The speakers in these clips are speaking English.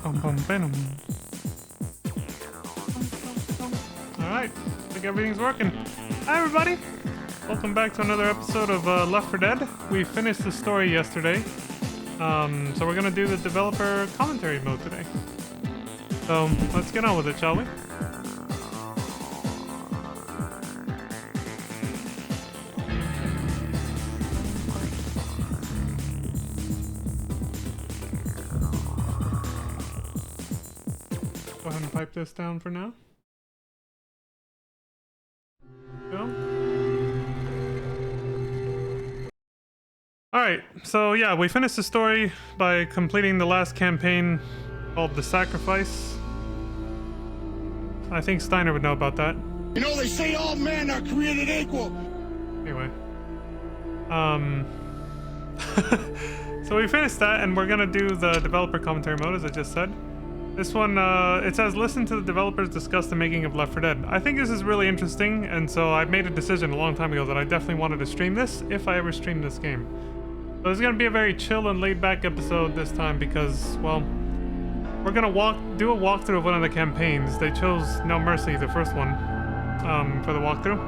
Bum, bum, bum. Alright, I think everything's working. Hi everybody! Welcome back to another episode of Left 4 Dead. We finished the story yesterday. So we're gonna do the developer commentary mode today. So, let's get on with it, shall we? Go ahead and pipe this down for now. Go. Alright, so yeah, we finished the story by completing the last campaign called The Sacrifice. I think Steiner would know about that. You know, they say all men are created equal. Anyway. So we finished that, and we're gonna do the developer commentary mode, as I just said. This one, it says, listen to the developers discuss the making of Left 4 Dead. I think this is really interesting, and so I made a decision a long time ago that I definitely wanted to stream this, if I ever stream this game. So it's gonna be a very chill and laid-back episode this time because, well, we're gonna do a walkthrough of one of the campaigns. They chose No Mercy, the first one, for the walkthrough.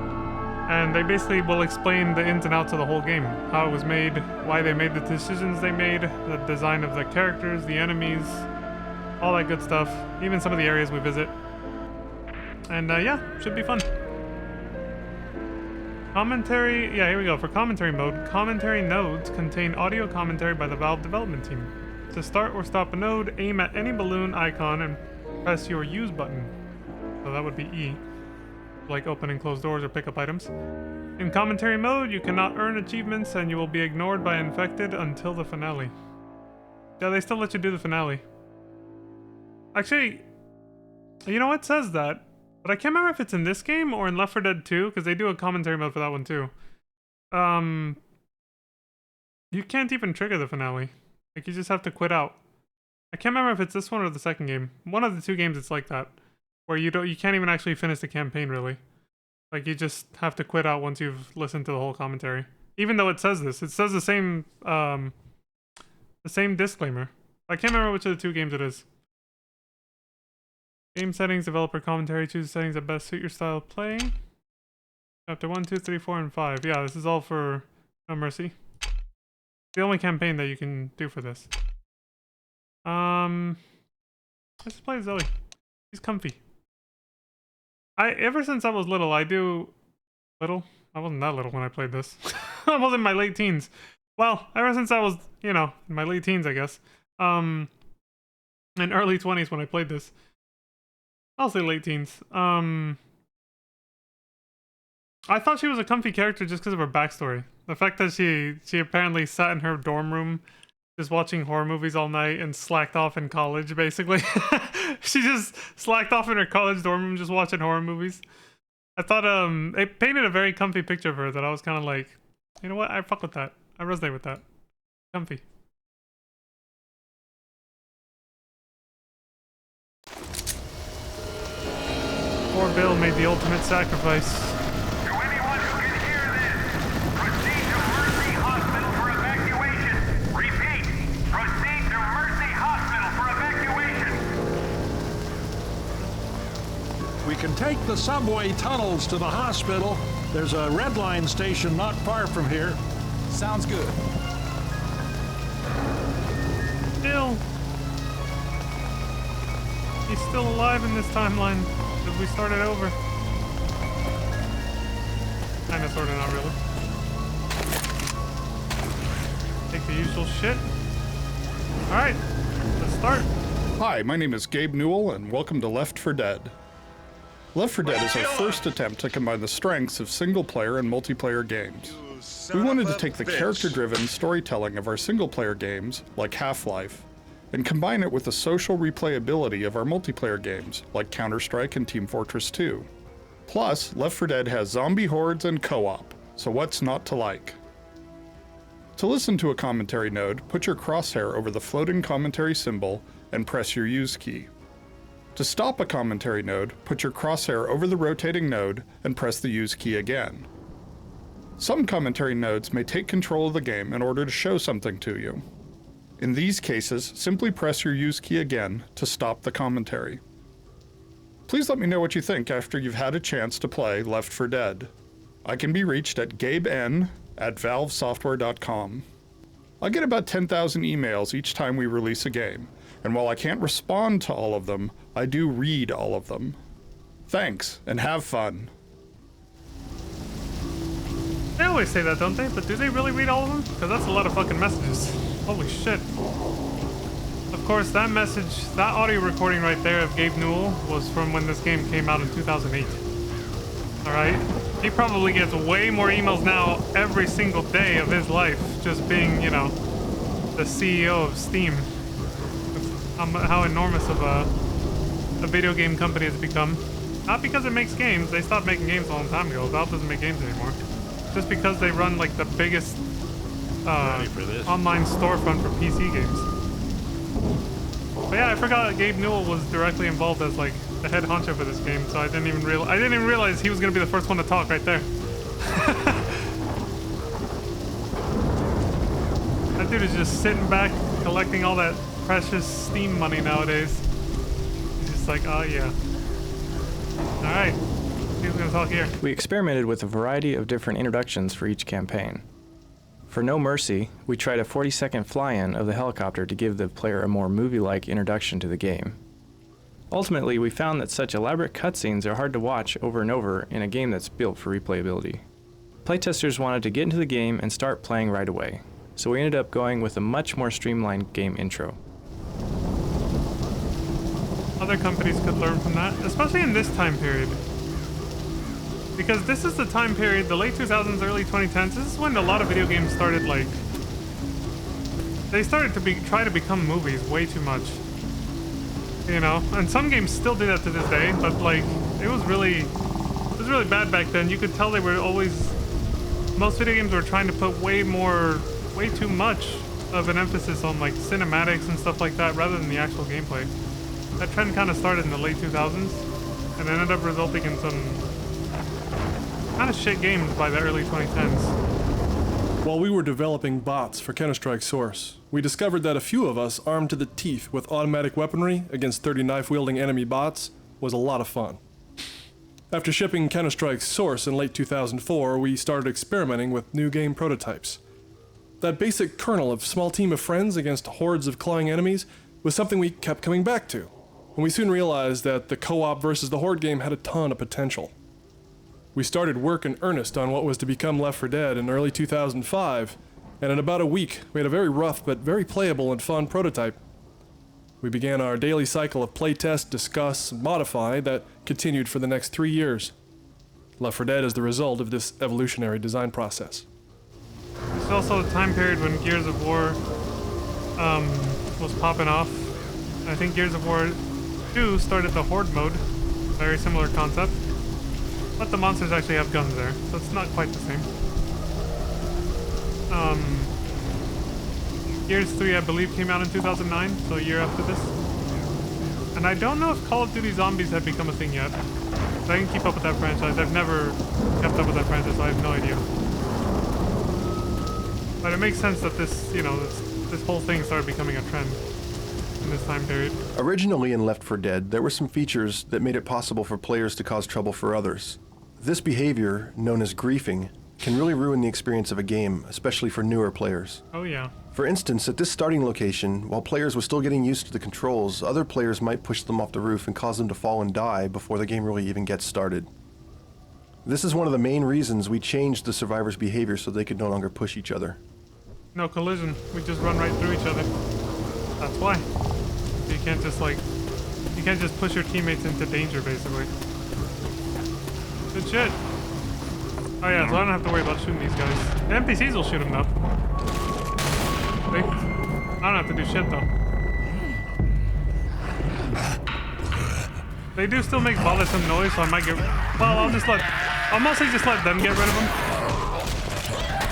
And they basically will explain the ins and outs of the whole game. How it was made, why they made the decisions they made, the design of the characters, the enemies, all that good stuff. Even some of the areas we visit. And yeah, should be fun. Commentary, yeah, here we go. For commentary mode, commentary nodes contain audio commentary by the Valve development team. To start or stop a node, aim at any balloon icon and press your use button. So that would be E. Like open and close doors or pick up items. In commentary mode, you cannot earn achievements and you will be ignored by infected until the finale. Yeah, they still let you do the finale. Actually, you know what, says that, but I can't remember if it's in this game or in Left 4 Dead 2, because they do a commentary mode for that one too. You can't even trigger the finale. Like, you just have to quit out. I can't remember if it's this one or the second game. One of the two games it's like that, where you can't even actually finish the campaign, really. Like, you just have to quit out once you've listened to the whole commentary. Even though it says this. It says the same disclaimer. I can't remember which of the two games it is. Game settings, developer commentary, choose settings that best suit your style of playing. Chapter 1, 2, 3, 4, and 5. Yeah, this is all for No Mercy. The only campaign that you can do for this. Let's just play Zoe. She's comfy. Ever since I was little, I wasn't that little when I played this. I was in my late teens. Well, ever since I was, in my late teens, I guess. And early 20s when I played this. I'll say late teens. I thought she was a comfy character just because of her backstory. The fact that she apparently sat in her dorm room just watching horror movies all night and slacked off in college, basically. She just slacked off in her college dorm room just watching horror movies. I thought it painted a very comfy picture of her that I was kind of like, you know what, I fuck with that. I resonate with that. Comfy. Poor Bill made the ultimate sacrifice. To anyone who can hear this, proceed to Mercy Hospital for evacuation. Repeat, proceed to Mercy Hospital for evacuation. We can take the subway tunnels to the hospital. There's a red line station not far from here. Sounds good. Bill. He's still alive in this timeline. We started over. Kinda, sorta, not really. Take the usual shit. Alright, let's start. Hi, my name is Gabe Newell, and welcome to Left 4 Dead. Left 4 Dead is our first attempt to combine the strengths of single-player and multiplayer games. We wanted to take the character-driven storytelling of our single-player games, like Half-Life, and combine it with the social replayability of our multiplayer games, like Counter-Strike and Team Fortress 2. Plus, Left 4 Dead has zombie hordes and co-op, so what's not to like? To listen to a commentary node, put your crosshair over the floating commentary symbol and press your use key. To stop a commentary node, put your crosshair over the rotating node and press the use key again. Some commentary nodes may take control of the game in order to show something to you. In these cases, simply press your use key again to stop the commentary. Please let me know what you think after you've had a chance to play Left 4 Dead. I can be reached at gaben@valvesoftware.com. I get about 10,000 emails each time we release a game, and while I can't respond to all of them, I do read all of them. Thanks, and have fun. They always say that, don't they? But do they really read all of them? Because that's a lot of fucking messages. Holy shit. Of course, that message, that audio recording right there of Gabe Newell was from when this game came out in 2008. Alright? He probably gets way more emails now every single day of his life, just being, you know, the CEO of Steam. How enormous of a video game company it's become. Not because it makes games, they stopped making games a long time ago. Valve doesn't make games anymore. Just because they run like the biggest online storefront for PC games. But yeah, I forgot Gabe Newell was directly involved as like the head honcho for this game, so I didn't even realize he was gonna be the first one to talk right there. That dude is just sitting back collecting all that precious Steam money nowadays. He's just like, oh yeah. Alright, who's gonna talk here? We experimented with a variety of different introductions for each campaign. For No Mercy, we tried a 40-second fly-in of the helicopter to give the player a more movie-like introduction to the game. Ultimately, we found that such elaborate cutscenes are hard to watch over and over in a game that's built for replayability. Playtesters wanted to get into the game and start playing right away, so we ended up going with a much more streamlined game intro. Other companies could learn from that, especially in this time period. Because this is the time period, the late 2000s, early 2010s, this is when a lot of video games started like... They started to try to become movies way too much. You know? And some games still do that to this day, but like, it was really bad back then. You could tell they were always... Most video games were trying to put way too much of an emphasis on like cinematics and stuff like that rather than the actual gameplay. That trend kind of started in the late 2000s and ended up resulting in some kind of shit games by the early 2010s. While we were developing bots for Counter-Strike Source, we discovered that a few of us armed to the teeth with automatic weaponry against 30 knife-wielding enemy bots was a lot of fun. After shipping Counter-Strike Source in late 2004, we started experimenting with new game prototypes. That basic kernel of small team of friends against hordes of clawing enemies was something we kept coming back to, and we soon realized that the co-op versus the horde game had a ton of potential. We started work in earnest on what was to become Left 4 Dead in early 2005, and in about a week, we had a very rough but very playable and fun prototype. We began our daily cycle of playtest, discuss, and modify that continued for the next 3 years. Left 4 Dead is the result of this evolutionary design process. It's also the time period when Gears of War was popping off. I think Gears of War 2 started the horde mode, very similar concept. But the monsters actually have guns there, so it's not quite the same. Gears 3, I believe, came out in 2009, so a year after this. And I don't know if Call of Duty Zombies had become a thing yet. So I can keep up with that franchise. I've never kept up with that franchise, so I have no idea. But it makes sense that this, you know, this whole thing started becoming a trend in this time period. Originally in Left 4 Dead, there were some features that made it possible for players to cause trouble for others. This behavior, known as griefing, can really ruin the experience of a game, especially for newer players. Oh yeah. For instance, at this starting location, while players were still getting used to the controls, other players might push them off the roof and cause them to fall and die before the game really even gets started. This is one of the main reasons we changed the survivors' behavior so they could no longer push each other. No collision. We just run right through each other. That's why. You can't just push your teammates into danger, basically. Good shit. Oh yeah, so I don't have to worry about shooting these guys. The NPCs will shoot them though. See? I don't have to do shit though. They do still make bothersome noise, so I might get... Well, I'll mostly just let them get rid of them.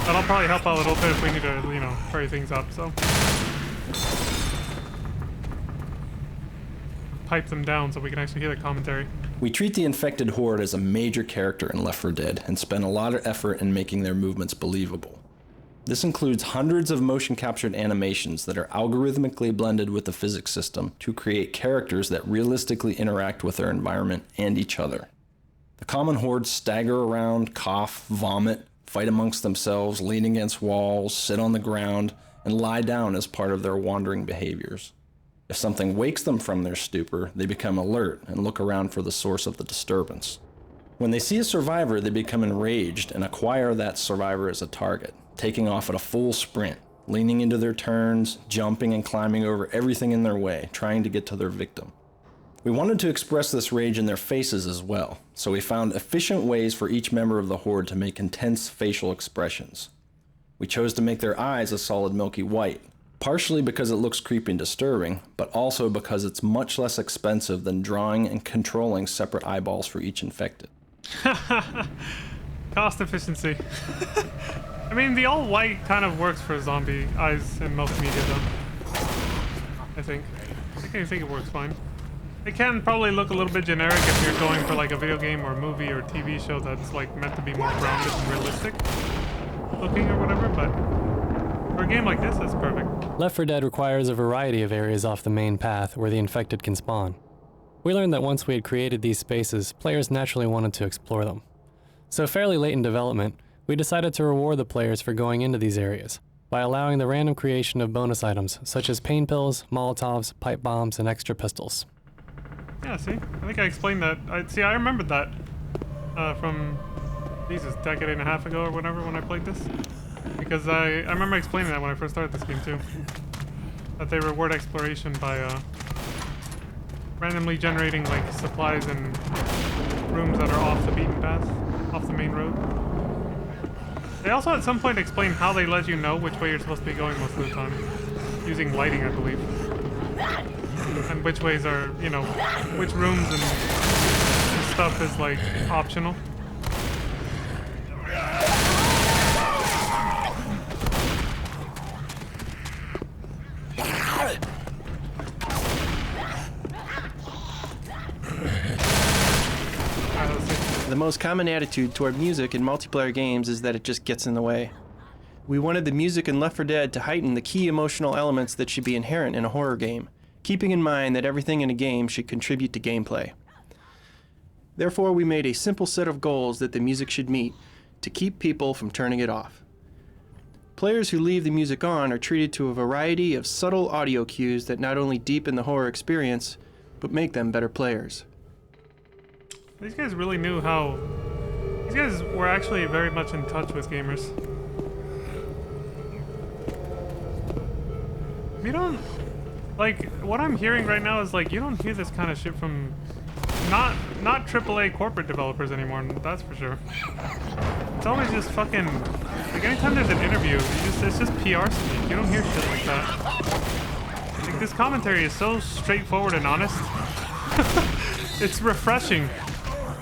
But I'll probably help out a little bit if we need to, you know, hurry things up, so... Pipe them down so we can actually hear the commentary. We treat the infected horde as a major character in Left 4 Dead and spend a lot of effort in making their movements believable. This includes hundreds of motion captured animations that are algorithmically blended with the physics system to create characters that realistically interact with their environment and each other. The common hordes stagger around, cough, vomit, fight amongst themselves, lean against walls, sit on the ground, and lie down as part of their wandering behaviors. If something wakes them from their stupor, they become alert and look around for the source of the disturbance. When they see a survivor, they become enraged and acquire that survivor as a target, taking off at a full sprint, leaning into their turns, jumping and climbing over everything in their way, trying to get to their victim. We wanted to express this rage in their faces as well, so we found efficient ways for each member of the horde to make intense facial expressions. We chose to make their eyes a solid milky white, partially because it looks creepy and disturbing, but also because it's much less expensive than drawing and controlling separate eyeballs for each infected. Cost efficiency. I mean, the all white kind of works for zombie eyes in most media, though. I think it works fine. It can probably look a little bit generic if you're going for like a video game or movie or TV show that's like meant to be more grounded and realistic looking or whatever, but for a game like this, it's perfect. Left 4 Dead requires a variety of areas off the main path where the infected can spawn. We learned that once we had created these spaces, players naturally wanted to explore them. So fairly late in development, we decided to reward the players for going into these areas by allowing the random creation of bonus items such as pain pills, Molotovs, pipe bombs, and extra pistols. Yeah, see? I think I explained that. I remembered that from, Jesus, a decade and a half ago or whatever when I played this. Because I remember explaining that when I first started this game too. That they reward exploration by randomly generating like supplies and rooms that are off the beaten path, off the main road. They also at some point explain how they let you know which way you're supposed to be going most of the time. Using lighting, I believe. And which ways are, you know, which rooms and stuff is like optional. The most common attitude toward music in multiplayer games is that it just gets in the way. We wanted the music in Left 4 Dead to heighten the key emotional elements that should be inherent in a horror game, keeping in mind that everything in a game should contribute to gameplay. Therefore, we made a simple set of goals that the music should meet to keep people from turning it off. Players who leave the music on are treated to a variety of subtle audio cues that not only deepen the horror experience, but make them better players. These guys really knew how... These guys were actually very much in touch with gamers. You don't... Like, what I'm hearing right now is like, you don't hear this kind of shit from... Not AAA corporate developers anymore, that's for sure. It's always just fucking... Like, anytime there's an interview, it's just PR speak. You don't hear shit like that. Like, this commentary is so straightforward and honest. It's refreshing.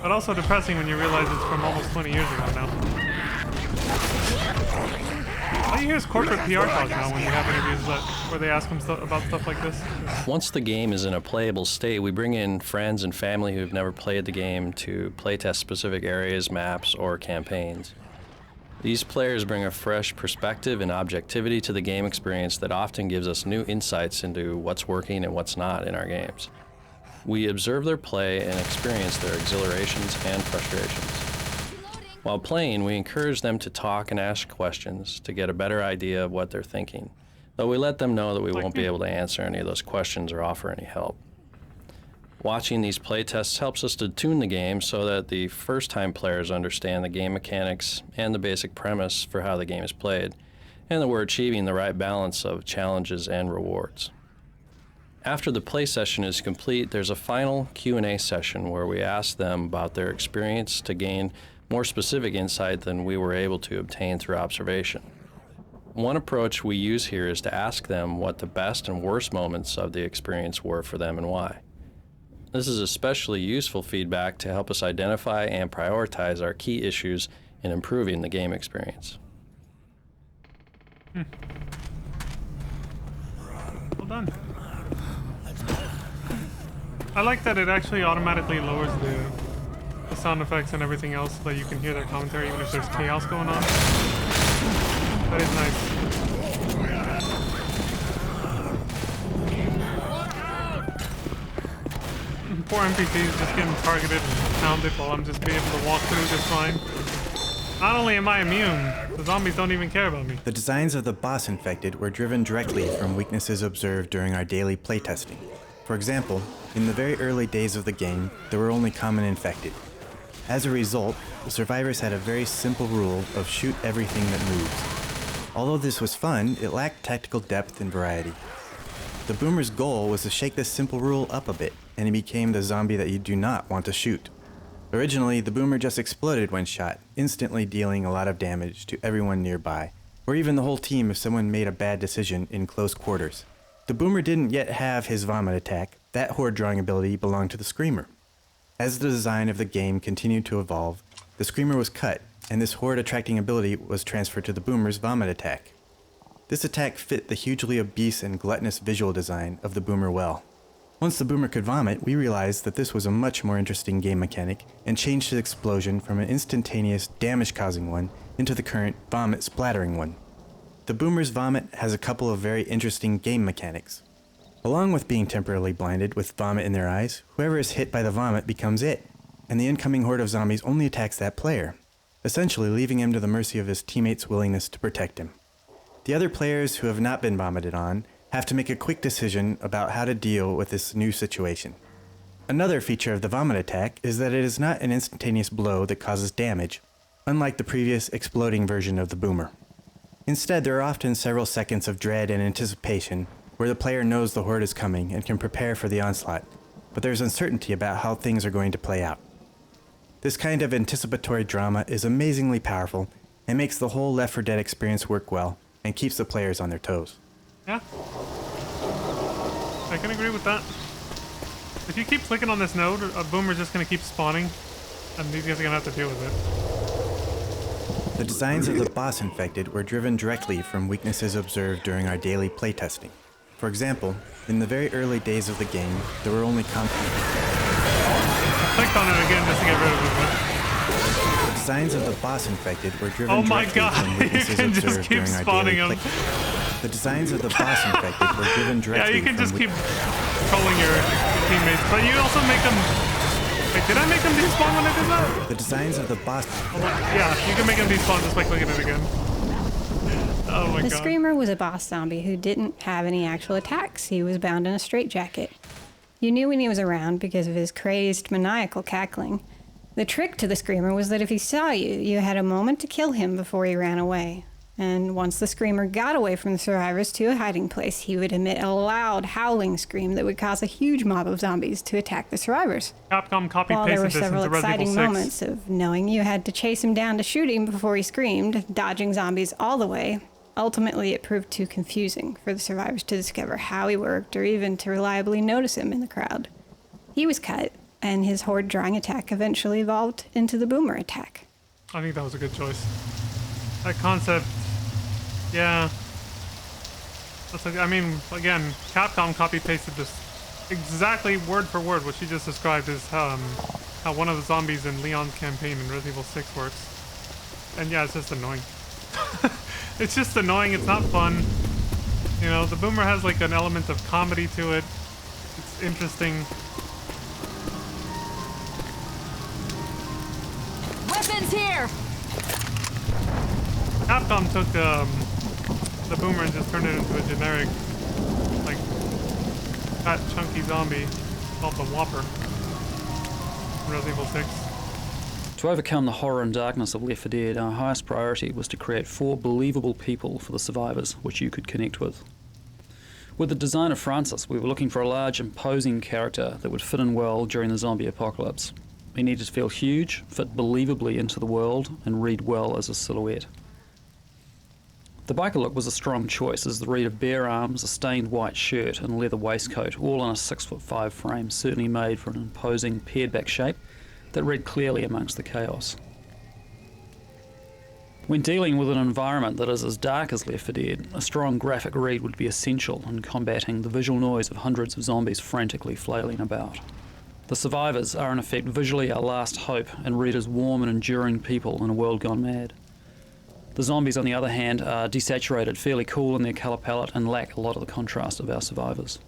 But also depressing when you realize it's from almost 20 years ago now. All you hear is corporate PR talk now when you have interviews where they ask them about stuff like this. Once the game is in a playable state, we bring in friends and family who've never played the game to playtest specific areas, maps, or campaigns. These players bring a fresh perspective and objectivity to the game experience that often gives us new insights into what's working and what's not in our games. We observe their play and experience their exhilarations and frustrations. While playing, we encourage them to talk and ask questions to get a better idea of what they're thinking, though we let them know that we won't be able to answer any of those questions or offer any help. Watching these playtests helps us to tune the game so that the first-time players understand the game mechanics and the basic premise for how the game is played, and that we're achieving the right balance of challenges and rewards. After the play session is complete, there's a final Q&A session where we ask them about their experience to gain more specific insight than we were able to obtain through observation. One approach we use here is to ask them what the best and worst moments of the experience were for them and why. This is especially useful feedback to help us identify and prioritize our key issues in improving the game experience. Well done. I like that it actually automatically lowers the sound effects and everything else so that you can hear their commentary even if there's chaos going on. That is nice. Poor NPCs just getting targeted and pounded while I'm just being able to walk through just fine. Not only am I immune, the zombies don't even care about me. The designs of the boss infected were driven directly from weaknesses observed during our daily playtesting. For example, in the very early days of the game, there were only common infected. As a result, the survivors had a very simple rule of shoot everything that moves. Although this was fun, it lacked tactical depth and variety. The Boomer's goal was to shake this simple rule up a bit, and he became the zombie that you do not want to shoot. Originally, the Boomer just exploded when shot, instantly dealing a lot of damage to everyone nearby, or even the whole team if someone made a bad decision in close quarters. The Boomer didn't yet have his vomit attack. That horde drawing ability belonged to the Screamer. As the design of the game continued to evolve, the Screamer was cut, and this horde attracting ability was transferred to the Boomer's vomit attack. This attack fit the hugely obese and gluttonous visual design of the Boomer well. Once the Boomer could vomit, we realized that this was a much more interesting game mechanic and changed the explosion from an instantaneous damage-causing one into the current vomit-splattering one. The Boomer's vomit has a couple of very interesting game mechanics. Along with being temporarily blinded with vomit in their eyes, whoever is hit by the vomit becomes it, and the incoming horde of zombies only attacks that player, essentially leaving him to the mercy of his teammates' willingness to protect him. The other players who have not been vomited on have to make a quick decision about how to deal with this new situation. Another feature of the vomit attack is that it is not an instantaneous blow that causes damage, unlike the previous exploding version of the Boomer. Instead, there are often several seconds of dread and anticipation where the player knows the horde is coming and can prepare for the onslaught, but there's uncertainty about how things are going to play out. This kind of anticipatory drama is amazingly powerful and makes the whole Left 4 Dead experience work well and keeps the players on their toes. Yeah. I can agree with that. If you keep clicking on this node, a Boomer's just gonna keep spawning, and these guys are gonna have to deal with it. The designs of the boss infected were driven directly from weaknesses observed during our daily playtesting. For example, in the very early days of the game, there were only I clicked on it again just to get rid of it. The designs of the boss infected were driven Oh my directly god, from you weaknesses can just observed keep during our spawning daily them. The designs of the boss infected were driven directly Yeah, you can from just keep trolling your teammates, but you also make them... Wait, did I make them despawn when I did that? The designs of the boss... Yeah, you can make them despawn just by clicking it again. Oh my The god. Screamer was a boss zombie who didn't have any actual attacks. He was bound in a straitjacket. You knew when he was around because of his crazed, maniacal cackling. The trick to the Screamer was that if he saw you, you had a moment to kill him before he ran away. And once the Screamer got away from the survivors to a hiding place, he would emit a loud, howling scream that would cause a huge mob of zombies to attack the survivors. Capcom While there copy-pasted were this several into Resident exciting Evil 6. moments of knowing you had to chase him down to shoot him before he screamed, dodging zombies all the way, ultimately it proved too confusing for the survivors to discover how he worked or even to reliably notice him in the crowd. He was cut, and his horde drawing attack eventually evolved into the Boomer attack. I think that was a good choice. That concept, yeah. I mean, again, Capcom copy-pasted this exactly word for word what she just described as how one of the zombies in Leon's campaign in Resident Evil 6 works. And yeah, it's just annoying. It's just annoying, it's not fun. You know, the Boomer has like an element of comedy to it. It's interesting. Weapons here! Capcom took the Boomer and just turned it into a generic, like, fat, chunky zombie called the Whopper in Resident Evil 6. To overcome the horror and darkness of Left 4 Dead, our highest priority was to create 4 believable people for the survivors, which you could connect with. With the design of Francis, we were looking for a large, imposing character that would fit in well during the zombie apocalypse. He needed to feel huge, fit believably into the world, and read well as a silhouette. The biker look was a strong choice, as the read of bare arms, a stained white shirt, and leather waistcoat, all in a 6'5" frame, certainly made for an imposing, paired-back shape that read clearly amongst the chaos. When dealing with an environment that is as dark as Left 4 Dead, a strong graphic read would be essential in combating the visual noise of hundreds of zombies frantically flailing about. The survivors are in effect visually our last hope and read as warm and enduring people in a world gone mad. The zombies, on the other hand, are desaturated, fairly cool in their colour palette, and lack a lot of the contrast of our survivors.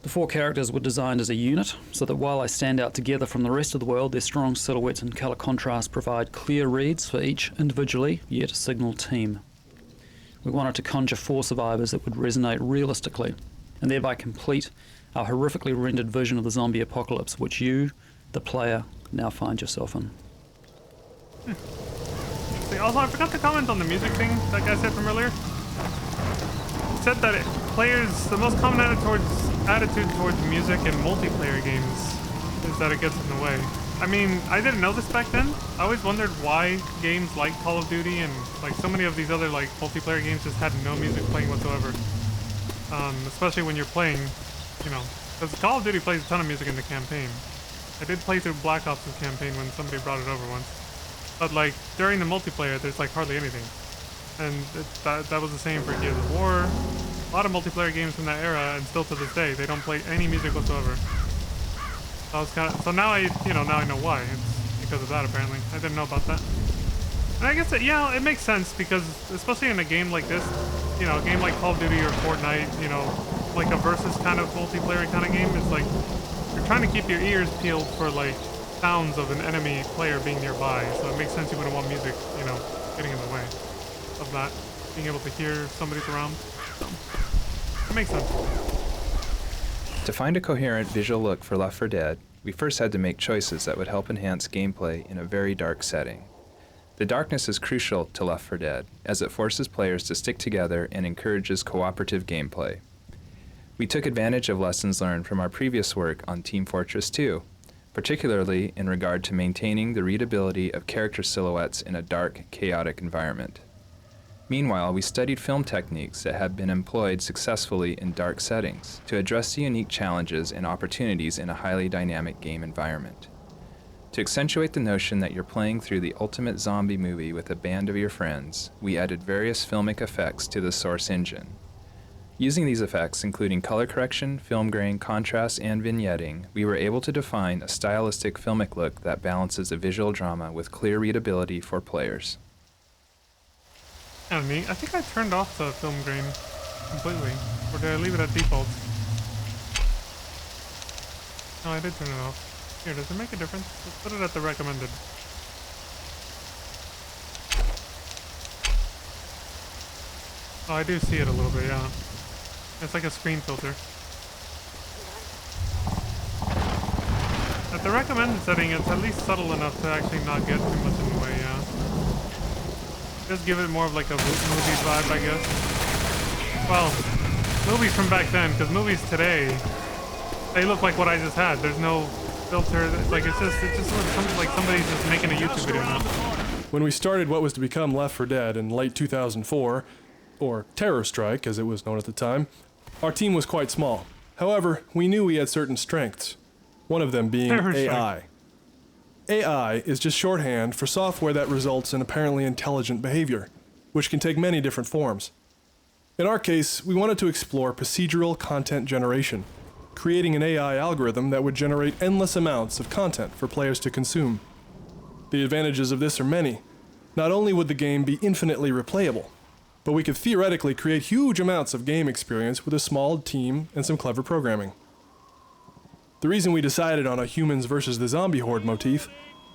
The 4 characters were designed as a unit, so that while they stand out together from the rest of the world, their strong silhouettes and colour contrast provide clear reads for each individually, yet a signal team. We wanted to conjure 4 survivors that would resonate realistically, and thereby complete our horrifically rendered vision of the zombie apocalypse, which you, the player, now find yourself in. Also, I forgot to comment on the music thing that guy said from earlier. It said that the most common attitude towards music in multiplayer games is that it gets in the way. I mean, I didn't know this back then. I always wondered why games like Call of Duty and like so many of these other like multiplayer games just had no music playing whatsoever. Especially when you're playing, you know, because Call of Duty plays a ton of music in the campaign. I did play through Black Ops' campaign when somebody brought it over once. But like during the multiplayer, there's like hardly anything. And that was the same for Gears of War. A lot of multiplayer games from that era, and still to this day, they don't play any music whatsoever. So now I know why. It's because of that apparently. I didn't know about that. And I guess it makes sense because especially in a game like this, you know, a game like Call of Duty or Fortnite, you know, like a versus kind of multiplayer kind of game, it's like you're trying to keep your ears peeled for like sounds of an enemy player being nearby. So it makes sense you wouldn't want music, you know, getting in the way of that, being able to hear somebody's around. So, it makes sense. To find a coherent visual look for Left 4 Dead, we first had to make choices that would help enhance gameplay in a very dark setting. The darkness is crucial to Left 4 Dead, as it forces players to stick together and encourages cooperative gameplay. We took advantage of lessons learned from our previous work on Team Fortress 2, particularly in regard to maintaining the readability of character silhouettes in a dark, chaotic environment. Meanwhile, we studied film techniques that have been employed successfully in dark settings to address the unique challenges and opportunities in a highly dynamic game environment. To accentuate the notion that you're playing through the ultimate zombie movie with a band of your friends, we added various filmic effects to the source engine. Using these effects, including color correction, film grain, contrast, and vignetting, we were able to define a stylistic filmic look that balances a visual drama with clear readability for players. Kind of neat. I think I turned off the film grain completely, or did I leave it at default? No, I did turn it off. Here, does it make a difference? Let's put it at the recommended. Oh, I do see it a little bit, yeah. It's like a screen filter. At the recommended setting, it's at least subtle enough to actually not get too much in the way, yeah. Just give it more of like a movie vibe, I guess. Well, movies from back then, because movies today, they look like what I just had. There's no filter. Like it just looks something like somebody's just making a YouTube video now. When we started what was to become Left 4 Dead in late 2004, or Terror Strike as it was known at the time, our team was quite small. However, we knew we had certain strengths, one of them being AI. AI is just shorthand for software that results in apparently intelligent behavior, which can take many different forms. In our case, we wanted to explore procedural content generation, creating an AI algorithm that would generate endless amounts of content for players to consume. The advantages of this are many. Not only would the game be infinitely replayable, but we could theoretically create huge amounts of game experience with a small team and some clever programming. The reason we decided on a humans versus the zombie horde motif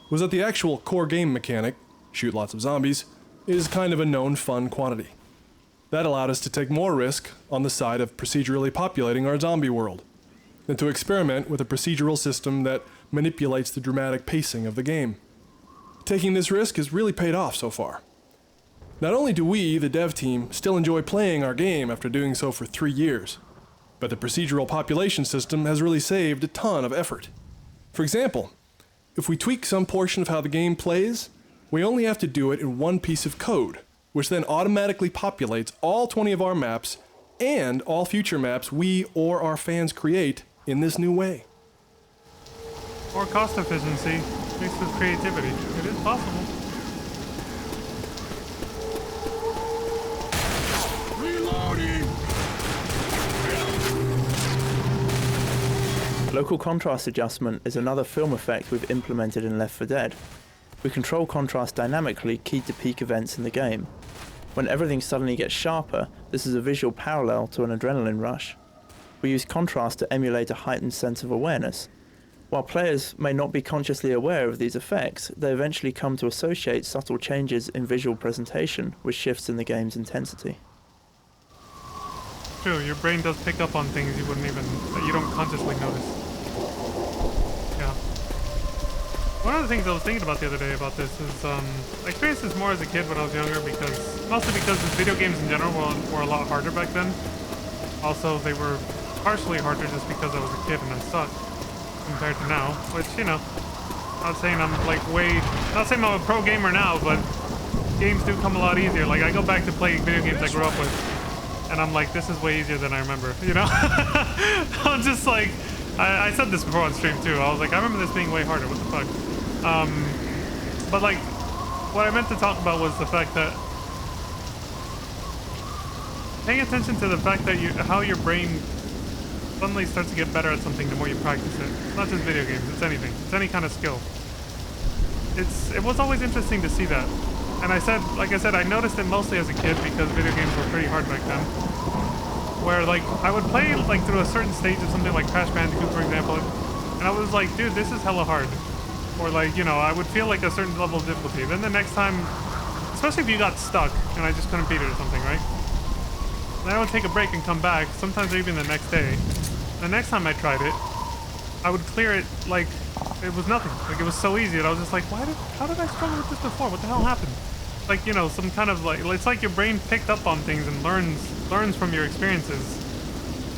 was that the actual core game mechanic, shoot lots of zombies, is kind of a known fun quantity. That allowed us to take more risk on the side of procedurally populating our zombie world, than to experiment with a procedural system that manipulates the dramatic pacing of the game. Taking this risk has really paid off so far. Not only do we, the dev team, still enjoy playing our game after doing so for 3 years, but the procedural population system has really saved a ton of effort. For example, if we tweak some portion of how the game plays, we only have to do it in one piece of code, which then automatically populates all 20 of our maps and all future maps we or our fans create in this new way. More cost efficiency mixed with creativity. It is possible. Local contrast adjustment is another film effect we've implemented in Left 4 Dead. We control contrast dynamically keyed to peak events in the game. When everything suddenly gets sharper, this is a visual parallel to an adrenaline rush. We use contrast to emulate a heightened sense of awareness. While players may not be consciously aware of these effects, they eventually come to associate subtle changes in visual presentation with shifts in the game's intensity. True, your brain does pick up on things that you don't consciously notice. Yeah. One of the things I was thinking about the other day about this is, I experienced this more as a kid when I was younger mostly because the video games in general were a lot harder back then. Also, they were partially harder just because I was a kid and I sucked compared to now, which, you know, not saying I'm not saying I'm a pro gamer now, but games do come a lot easier. Like, I go back to playing video games I grew up with, and I'm like, this is way easier than I remember, you know? I'm just like, I said this before on stream too, I was like, I remember this being way harder, what the fuck? But like, what I meant to talk about was the fact that paying attention to the fact that how your brain suddenly starts to get better at something the more you practice it. It's not just video games, it's anything. It's any kind of skill. It was always interesting to see that. And like I said, I noticed it mostly as a kid because video games were pretty hard back then. Where like, I would play like through a certain stage of something like Crash Bandicoot, for example, and I was like, dude, this is hella hard. Or like, you know, I would feel like a certain level of difficulty. Then the next time, especially if you got stuck and I just couldn't beat it or something, right? Then I would take a break and come back, sometimes even the next day. The next time I tried it, I would clear it like it was nothing. Like, it was so easy, and I was just like, how did I struggle with this before? What the hell happened? Like, you know, some kind of like, it's like your brain picked up on things and learns from your experiences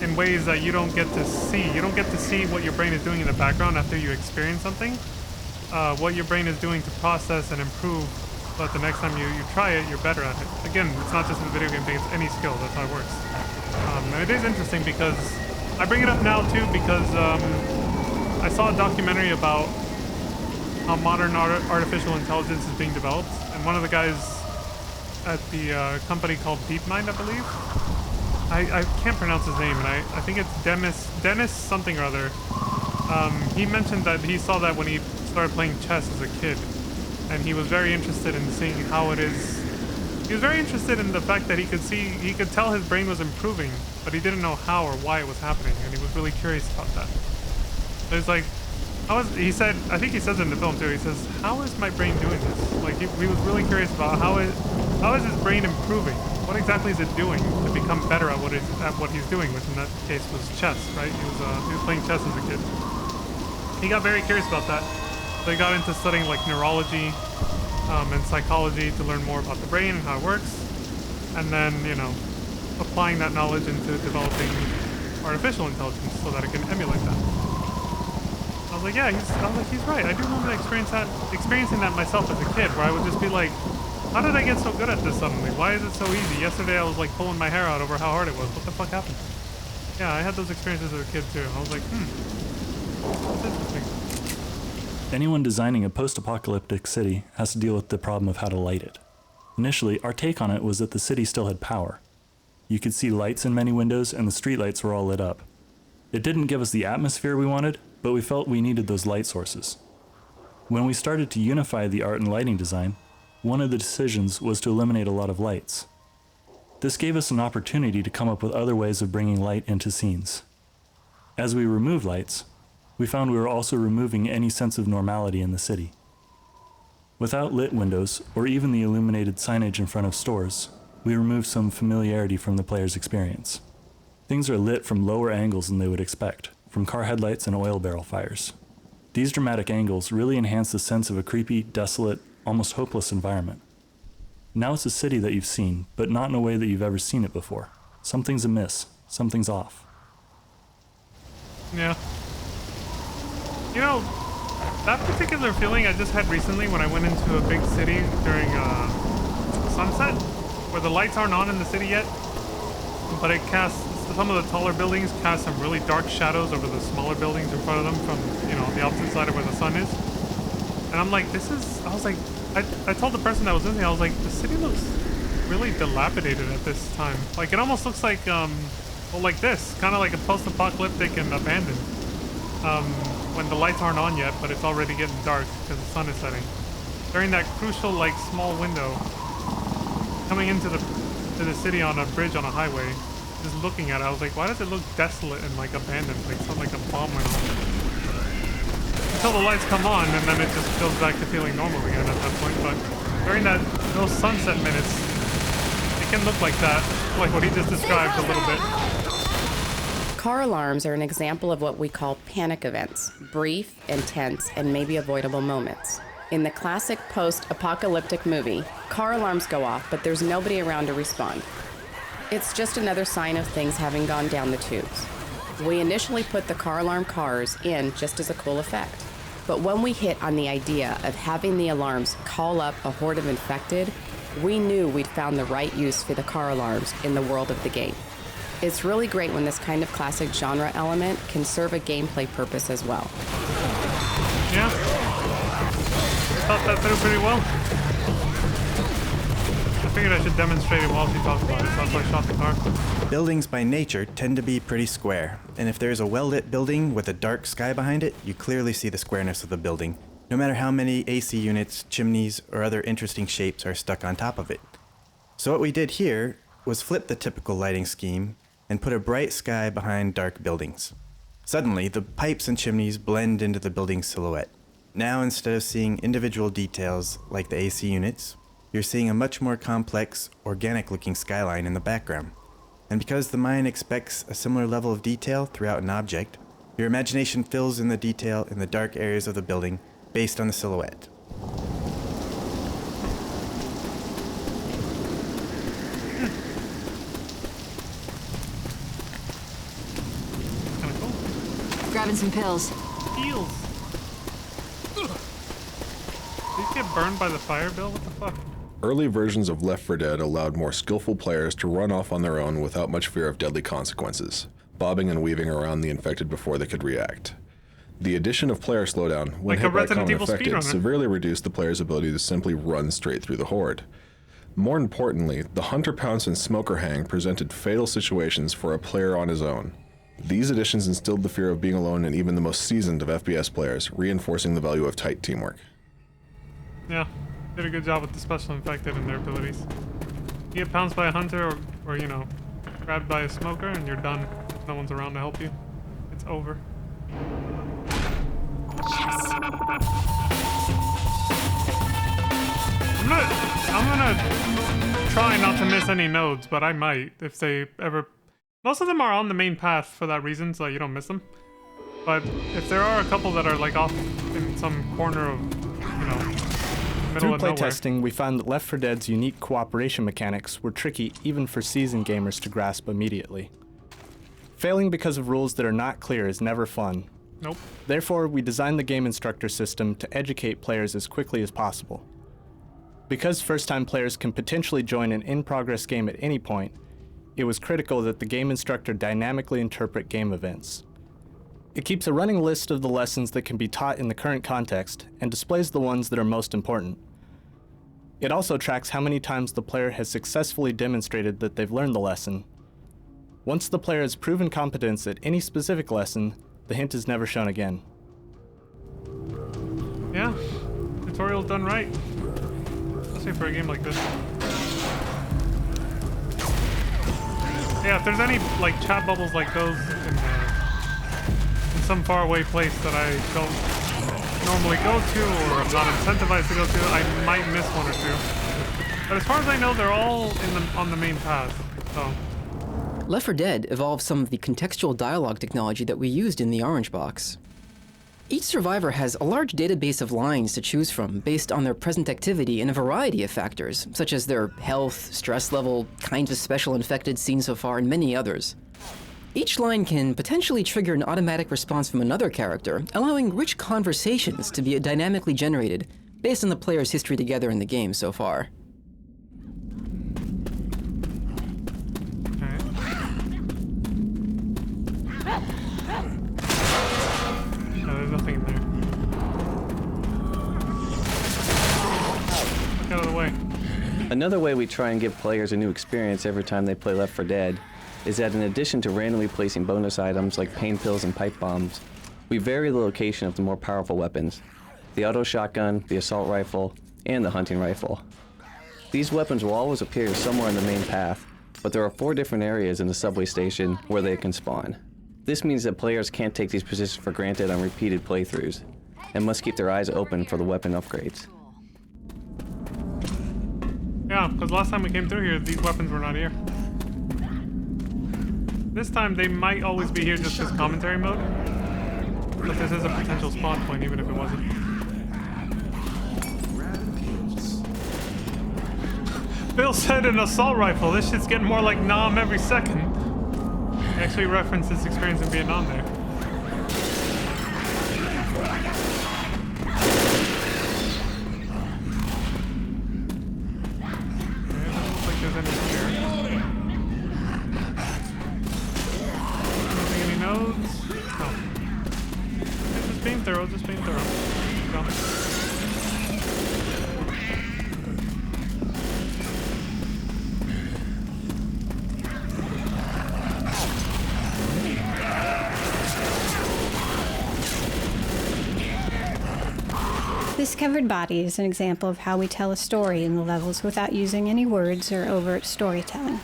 in ways that you don't get to see. You don't get to see what your brain is doing in the background after you experience something. What your brain is doing to process and improve, but the next time you try it, you're better at it. Again, it's not just a video game thing, it's any skill, that's how it works. And it is interesting because, I bring it up now too because I saw a documentary about how modern artificial intelligence is being developed, and one of the guys at the company called DeepMind, I believe, I can't pronounce his name, and I think it's Dennis something or other. He mentioned that he saw that when he started playing chess as a kid, and he was very interested in seeing how it is. He was very interested in the fact that he could tell his brain was improving, but he didn't know how or why it was happening, and he was really curious about that. So he's like, he said, I think he says it in the film too, he says, how is my brain doing this? Like, he was really curious about how is his brain improving? What exactly is it doing to become better at what he's doing, which in that case was chess, right? He was playing chess as a kid. He got very curious about that. So he got into studying like neurology and psychology to learn more about the brain and how it works, and then, you know, applying that knowledge into developing artificial intelligence so that it can emulate that. I was like, yeah, he's right. I do remember experiencing that myself as a kid, where I would just be like, how did I get so good at this suddenly? Why is it so easy? Yesterday I was like pulling my hair out over how hard it was. What the fuck happened? Yeah, I had those experiences as a kid too. I was like, that's interesting. Anyone designing a post-apocalyptic city has to deal with the problem of how to light it. Initially, our take on it was that the city still had power. You could see lights in many windows, and the streetlights were all lit up. It didn't give us the atmosphere we wanted, but we felt we needed those light sources. When we started to unify the art and lighting design, one of the decisions was to eliminate a lot of lights. This gave us an opportunity to come up with other ways of bringing light into scenes. As we removed lights, we found we were also removing any sense of normality in the city. Without lit windows, or even the illuminated signage in front of stores, we removed some familiarity from the player's experience. Things are lit from lower angles than they would expect, from car headlights and oil barrel fires. These dramatic angles really enhance the sense of a creepy, desolate, almost hopeless environment. Now it's a city that you've seen, but not in a way that you've ever seen it before. Something's amiss. Something's off. Yeah. You know, that particular feeling I just had recently when I went into a big city during sunset, where the lights aren't on in the city yet, but it casts, some of the taller buildings cast some really dark shadows over the smaller buildings in front of them from, you know, the opposite side of where the sun is. And I'm like, I was like, I told the person that was in there, I was like, the city looks really dilapidated at this time. Like, it almost looks like, well, like this, kind of like a post-apocalyptic and abandoned. When the lights aren't on yet, but it's already getting dark because the sun is setting. during that crucial, like, small window, coming into the city on a bridge on a highway, just looking at it, I was like, why does it look desolate and like abandoned? Like something like a bomb went off. Until the lights come on, and then it just goes back to feeling normal again at that point. But during those sunset minutes, it can look like that, like what he just described a little bit. Car alarms are an example of what we call panic events, brief, intense, and maybe avoidable moments. In the classic post-apocalyptic movie, car alarms go off, but there's nobody around to respond. It's just another sign of things having gone down the tubes. We initially put the car alarm cars in just as a cool effect. But when we hit on the idea of having the alarms call up a horde of infected, we knew we'd found the right use for the car alarms in the world of the game. It's really great when this kind of classic genre element can serve a gameplay purpose as well. Yeah. Thought that through pretty well. I figured I should demonstrate it while he talks about it, so that's why I shot the car. Buildings by nature tend to be pretty square, and if there's a well-lit building with a dark sky behind it, you clearly see the squareness of the building, no matter how many AC units, chimneys, or other interesting shapes are stuck on top of it. So what we did here was flip the typical lighting scheme and put a bright sky behind dark buildings. Suddenly, the pipes and chimneys blend into the building's silhouette. Now, instead of seeing individual details like the AC units, you're seeing a much more complex, organic-looking skyline in the background. And because the mind expects a similar level of detail throughout an object, your imagination fills in the detail in the dark areas of the building based on the silhouette. Grabbing some pills. Pills. Did you get burned by the fire, Bill? What the fuck? Early versions of Left 4 Dead allowed more skillful players to run off on their own without much fear of deadly consequences, bobbing and weaving around the infected before they could react. The addition of player slowdown, when hit by common infected, severely reduced the player's ability to simply run straight through the horde. More importantly, the Hunter Pounce and Smoker Hang presented fatal situations for a player on his own. These additions instilled the fear of being alone in even the most seasoned of FPS players, reinforcing the value of tight teamwork. Yeah, did a good job with the special infected and their abilities. You get pounced by a hunter or you know, grabbed by a smoker and you're done. No one's around to help you. It's over. I'm gonna try not to miss any nodes, but I might if they ever. Most of them are on the main path for that reason, so you don't miss them. But if there are a couple that are like off in some corner of, you know, middle Through of nowhere. playtesting, we found that Left 4 Dead's unique cooperation mechanics were tricky even for seasoned gamers to grasp immediately. Failing because of rules that are not clear is never fun. Nope. Therefore, we designed the game instructor system to educate players as quickly as possible. Because first-time players can potentially join an in-progress game at any point, it was critical that the game instructor dynamically interpret game events. It keeps a running list of the lessons that can be taught in the current context and displays the ones that are most important. It also tracks how many times the player has successfully demonstrated that they've learned the lesson. Once the player has proven competence at any specific lesson, the hint is never shown again. Yeah, tutorial's done right. Especially for a game like this. Yeah, if there's any like chat bubbles like those in some faraway place that I don't normally go to or I'm not incentivized to go to, I might miss one or two. But as far as I know, they're all on the main path. So. Left 4 Dead evolved some of the contextual dialogue technology that we used in the Orange Box. Each survivor has a large database of lines to choose from based on their present activity and a variety of factors, such as their health, stress level, kinds of special infected seen so far, and many others. Each line can potentially trigger an automatic response from another character, allowing rich conversations to be dynamically generated based on the player's history together in the game so far. There's nothing in there. Look out of the way. Another way we try and give players a new experience every time they play Left 4 Dead is that in addition to randomly placing bonus items like pain pills and pipe bombs, we vary the location of the more powerful weapons. The auto shotgun, the assault rifle, and the hunting rifle. These weapons will always appear somewhere in the main path, but there are 4 different areas in the subway station where they can spawn. This means that players can't take these positions for granted on repeated playthroughs, and must keep their eyes open for the weapon upgrades. Yeah, because last time we came through here, these weapons were not here. This time they might always be here just as commentary mode, but this is a potential spawn point even if it wasn't. Bill said an assault rifle. This shit's getting more like Nam every second. He actually referenced his experience in Vietnam there. Just being thorough. Go. This covered body is an example of how we tell a story in the levels without using any words or overt storytelling.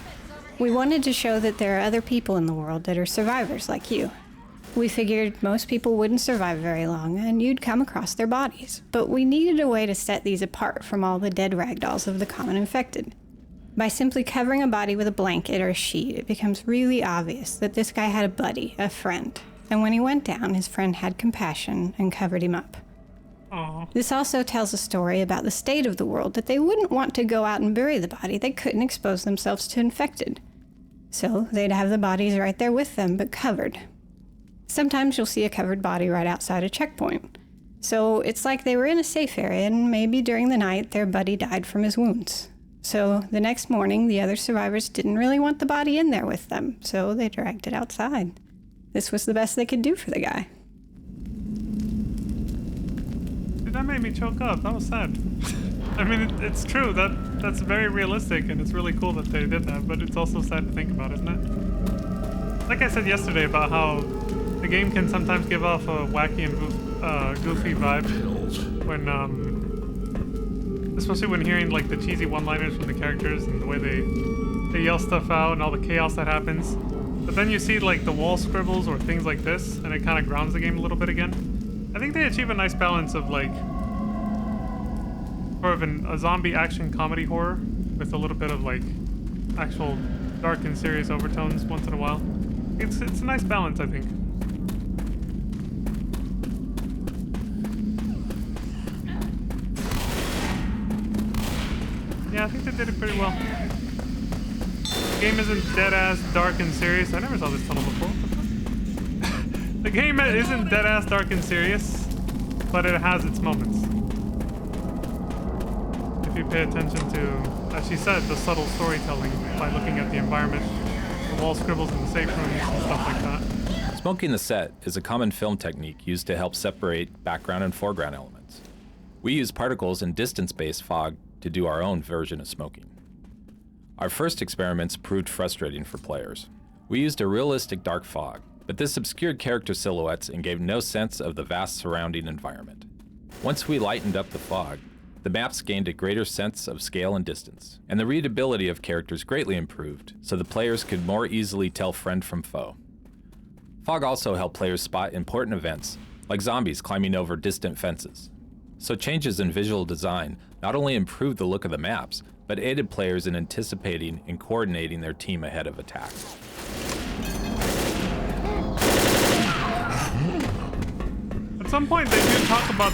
We wanted to show that there are other people in the world that are survivors like you. We figured most people wouldn't survive very long, and you'd come across their bodies. But we needed a way to set these apart from all the dead ragdolls of the common infected. By simply covering a body with a blanket or a sheet, it becomes really obvious that this guy had a buddy, a friend. And when he went down, his friend had compassion and covered him up. Aww. This also tells a story about the state of the world, that they wouldn't want to go out and bury the body. They couldn't expose themselves to infected. So they'd have the bodies right there with them, but covered. Sometimes you'll see a covered body right outside a checkpoint. So it's like they were in a safe area, and maybe during the night their buddy died from his wounds. So the next morning, the other survivors didn't really want the body in there with them, so they dragged it outside. This was the best they could do for the guy. Dude, that made me choke up. That was sad. I mean, it's true. That's very realistic, and it's really cool that they did that, but it's also sad to think about, isn't it? Like I said yesterday about how the game can sometimes give off a wacky and goofy vibe when, especially when hearing like the cheesy one-liners from the characters and the way they yell stuff out and all the chaos that happens. But then you see like the wall scribbles or things like this, and it kind of grounds the game a little bit again. I think they achieve a nice balance of like sort of a zombie action comedy horror with a little bit of like actual dark and serious overtones once in a while. It's a nice balance, I think. Yeah, I think they did it pretty well. The game isn't dead-ass dark and serious. I never saw this tunnel before. The game isn't dead-ass dark and serious, but it has its moments. If you pay attention to, as she said, the subtle storytelling by looking at the environment, the wall scribbles in the safe rooms and stuff like that. Smoking the set is a common film technique used to help separate background and foreground elements. We use particles and distance-based fog to do our own version of smoking. Our first experiments proved frustrating for players. We used a realistic dark fog, but this obscured character silhouettes and gave no sense of the vast surrounding environment. Once we lightened up the fog, the maps gained a greater sense of scale and distance, and the readability of characters greatly improved, so the players could more easily tell friend from foe. Fog also helped players spot important events, like zombies climbing over distant fences. So changes in visual design not only improved the look of the maps, but aided players in anticipating and coordinating their team ahead of attack. At some point, they do talk about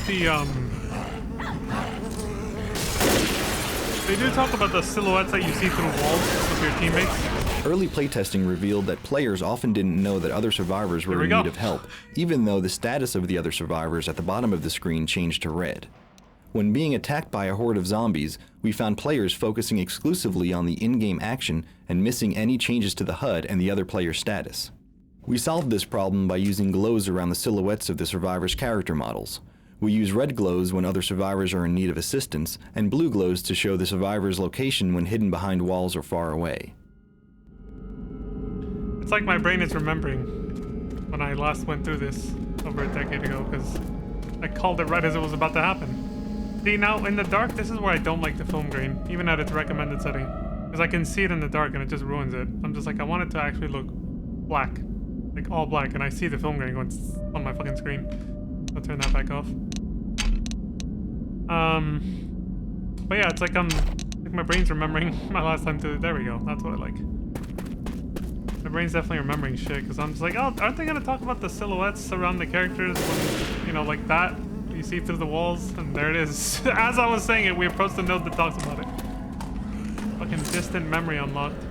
the silhouettes that you see through walls of your teammates. Early playtesting revealed that players often didn't know that other survivors were in need of help, even though the status of the other survivors at the bottom of the screen changed to red. When being attacked by a horde of zombies, we found players focusing exclusively on the in-game action and missing any changes to the HUD and the other player's status. We solved this problem by using glows around the silhouettes of the survivors' character models. We use red glows when other survivors are in need of assistance, and blue glows to show the survivor's location when hidden behind walls or far away. It's like my brain is remembering when I last went through this over a decade ago, because I called it right as it was about to happen. See, now in the dark, this is where I don't like the film grain, even at its recommended setting. Because I can see it in the dark and it just ruins it. I'm just like, I want it to actually look black. Like all black, and I see the film grain going on my fucking screen. I'll turn that back off. But yeah, it's like my brain's remembering my last time to, there we go, that's what I like. My brain's definitely remembering shit, because I'm just like, oh, aren't they gonna talk about the silhouettes around the characters when, you know, like that? You see through the walls, and there it is. As I was saying it, we approached the node that talks about it. Fucking distant memory unlocked.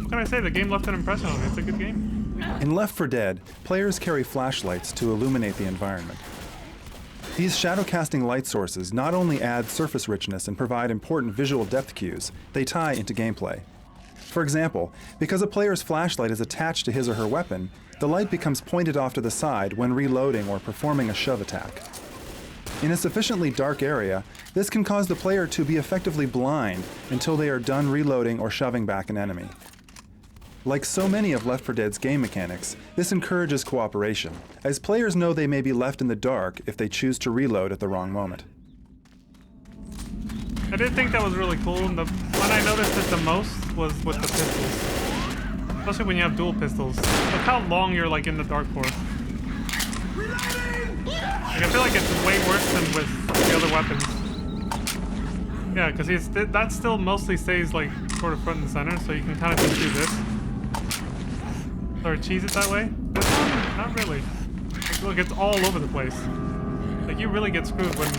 What can I say? The game left an impression on me. It's a good game. In Left 4 Dead, players carry flashlights to illuminate the environment. These shadow-casting light sources not only add surface richness and provide important visual depth cues, they tie into gameplay. For example, because a player's flashlight is attached to his or her weapon, the light becomes pointed off to the side when reloading or performing a shove attack. In a sufficiently dark area, this can cause the player to be effectively blind until they are done reloading or shoving back an enemy. Like so many of Left 4 Dead's game mechanics, this encourages cooperation, as players know they may be left in the dark if they choose to reload at the wrong moment. I did think that was really cool, and the one I noticed it the most was with the pistols. Especially when you have dual pistols. Look how long you're like in the dark for. Like, I feel like it's way worse than with the other weapons. Yeah, because that still mostly stays like sort of front and center, so you can kind of just do this. Or cheese it that way. This one, not really. Like, look, it's all over the place. Like, you really get screwed when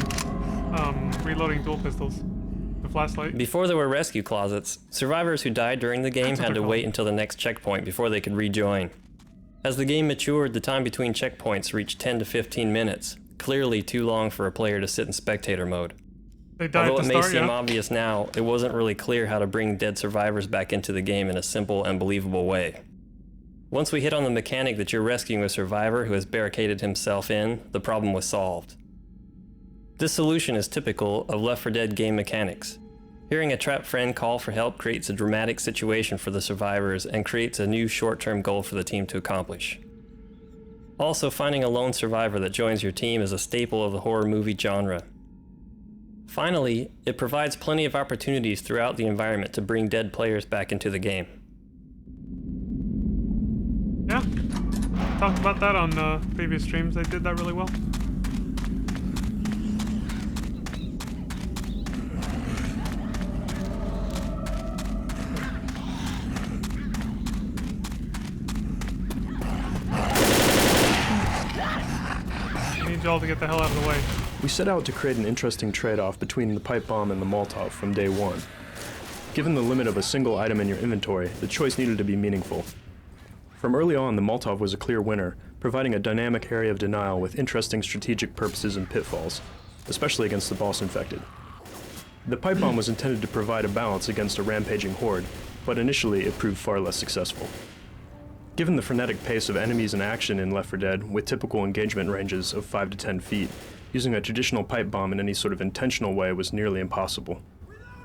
reloading dual pistols. The flashlight. Before there were rescue closets, survivors who died during the game had to wait until the next checkpoint before they could rejoin. As the game matured, the time between checkpoints reached 10 to 15 minutes, clearly too long for a player to sit in spectator mode. Although it may seem obvious now, it wasn't really clear how to bring dead survivors back into the game in a simple and believable way. Once we hit on the mechanic that you're rescuing a survivor who has barricaded himself in, the problem was solved. This solution is typical of Left 4 Dead game mechanics. Hearing a trapped friend call for help creates a dramatic situation for the survivors and creates a new short-term goal for the team to accomplish. Also, finding a lone survivor that joins your team is a staple of the horror movie genre. Finally, it provides plenty of opportunities throughout the environment to bring dead players back into the game. Yeah, talked about that on previous streams. They did that really well. I need y'all to get the hell out of the way. We set out to create an interesting trade-off between the pipe bomb and the Molotov from day one. Given the limit of a single item in your inventory, the choice needed to be meaningful. From early on, the Molotov was a clear winner, providing a dynamic area of denial with interesting strategic purposes and pitfalls, especially against the boss infected. The pipe bomb was intended to provide a balance against a rampaging horde, but initially it proved far less successful. Given the frenetic pace of enemies in action in Left 4 Dead, with typical engagement ranges of 5 to 10 feet, using a traditional pipe bomb in any sort of intentional way was nearly impossible.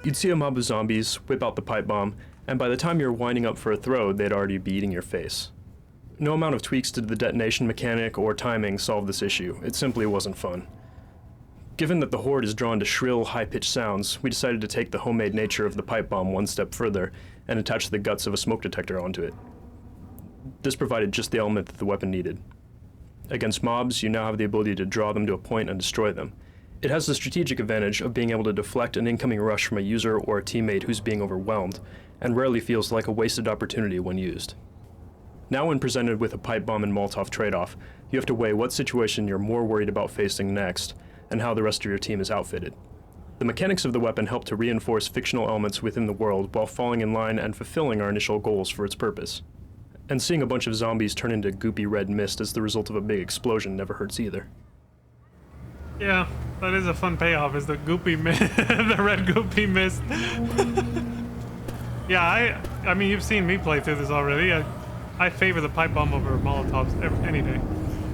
You'd see a mob of zombies, whip out the pipe bomb, and by the time you're winding up for a throw, they'd already be eating your face. No amount of tweaks to the detonation mechanic or timing solved this issue. It simply wasn't fun. Given that the horde is drawn to shrill, high-pitched sounds, we decided to take the homemade nature of the pipe bomb one step further and attach the guts of a smoke detector onto it. This provided just the element that the weapon needed. Against mobs, you now have the ability to draw them to a point and destroy them. It has the strategic advantage of being able to deflect an incoming rush from a user or a teammate who's being overwhelmed, and rarely feels like a wasted opportunity when used. Now when presented with a pipe bomb and Molotov trade-off, you have to weigh what situation you're more worried about facing next, and how the rest of your team is outfitted. The mechanics of the weapon help to reinforce fictional elements within the world while falling in line and fulfilling our initial goals for its purpose. And seeing a bunch of zombies turn into goopy red mist as the result of a big explosion never hurts either. Yeah, that is a fun payoff, is the goopy mist, the red goopy mist. Yeah, I mean, you've seen me play through this already. I favor the pipe bomb over Molotovs any day.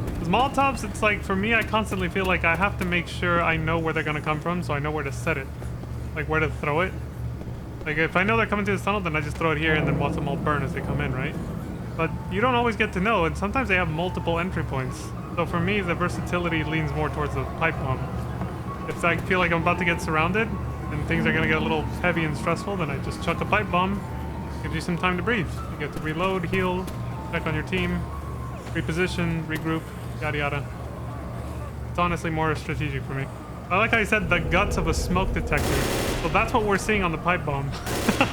Because Molotovs, it's like, for me, I constantly feel like I have to make sure I know where they're going to come from, so I know where to set it. Like, where to throw it. Like, if I know they're coming through this tunnel, then I just throw it here and then watch them all burn as they come in, right? But you don't always get to know, and sometimes they have multiple entry points. So for me, the versatility leans more towards the pipe bomb. If I feel like I'm about to get surrounded and things are gonna get a little heavy and stressful, then I just chuck a pipe bomb. Gives you some time to breathe. You get to reload, heal, check on your team, reposition, regroup, yada yada. It's honestly more strategic for me. I like how you said the guts of a smoke detector. So that's what we're seeing on the pipe bomb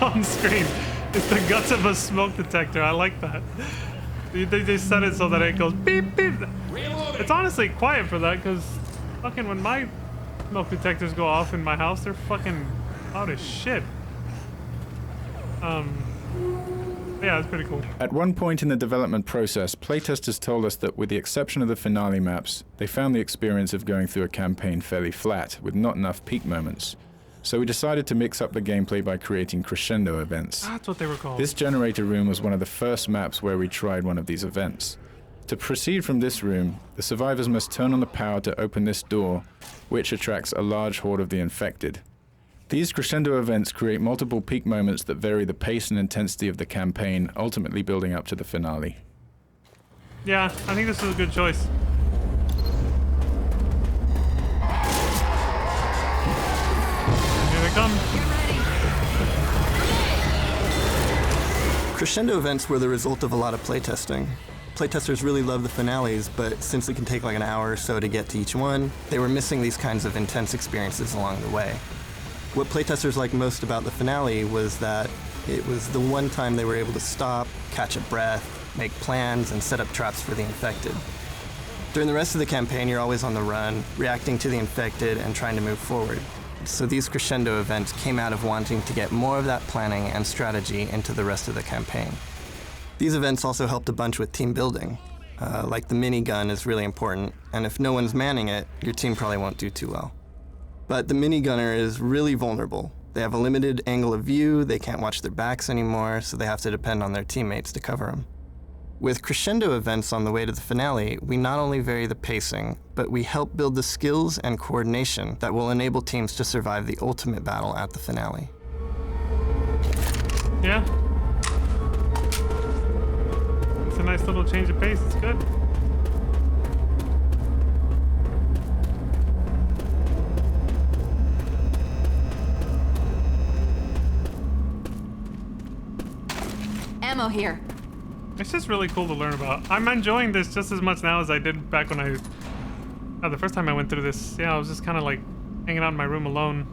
on screen. It's the guts of a smoke detector. I like that. They set it so that it goes beep beep. It's honestly quiet for that because fucking when my smoke detectors go off in my house, they're fucking loud as shit. Yeah, it's pretty cool. At one point in the development process, playtesters told us that with the exception of the finale maps, they found the experience of going through a campaign fairly flat, with not enough peak moments. So we decided to mix up the gameplay by creating crescendo events. That's what they were called. This generator room was one of the first maps where we tried one of these events. To proceed from this room, the survivors must turn on the power to open this door, which attracts a large horde of the infected. These crescendo events create multiple peak moments that vary the pace and intensity of the campaign, ultimately building up to the finale. Yeah, I think this is a good choice. Here they come. Crescendo events were the result of a lot of playtesting. Playtesters really love the finales, but since it can take like an hour or so to get to each one, they were missing these kinds of intense experiences along the way. What playtesters liked most about the finale was that it was the one time they were able to stop, catch a breath, make plans, and set up traps for the infected. During the rest of the campaign, you're always on the run, reacting to the infected and trying to move forward. So these crescendo events came out of wanting to get more of that planning and strategy into the rest of the campaign. These events also helped a bunch with team building. Like the minigun is really important, and if no one's manning it, your team probably won't do too well. But the minigunner is really vulnerable. They have a limited angle of view, they can't watch their backs anymore, so they have to depend on their teammates to cover them. With crescendo events on the way to the finale, we not only vary the pacing, but we help build the skills and coordination that will enable teams to survive the ultimate battle at the finale. Yeah. It's a nice little change of pace, it's good. Ammo here. It's just really cool to learn about. I'm enjoying this just as much now as I did back when the first time I went through this. Yeah, I was just kind of like hanging out in my room alone,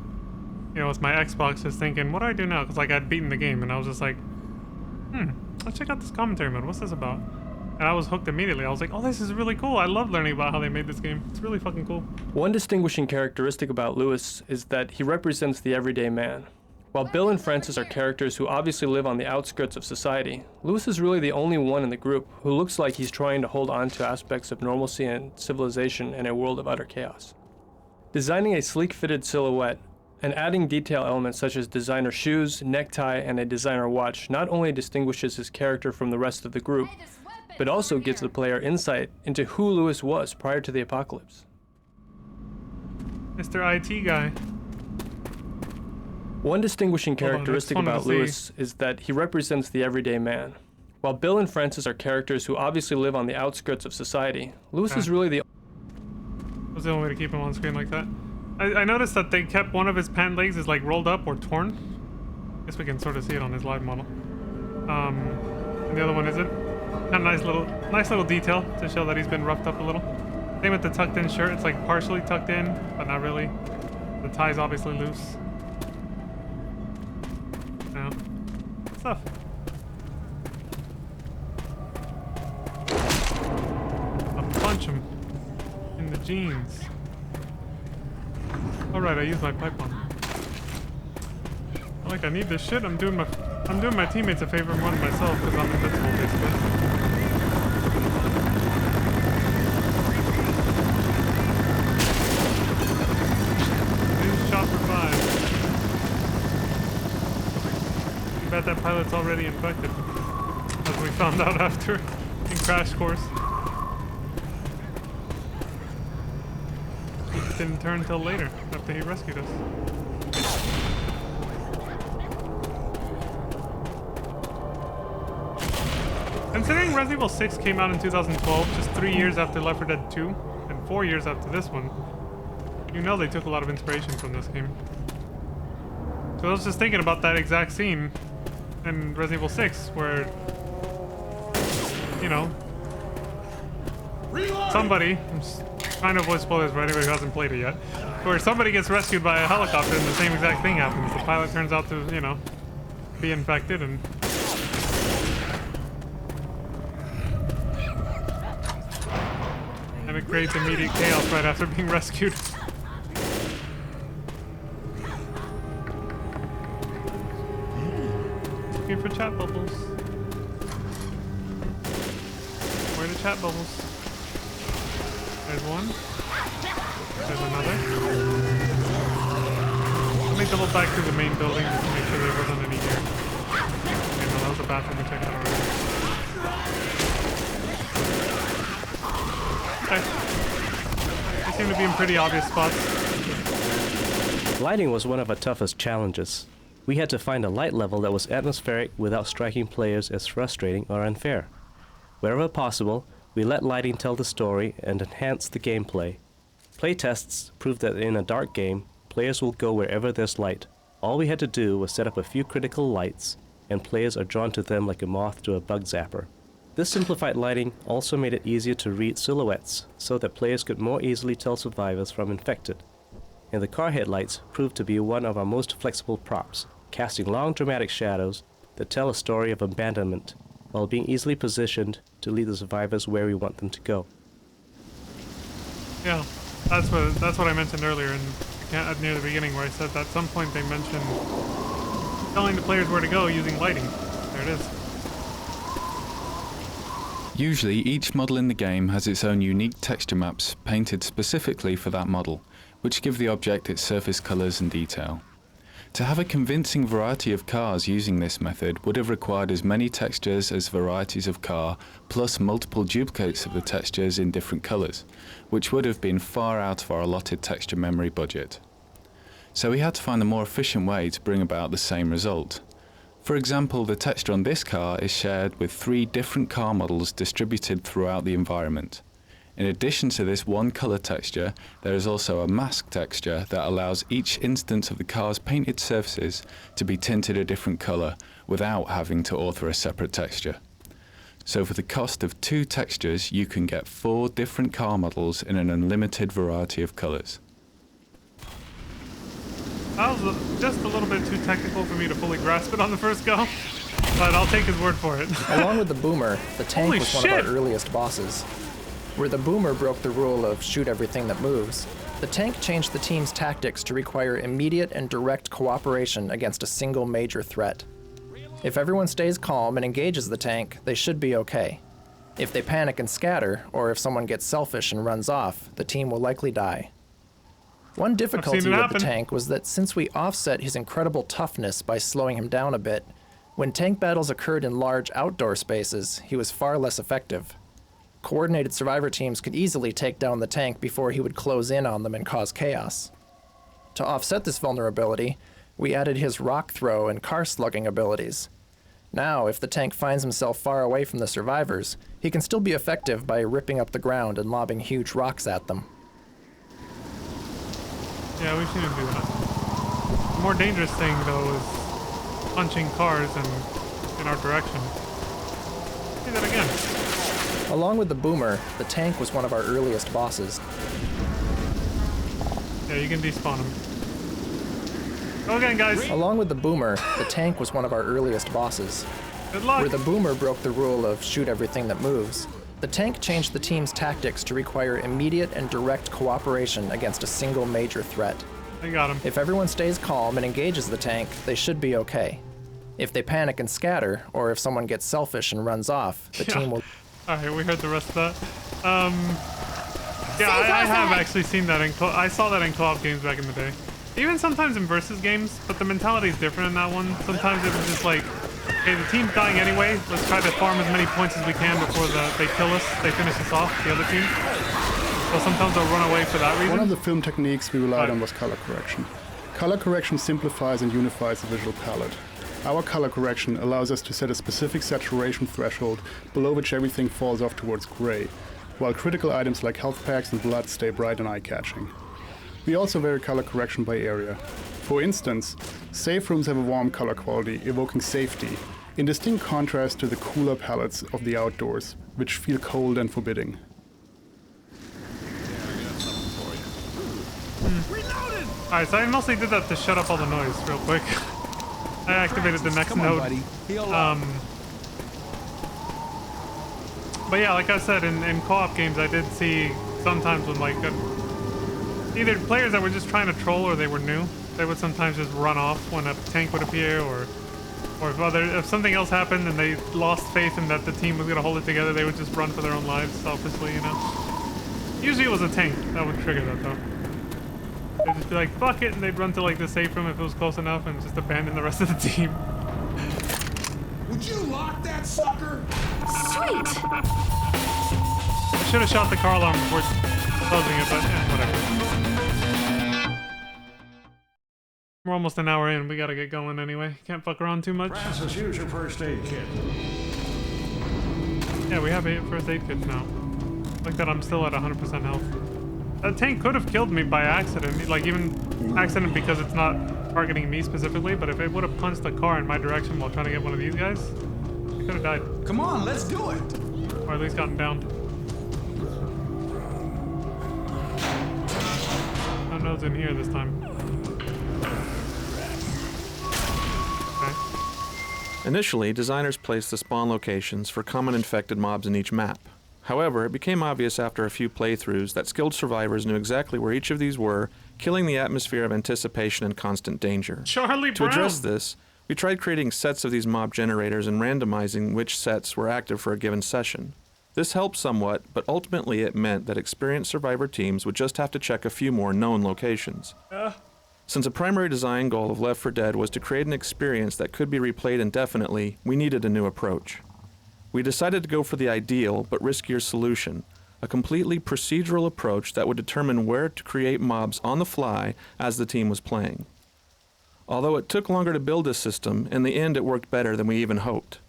you know, with my Xbox, just thinking, what do I do now? Because like I'd beaten the game, and I was just like, let's check out this commentary mode. What's this about? And I was hooked immediately. I was like, oh, this is really cool. I love learning about how they made this game. It's really fucking cool. One distinguishing characteristic about Lewis is that he represents the everyday man. While Bill and Francis are characters who obviously live on the outskirts of society, Lewis is really the only one in the group who looks like he's trying to hold on to aspects of normalcy and civilization in a world of utter chaos. Designing a sleek-fitted silhouette and adding detail elements such as designer shoes, necktie, and a designer watch not only distinguishes his character from the rest of the group, but also gives the player insight into who Lewis was prior to the apocalypse. Mr. IT guy. One distinguishing characteristic about Lewis is that he represents the everyday man. While Bill and Francis are characters who obviously live on the outskirts of society, Lewis is really the... What's the only way to keep him on screen like that? I noticed that they kept one of his pant legs is like rolled up or torn. I guess we can sort of see it on his live model. And the other one isn't. A nice little detail to show that he's been roughed up a little. Same with the tucked in shirt. It's like partially tucked in, but not really. The tie's obviously loose. No. Stuff. I'll punch him in the jeans. Alright, I used my pipe bomb. Like I need this shit. I'm doing my teammates a favor more than myself because I'm invincible basically. Chopper 5. I bet that pilot's already infected, as we found out after in Crash Course. He didn't turn until later, after he rescued us. Considering Resident Evil 6 came out in 2012, just 3 years after Left 4 Dead 2, and 4 years after this one, you know they took a lot of inspiration from this game. So I was just thinking about that exact scene in Resident Evil 6, where, you know, somebody, I'm just trying to avoid spoilers for anybody who hasn't played it yet, where somebody gets rescued by a helicopter and the same exact thing happens. The pilot turns out to, you know, be infected and... and it creates immediate chaos right after being rescued. Looking for chat bubbles. Where are the chat bubbles? There's one. There's another. Let me double back to the main building just to make sure there wasn't any here. Okay, no, that was a bathroom we checked out already. Okay. They seem to be in pretty obvious spots. Lighting was one of our toughest challenges. We had to find a light level that was atmospheric without striking players as frustrating or unfair. Wherever possible, we let lighting tell the story and enhance the gameplay. Playtests proved that in a dark game, players will go wherever there's light. All we had to do was set up a few critical lights, and players are drawn to them like a moth to a bug zapper. This simplified lighting also made it easier to read silhouettes, so that players could more easily tell survivors from infected. And the car headlights proved to be one of our most flexible props, casting long dramatic shadows that tell a story of abandonment, while being easily positioned to lead the survivors where we want them to go. Yeah, that's what I mentioned earlier near the beginning, where I said that at some point they mentioned telling the players where to go using lighting. There it is. Usually, each model in the game has its own unique texture maps painted specifically for that model, which give the object its surface colors and detail. To have a convincing variety of cars using this method would have required as many textures as varieties of car, plus multiple duplicates of the textures in different colors, which would have been far out of our allotted texture memory budget. So we had to find a more efficient way to bring about the same result. For example, the texture on this car is shared with 3 different car models distributed throughout the environment. In addition to this one color texture, there is also a mask texture that allows each instance of the car's painted surfaces to be tinted a different color without having to author a separate texture. So for the cost of 2 textures, you can get 4 different car models in an unlimited variety of colors. That was just a little bit too technical for me to fully grasp it on the first go, but I'll take his word for it. Along with the Boomer, the tank Holy was one shit. of our earliest bosses. Where the Boomer broke the rule of shoot everything that moves, the tank changed the team's tactics to require immediate and direct cooperation against a single major threat. If everyone stays calm and engages the tank, they should be okay. If they panic and scatter, or if someone gets selfish and runs off, the team will likely die. One difficulty with the tank was that since we offset his incredible toughness by slowing him down a bit, when tank battles occurred in large outdoor spaces, he was far less effective. Coordinated survivor teams could easily take down the tank before he would close in on them and cause chaos. To offset this vulnerability, we added his rock throw and car slugging abilities. Now, if the tank finds himself far away from the survivors, he can still be effective by ripping up the ground and lobbing huge rocks at them. Yeah, we shouldn't do that. The more dangerous thing, though, is punching cars in our direction. Do that again. Along with the Boomer, the tank was one of our earliest bosses. Yeah, you can despawn him. Go again, guys. Along with the Boomer, the tank was one of our earliest bosses. Good luck. Where the Boomer broke the rule of shoot everything that moves, the tank changed the team's tactics to require immediate and direct cooperation against a single major threat. I got him. If everyone stays calm and engages the tank, they should be okay. If they panic and scatter, or if someone gets selfish and runs off, the team will... Alright, we heard the rest of that. Yeah, I have actually seen that I saw that in co-op games back in the day. Even sometimes in versus games, but the mentality is different in that one. Sometimes it was just like, hey, the team's dying anyway, let's try to farm as many points as we can before they kill us, they finish us off, the other team. So sometimes they'll run away for that reason. One of the film techniques we relied on was color correction. Color correction simplifies and unifies the visual palette. Our color correction allows us to set a specific saturation threshold below which everything falls off towards gray, while critical items like health packs and blood stay bright and eye-catching. We also vary color correction by area. For instance, safe rooms have a warm color quality, evoking safety, in distinct contrast to the cooler palettes of the outdoors, which feel cold and forbidding. Alright, so I mostly did that to shut up all the noise real quick. I activated the next node. But yeah, like I said, in co-op games, I did see sometimes when like either players that were just trying to troll or they were new, they would sometimes just run off when a tank would appear, or if something else happened and they lost faith in that the team was gonna hold it together, they would just run for their own lives selfishly, you know. Usually it was a tank that would trigger that though. They'd just be like, fuck it, and they'd run to like the safe room if it was close enough and just abandon the rest of the team. Would you lock that sucker? Sweet! I should have shot the car alarm before closing it, but whatever. We're almost an hour in, we gotta get going anyway. Can't fuck around too much. Francis, use your first aid kit. Yeah, we have 8 first aid kits now. Like that, I'm still at 100% health. That tank could have killed me by accident, like even accident because it's not targeting me specifically, but if it would have punched the car in my direction while trying to get one of these guys, I could have died. Come on, let's do it! Or at least gotten down. No nodes in here this time. Okay. Initially, designers placed the spawn locations for common infected mobs in each map. However, it became obvious after a few playthroughs that skilled survivors knew exactly where each of these were, killing the atmosphere of anticipation and constant danger. Charlie To address this, we tried creating sets of these mob generators and randomizing which sets were active for a given session. This helped somewhat, but ultimately it meant that experienced survivor teams would just have to check a few more known locations. Since a primary design goal of Left 4 Dead was to create an experience that could be replayed indefinitely, we needed a new approach. We decided to go for the ideal but riskier solution, a completely procedural approach that would determine where to create mobs on the fly as the team was playing. Although it took longer to build this system, in the end it worked better than we even hoped.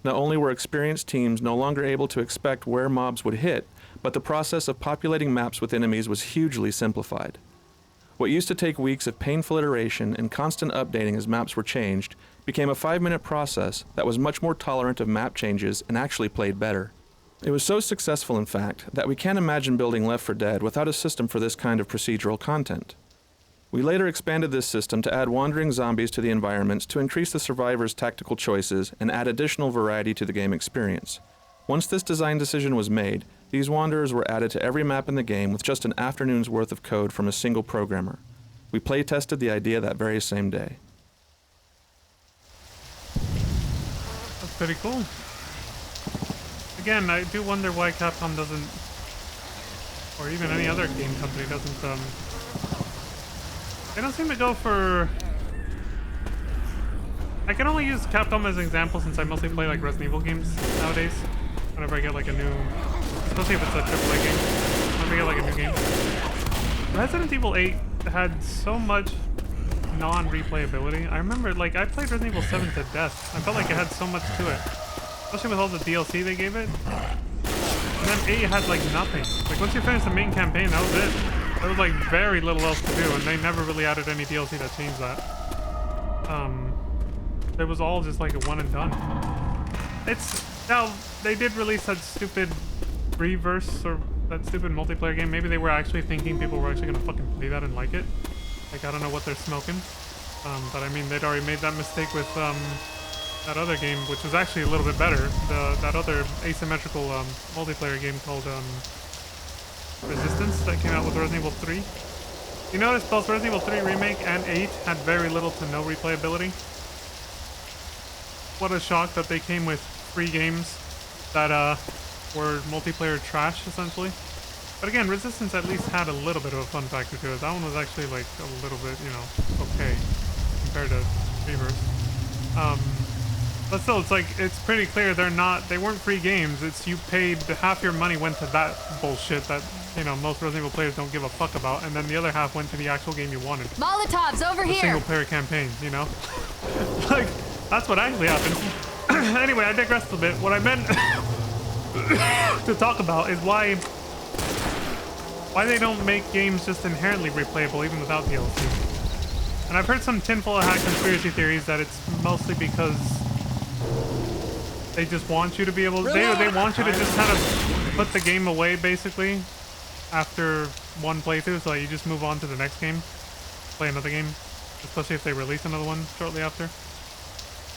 Not only were experienced teams no longer able to expect where mobs would hit, but the process of populating maps with enemies was hugely simplified. What used to take weeks of painful iteration and constant updating as maps were changed became a 5-minute process that was much more tolerant of map changes and actually played better. It was so successful, in fact, that we can't imagine building Left 4 Dead without a system for this kind of procedural content. We later expanded this system to add wandering zombies to the environments to increase the survivors' tactical choices and add additional variety to the game experience. Once this design decision was made, these wanderers were added to every map in the game with just an afternoon's worth of code from a single programmer. We play-tested the idea that very same day. That's pretty cool. Again, I do wonder why Capcom doesn't, or even any other game company doesn't, they don't seem to go for... I can only use Capcom as an example since I mostly play like Resident Evil games nowadays. Whenever I get like a new, especially if it's a AAA game, whenever I get like a new game. Resident Evil 8 had so much non-replayability. I remember like I played Resident Evil 7 to death. I felt like it had so much to it. Especially with all the DLC they gave it. And then 8 had like nothing. Like once you finish the main campaign, that was it. There was like very little else to do, and they never really added any DLC that changed that. It was all just like a one and done. It's now they did release that stupid Reverse or that stupid multiplayer game. Maybe they were actually thinking people were actually gonna fucking play that and like it. Like I don't know what they're smoking. But I mean they'd already made that mistake with that other game, which was actually a little bit better. That other asymmetrical multiplayer game called Resistance that came out with Resident Evil 3. You notice both Resident Evil 3 Remake and 8 had very little to no replayability. What a shock that they came with free games that were multiplayer trash, essentially. But again, Resistance at least had a little bit of a fun factor to it. That one was actually like a little bit, you know, okay compared to Reverse. But still, it's like, it's pretty clear they weren't free games. It's you paid, half your money went to that bullshit that, you know, most Resident Evil players don't give a fuck about, and then the other half went to the actual game you wanted. Molotovs over the here! single player campaign, you know? Like, That's what actually happened. Anyway, I digressed a bit. What I meant to talk about is why they don't make games just inherently replayable even without DLC. And I've heard some tinfoil hat conspiracy theories that it's mostly because they just want you to be able to, they want you to just kind of put the game away basically after one playthrough, so that you just move on to the next game, play another game, especially if they release another one shortly after.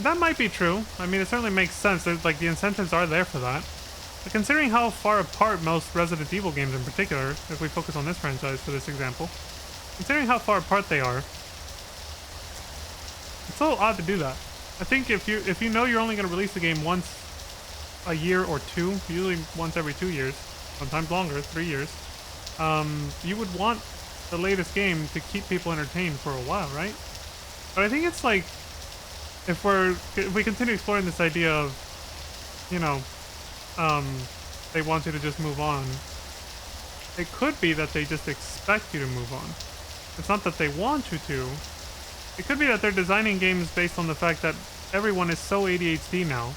That might be true. I mean, it certainly makes sense. Like, the incentives are there for that. But considering how far apart most Resident Evil games in particular, if we focus on this franchise for this example, considering how far apart they are, it's so odd to do that. I think if you know you're only going to release the game once a year or two, usually once every 2 years, sometimes longer, 3 years, you would want the latest game to keep people entertained for a while, right? But I think it's like, if we continue exploring this idea of, you know, they want you to just move on, it could be that they just expect you to move on. It's not that they want you to. It could be that they're designing games based on the fact that everyone is so ADHD now.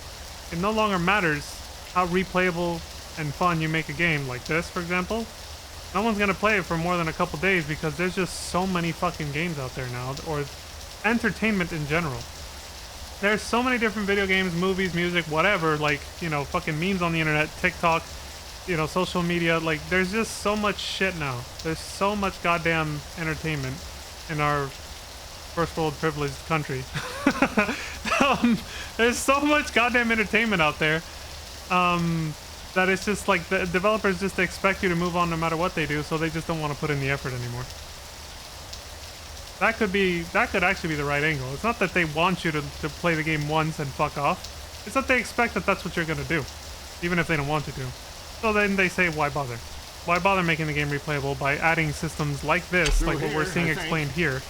It no longer matters how replayable and fun you make a game like this, for example. No one's gonna play it for more than a couple days because there's just so many fucking games out there now, or entertainment in general. There's so many different video games, movies, music, whatever, like, you know, fucking memes on the internet, TikTok, you know, social media, like, there's just so much shit now. There's so much goddamn entertainment in our first world privileged country. There's so much goddamn entertainment out there, that it's just like the developers just expect you to move on no matter what they do, so they just don't want to put in the effort anymore. That could actually be the right angle. It's not that they want you to play the game once and fuck off. It's that they expect that that's what you're gonna do, even if they don't want you to. So then they say, why bother? Why bother making the game replayable by adding systems like this, like what we're seeing explained here,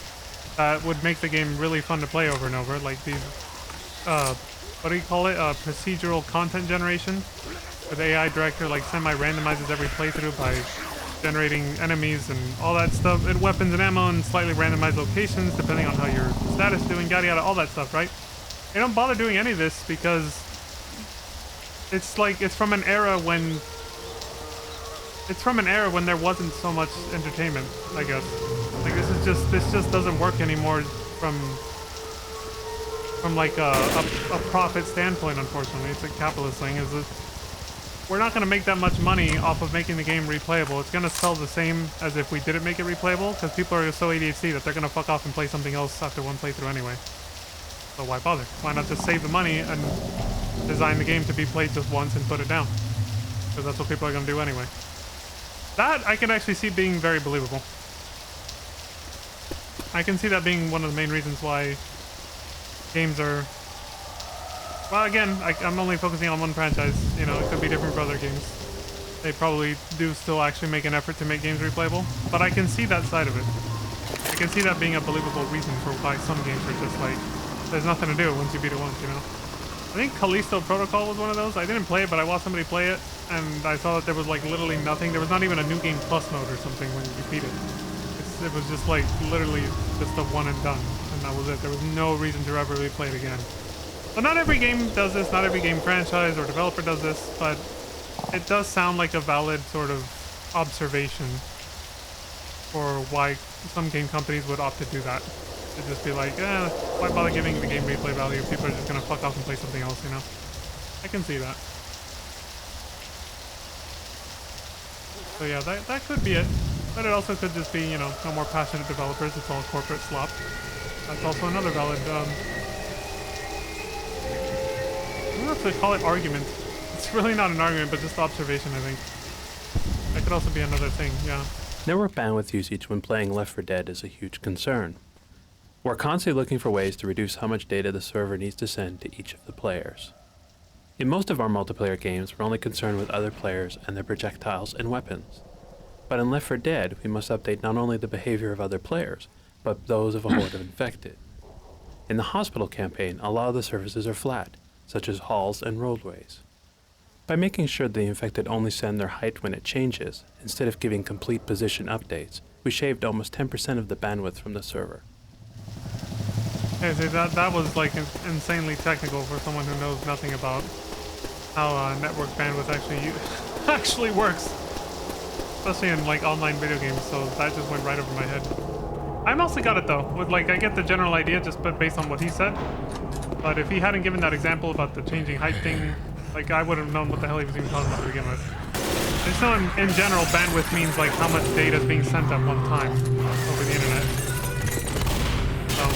that would make the game really fun to play over and over, like these, what do you call it? Procedural content generation, where the AI director like semi-randomizes every playthrough by generating enemies and all that stuff, and weapons and ammo and slightly randomized locations depending on how your status is doing, yada yada, all that stuff, right? They don't bother doing any of this because it's like, it's from an era when there wasn't so much entertainment, I guess. Like, this just doesn't work anymore from like a profit standpoint, unfortunately. It's a capitalist thing. We're not going to make that much money off of making the game replayable. It's going to sell the same as if we didn't make it replayable, because people are so ADHD that they're going to fuck off and play something else after one playthrough anyway. So why bother? Why not just save the money and design the game to be played just once and put it down? Because that's what people are going to do anyway. That I can actually see being very believable. I can see that being one of the main reasons why games are... Well, again, I'm only focusing on one franchise. You know, it could be different for other games. They probably do still actually make an effort to make games replayable, but I can see that side of it. I can see that being a believable reason for why some games are just like, there's nothing to do once you beat it once, you know? I think Callisto Protocol was one of those. I didn't play it, but I watched somebody play it, and I saw that there was like literally nothing. There was not even a New Game Plus mode or something when you beat it. It was just like literally just a one and done, and that was it. There was no reason to ever replay it again. But not every game does this, not every game franchise or developer does this, but it does sound like a valid sort of observation for why some game companies would opt to do that. To just be like, why bother giving the game replay value if people are just gonna fuck off and play something else, you know? I can see that. So yeah, that could be it. But it also could just be, you know, no more passionate developers, it's all corporate slop. That's also another valid, I don't know if they call it argument. It's really not an argument, but just observation, I think. That could also be another thing, yeah. Network bandwidth usage when playing Left 4 Dead is a huge concern. We're constantly looking for ways to reduce how much data the server needs to send to each of the players. In most of our multiplayer games, we're only concerned with other players and their projectiles and weapons. But in Left 4 Dead, we must update not only the behavior of other players, but those of a horde of infected. In the hospital campaign, a lot of the surfaces are flat, such as halls and roadways. By making sure the infected only send their height when it changes, instead of giving complete position updates, we shaved almost 10% of the bandwidth from the server. Okay, so that was like insanely technical for someone who knows nothing about how network bandwidth actually works, especially in like online video games. So that just went right over my head. I mostly got it though. With like I get the general idea just based on what he said. But if he hadn't given that example about the changing height thing, like I would have known what the hell he was even talking about to begin with. I just know in general bandwidth means like how much data is being sent at one time over the internet. So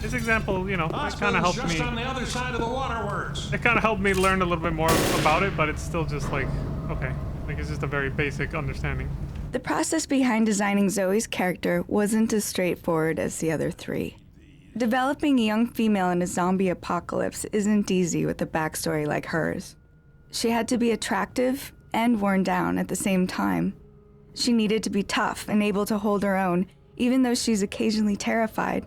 his example, you know, it kind of helped me. On the other side of the waterworks. It kind of helped me learn a little bit more about it, but it's still just like, okay, like it's just a very basic understanding. The process behind designing Zoe's character wasn't as straightforward as the other three. Developing a young female in a zombie apocalypse isn't easy with a backstory like hers. She had to be attractive and worn down at the same time. She needed to be tough and able to hold her own, even though she's occasionally terrified.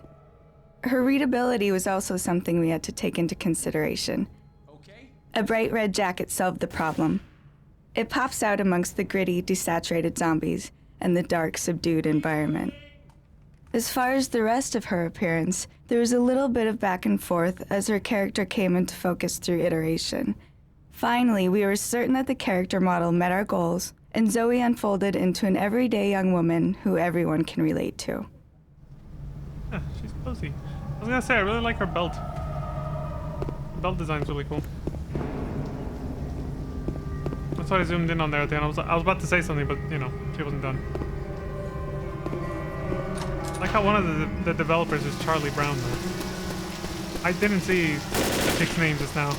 Her readability was also something we had to take into consideration. A bright red jacket solved the problem. It pops out amongst the gritty, desaturated zombies and the dark, subdued environment. As far as the rest of her appearance, there was a little bit of back and forth as her character came into focus through iteration. Finally, we were certain that the character model met our goals, and Zoe unfolded into an everyday young woman who everyone can relate to. Yeah, she's cozy. I was gonna say, I really like her belt. The belt design's really cool. That's why I zoomed in on there at the end. I was about to say something, but you know, she wasn't done. I like how one of the developers is Charlie Brown, though. I didn't see the chick's name just now,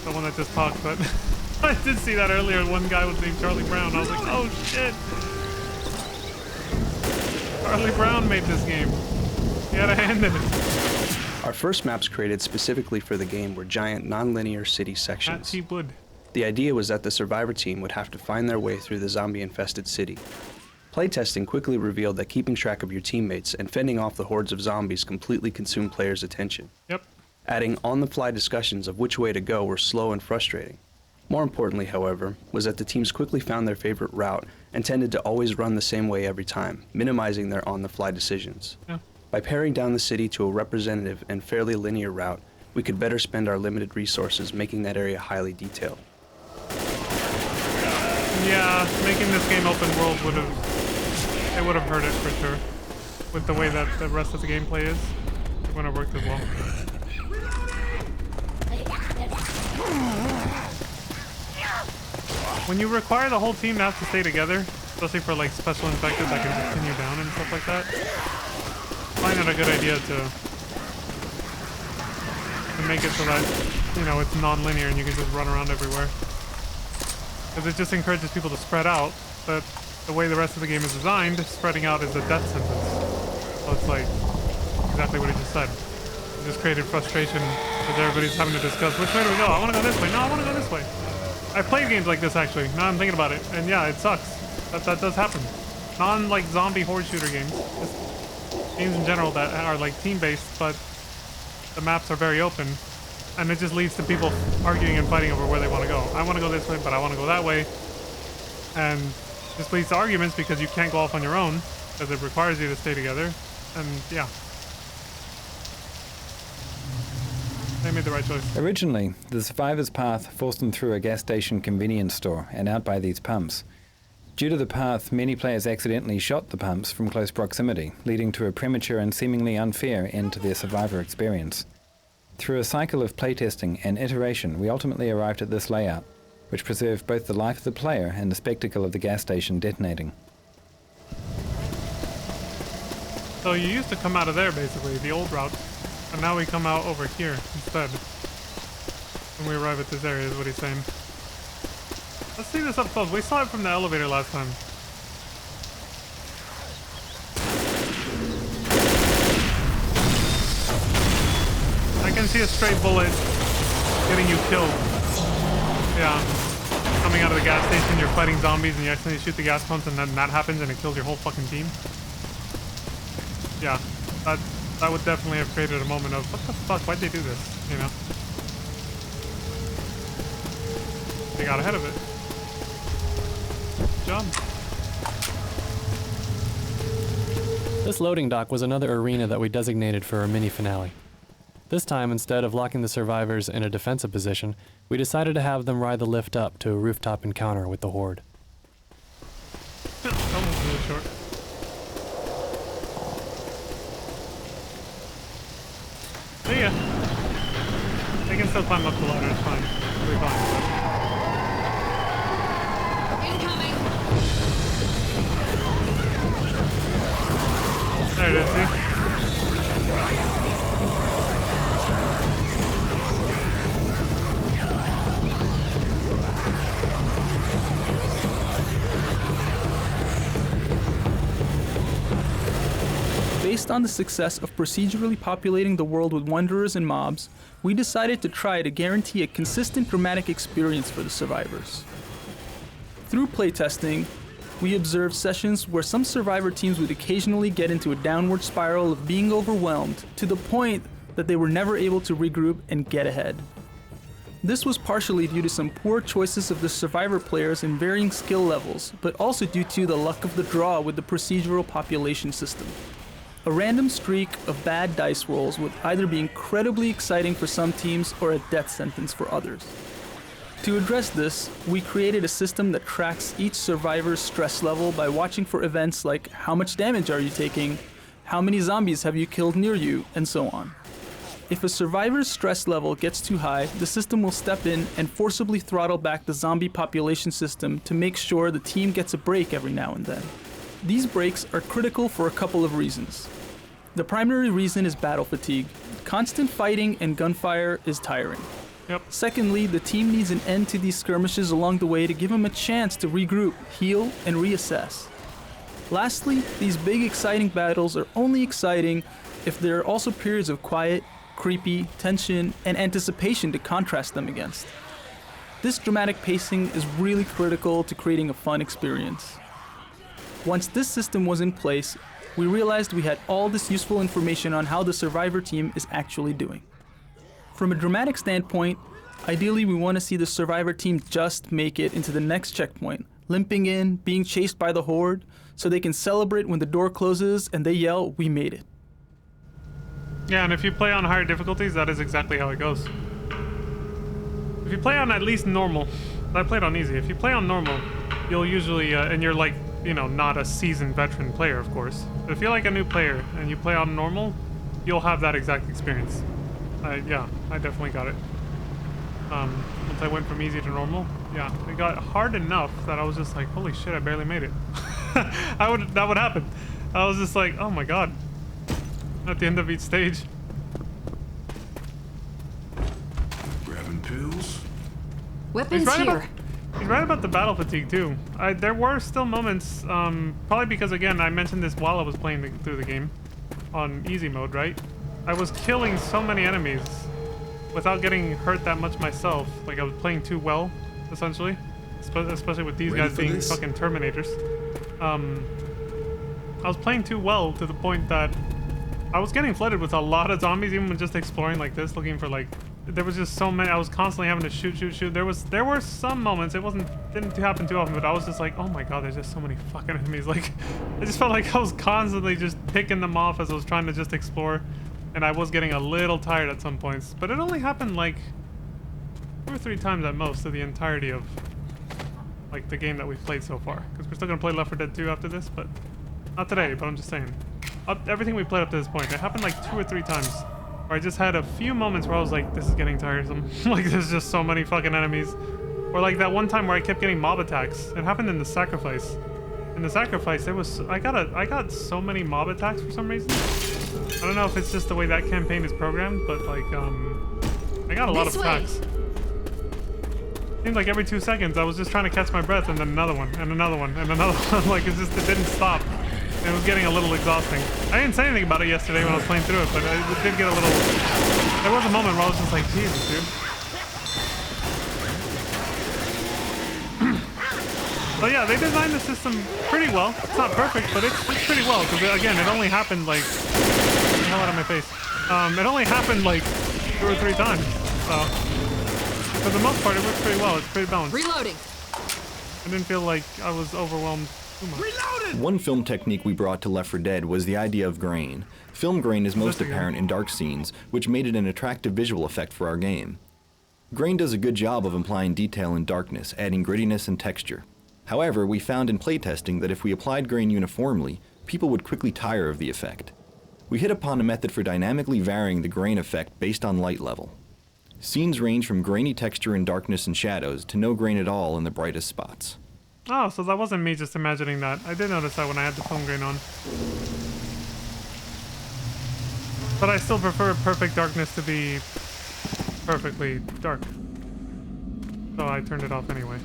the one that just talked, but I did see that earlier. One guy was named Charlie Brown. I was like, oh shit! Charlie Brown made this game. He had a hand in it. Our first maps created specifically for the game were giant non-linear city sections. Blood. The idea was that the survivor team would have to find their way through the zombie-infested city. Playtesting quickly revealed that keeping track of your teammates and fending off the hordes of zombies completely consumed players' attention. Yep. Adding on-the-fly discussions of which way to go were slow and frustrating. More importantly, however, was that the teams quickly found their favorite route and tended to always run the same way every time, minimizing their on-the-fly decisions. Yeah. By paring down the city to a representative and fairly linear route, we could better spend our limited resources making that area highly detailed. Yeah, making this game open world would have hurt it for sure. With the way that the rest of the gameplay is, it wouldn't have worked as well. When you require the whole team to have to stay together, especially for like special infected that can just pin you down and stuff like that, I find it a good idea to make it so that, you know, it's non-linear and you can just run around everywhere. Because it just encourages people to spread out, but the way the rest of the game is designed, spreading out is a death sentence. So it's like exactly what he just said. It just created frustration because everybody's having to discuss which way do we go? I want to go this way. No, I want to go this way. I played games like this actually. Now I'm thinking about it, and yeah, it sucks. That does happen. Non like zombie horde shooter games. Just games in general that are like team-based, but the maps are very open, and it just leads to people arguing and fighting over where they want to go. I want to go this way, but I want to go that way, and this leads to arguments because you can't go off on your own because it requires you to stay together, and yeah. They made the right choice. Originally, the survivor's path forced them through a gas station convenience store and out by these pumps. Due to the path, many players accidentally shot the pumps from close proximity, leading to a premature and seemingly unfair end to their survivor experience. Through a cycle of playtesting and iteration, we ultimately arrived at this layout, which preserved both the life of the player and the spectacle of the gas station detonating. So you used to come out of there, basically, the old route, and now we come out over here instead. When we arrive at this area is what he's saying. Let's see this up close. We saw it from the elevator last time. I can see a straight bullet getting you killed. Yeah. Coming out of the gas station, you're fighting zombies and you accidentally shoot the gas pumps and then that happens and it kills your whole fucking team. Yeah. That would definitely have created a moment of, what the fuck, why'd they do this? You know? They got ahead of it. Good job. This loading dock was another arena that we designated for our mini finale. This time, instead of locking the survivors in a defensive position, we decided to have them ride the lift up to a rooftop encounter with the Horde. That was really short. See ya. They can still climb up the ladder, it's fine. It'll be fine. Incoming. There it is, see? Based on the success of procedurally populating the world with wanderers and mobs, we decided to try to guarantee a consistent dramatic experience for the survivors. Through playtesting, we observed sessions where some survivor teams would occasionally get into a downward spiral of being overwhelmed to the point that they were never able to regroup and get ahead. This was partially due to some poor choices of the survivor players in varying skill levels, but also due to the luck of the draw with the procedural population system. A random streak of bad dice rolls would either be incredibly exciting for some teams or a death sentence for others. To address this, we created a system that tracks each survivor's stress level by watching for events like how much damage are you taking, how many zombies have you killed near you, and so on. If a survivor's stress level gets too high, the system will step in and forcibly throttle back the zombie population system to make sure the team gets a break every now and then. These breaks are critical for a couple of reasons. The primary reason is battle fatigue. Constant fighting and gunfire is tiring. Yep. Secondly, the team needs an end to these skirmishes along the way to give them a chance to regroup, heal, and reassess. Lastly, these big exciting battles are only exciting if there are also periods of quiet, creepy, tension, and anticipation to contrast them against. This dramatic pacing is really critical to creating a fun experience. Once this system was in place, we realized we had all this useful information on how the survivor team is actually doing. From a dramatic standpoint, ideally we want to see the survivor team just make it into the next checkpoint, limping in, being chased by the Horde, so they can celebrate when the door closes and they yell, "We made it." Yeah, and if you play on higher difficulties, that is exactly how it goes. If you play on at least normal, I played on easy. If you play on normal, you'll usually, and you're like, you know, not a seasoned veteran player, of course. But if you're like a new player and you play on normal, you'll have that exact experience. Yeah, I definitely got it. Once I went from easy to normal, yeah, it got hard enough that I was just like, holy shit, I barely made it. That would happen. I was just like, oh my god. At the end of each stage. Grabbing pills. Weapons here. He's right about the battle fatigue too. There were still moments, probably because again I mentioned this while I was playing through the game, on easy mode, right? I was killing so many enemies without getting hurt that much myself. Like I was playing too well, essentially, especially with these guys being fucking Terminators. I was playing too well to the point that I was getting flooded with a lot of zombies, even when just exploring like this, looking for like. There was just so many. I was constantly having to shoot. There were some moments. It didn't happen too often, but I was just like, oh my god, there's just so many fucking enemies. Like, I just felt like I was constantly just picking them off as I was trying to just explore, and I was getting a little tired at some points. But it only happened like 2 or 3 times at most through the entirety of like the game that we've played so far. Because we're still gonna play Left 4 Dead 2 after this, but not today. But I'm just saying, everything we played up to this point, it happened like 2 or 3 times. Where I just had a few moments where I was like, this is getting tiresome. Like, there's just so many fucking enemies. Or like that one time where I kept getting mob attacks. It happened in the Sacrifice. In the Sacrifice, there was I got so many mob attacks for some reason. I don't know if it's just the way that campaign is programmed, but like I got a lot of attacks. Seemed like every 2 seconds I was just trying to catch my breath, and then another one, and another one, and another one. Like it didn't stop. It was getting a little exhausting. I didn't say anything about it yesterday when I was playing through it, but it did get a little... There was a moment where I was just like, Jesus, dude. But yeah, they designed the system pretty well. It's not perfect, but it's pretty well, because again, it only happened like... Get the hell out of my face. It only happened like 2 or 3 times, so... For the most part, it works pretty well. It's pretty balanced. Reloading. I didn't feel like I was overwhelmed One film technique we brought to Left 4 Dead was the idea of grain. Film grain is most apparent in dark scenes, which made it an attractive visual effect for our game. Grain does a good job of implying detail in darkness, adding grittiness and texture. However, we found in playtesting that if we applied grain uniformly, people would quickly tire of the effect. We hit upon a method for dynamically varying the grain effect based on light level. Scenes range from grainy texture in darkness and shadows to no grain at all in the brightest spots. Oh, so that wasn't me just imagining that. I did notice that when I had the film grain on. But I still prefer perfect darkness to be perfectly dark. So I turned it off anyway.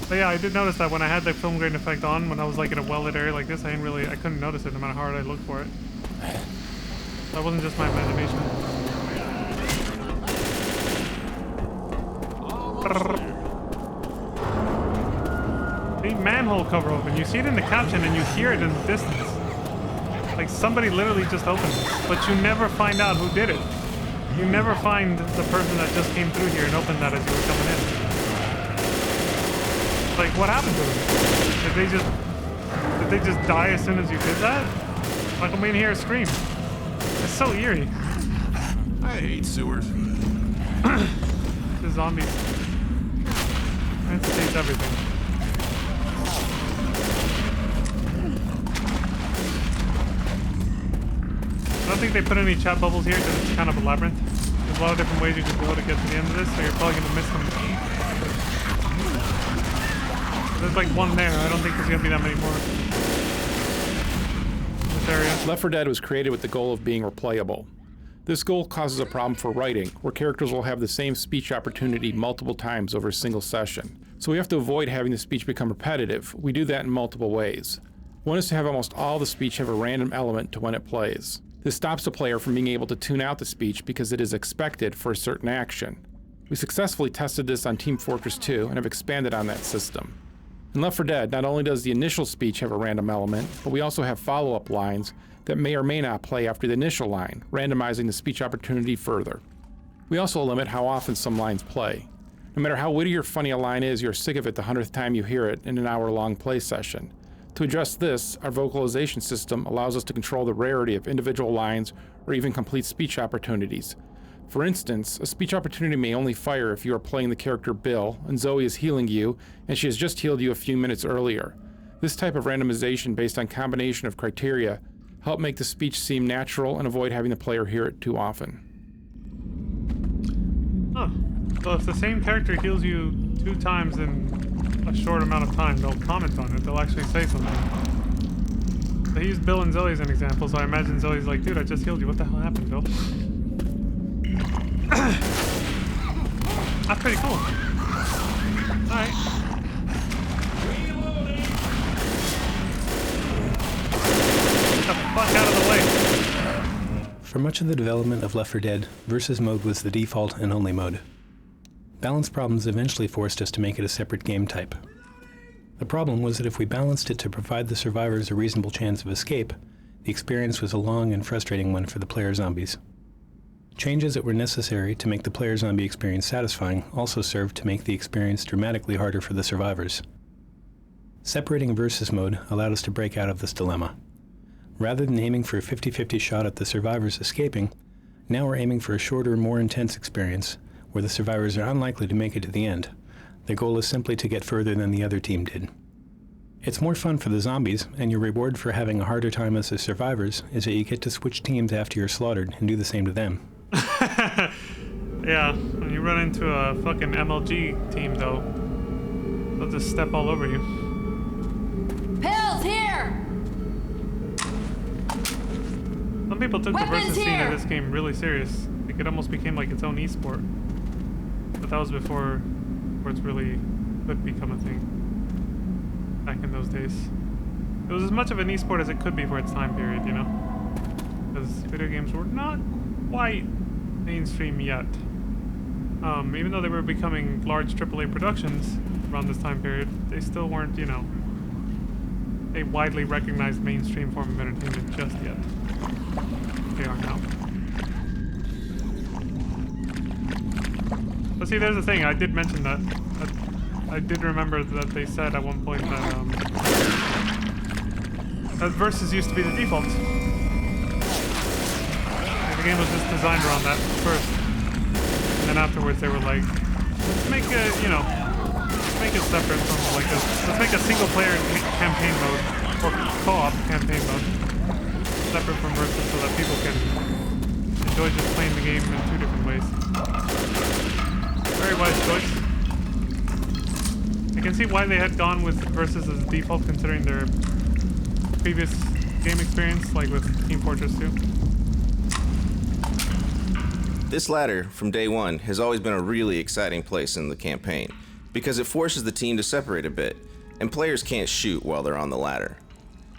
But yeah, I did notice that when I had the film grain effect on, when I was like in a well-lit area like this, I couldn't notice it no matter how hard I looked for it. That wasn't just my imagination. The manhole cover open. You see it in the caption and you hear it in the distance. Like somebody literally just opened it, but you never find out who did it. You never find the person that just came through here and opened that as you were coming in. Like, what happened to them? Did they just die as soon as you did that? Like, I'm in here scream. It's so eerie. I hate sewers. The zombies. It states everything. I don't think they put any chat bubbles here because it's kind of a labyrinth. There's a lot of different ways you can go to get to the end of this, so you're probably going to miss them. There's like one there. I don't think there's going to be that many more in this area. Left 4 Dead was created with the goal of being replayable. This goal causes a problem for writing, where characters will have the same speech opportunity multiple times over a single session. So we have to avoid having the speech become repetitive. We do that in multiple ways. One is to have almost all the speech have a random element to when it plays. This stops the player from being able to tune out the speech because it is expected for a certain action. We successfully tested this on Team Fortress 2 and have expanded on that system. In Left 4 Dead, not only does the initial speech have a random element, but we also have follow-up lines that may or may not play after the initial line, randomizing the speech opportunity further. We also limit how often some lines play. No matter how witty or funny a line is, you're sick of it the 100th time you hear it in an hour-long play session. To address this, our vocalization system allows us to control the rarity of individual lines or even complete speech opportunities. For instance, a speech opportunity may only fire if you are playing the character Bill and Zoe is healing you and she has just healed you a few minutes earlier. This type of randomization based on combination of criteria help make the speech seem natural and avoid having the player hear it too often. Huh. So if the same character heals you 2 times in a short amount of time, they'll comment on it. They'll actually say something. They used Bill and Zoe as an example, so I imagine Zoe's like, dude, I just healed you. What the hell happened, Bill? That's pretty cool. Alright. Get the fuck out of the way. For much of the development of Left 4 Dead, Versus mode was the default and only mode. Balance problems eventually forced us to make it a separate game type. The problem was that if we balanced it to provide the survivors a reasonable chance of escape, the experience was a long and frustrating one for the player zombies. Changes that were necessary to make the player zombie experience satisfying also served to make the experience dramatically harder for the survivors. Separating Versus mode allowed us to break out of this dilemma. Rather than aiming for a 50-50 shot at the survivors escaping, now we're aiming for a shorter, more intense experience where the survivors are unlikely to make it to the end. The goal is simply to get further than the other team did. It's more fun for the zombies, and your reward for having a harder time as the survivors is that you get to switch teams after you're slaughtered and do the same to them. Yeah, when you run into a fucking MLG team though, they'll just step all over you. Pills here! Some people took the versus scene of this game really serious. Like, it almost became like its own esport. But that was before sports really could become a thing. Back in those days. It was as much of an esport as it could be for its time period, you know? Because video games were not quite mainstream yet. Even though they were becoming large AAA productions around this time period, they still weren't, you know, a widely recognized mainstream form of entertainment just yet. They are now. But see, there's the thing, I did mention that I did remember that they said at one point that that versus used to be the default. The game was just designed around that first, and then afterwards they were like, let's make a, you know, make it separate from like a, let's make a single player campaign mode or co-op campaign mode separate from versus so that people can enjoy just playing the game in 2 different ways. Very wise choice. I can see why they had gone with versus as default considering their previous game experience, like with Team Fortress 2. This ladder, from day one, has always been a really exciting place in the campaign, because it forces the team to separate a bit, and players can't shoot while they're on the ladder.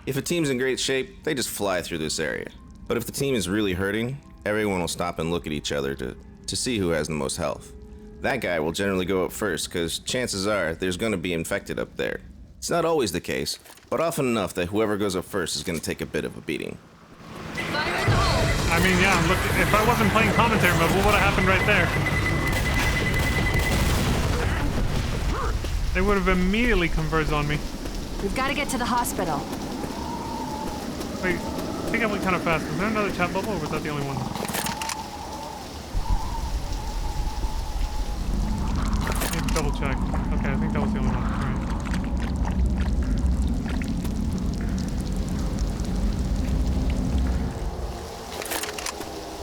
If a team's in great shape, they just fly through this area. But if the team is really hurting, everyone will stop and look at each other to see who has the most health. That guy will generally go up first, because chances are there's going to be infected up there. It's not always the case, but often enough that whoever goes up first is going to take a bit of a beating. I mean, yeah, look, if I wasn't playing commentary mode, what would have happened right there? They would have immediately converged on me. We've got to get to the hospital. Wait, I think I went kind of fast. Was there another chat bubble, or was that the only one? Need to double check. Okay, I think that was the only one. All right.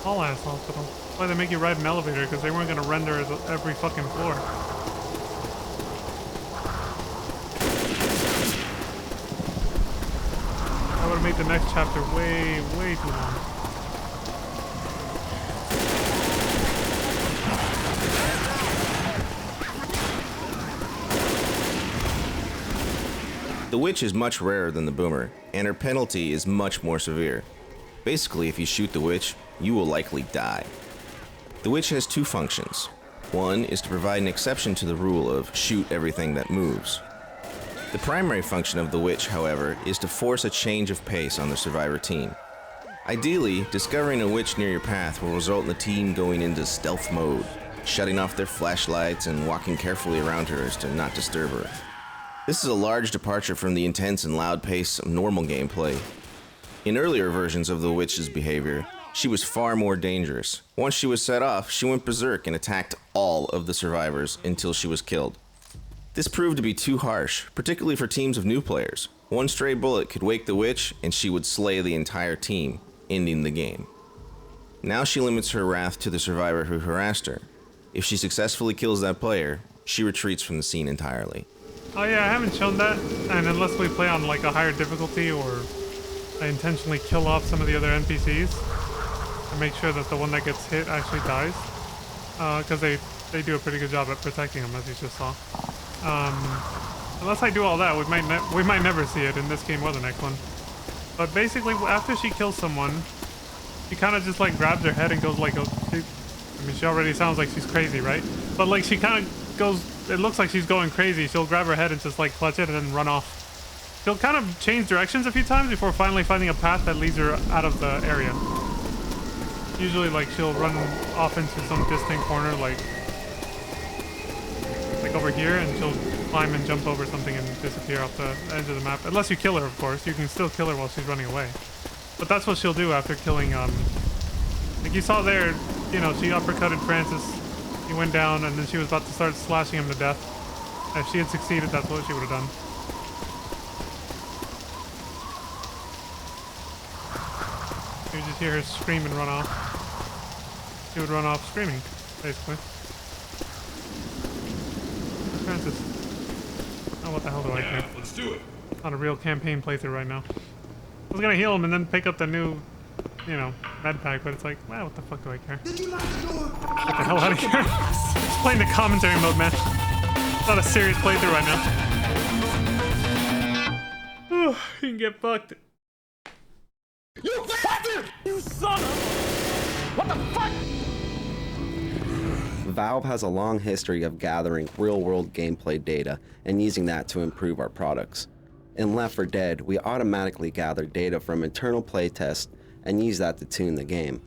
All ass hospital. That's why they make you ride an elevator, because they weren't going to render every fucking floor. That would have made the next chapter way, way too long. The witch is much rarer than the boomer, and her penalty is much more severe. Basically, if you shoot the witch, you will likely die. The witch has 2 functions. One is to provide an exception to the rule of shoot everything that moves. The primary function of the witch, however, is to force a change of pace on the survivor team. Ideally, discovering a witch near your path will result in the team going into stealth mode, shutting off their flashlights and walking carefully around her as to not disturb her. This is a large departure from the intense and loud pace of normal gameplay. In earlier versions of the witch's behavior, she was far more dangerous. Once she was set off, she went berserk and attacked all of the survivors until she was killed. This proved to be too harsh, particularly for teams of new players. One stray bullet could wake the witch and she would slay the entire team, ending the game. Now she limits her wrath to the survivor who harassed her. If she successfully kills that player, she retreats from the scene entirely. Oh yeah, I haven't shown that, and unless we play on like a higher difficulty or I intentionally kill off some of the other NPCs to make sure that the one that gets hit actually dies, because they do a pretty good job at protecting them, as you just saw. Unless I do all that, we might never see it in this game or the next one. But basically, after she kills someone, she kind of just like grabs her head and goes like, I mean, she already sounds like she's crazy, right? But like she kind of goes, it looks like she's going crazy. She'll grab her head and just like clutch it and then run off. She'll kind of change directions a few times before finally finding a path that leads her out of the area. Usually like she'll run off into some distant corner like over here, and she'll climb and jump over something and disappear off the edge of the map. Unless you kill her, of course. You can still kill her while she's running away. But that's what she'll do after killing, like you saw there, you know, she uppercutted Francis. He went down, and then she was about to start slashing him to death. If she had succeeded, that's what she would have done. You would just hear her scream and run off. She would run off screaming, basically. Francis. Oh, what the hell do I care? Let's do it. Not a real campaign playthrough right now. I was gonna heal him and then pick up the new, you know, med pack, but it's like, well, what the fuck do I care? Get the hell out of here. Just playing the commentary mode, man. It's not a serious playthrough right now. You can get fucked. You fucker! You son of... What the fuck? Valve has a long history of gathering real-world gameplay data and using that to improve our products. In Left 4 Dead, we automatically gather data from internal playtests and use that to tune the game.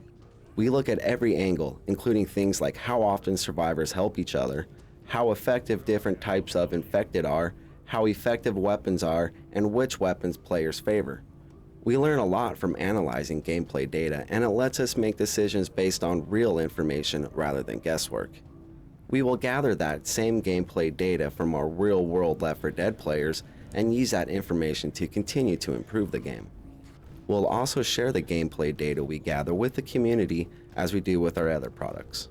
We look at every angle, including things like how often survivors help each other, how effective different types of infected are, how effective weapons are, and which weapons players favor. We learn a lot from analyzing gameplay data, and it lets us make decisions based on real information rather than guesswork. We will gather that same gameplay data from our real-world Left 4 Dead players and use that information to continue to improve the game. We'll also share the gameplay data we gather with the community as we do with our other products.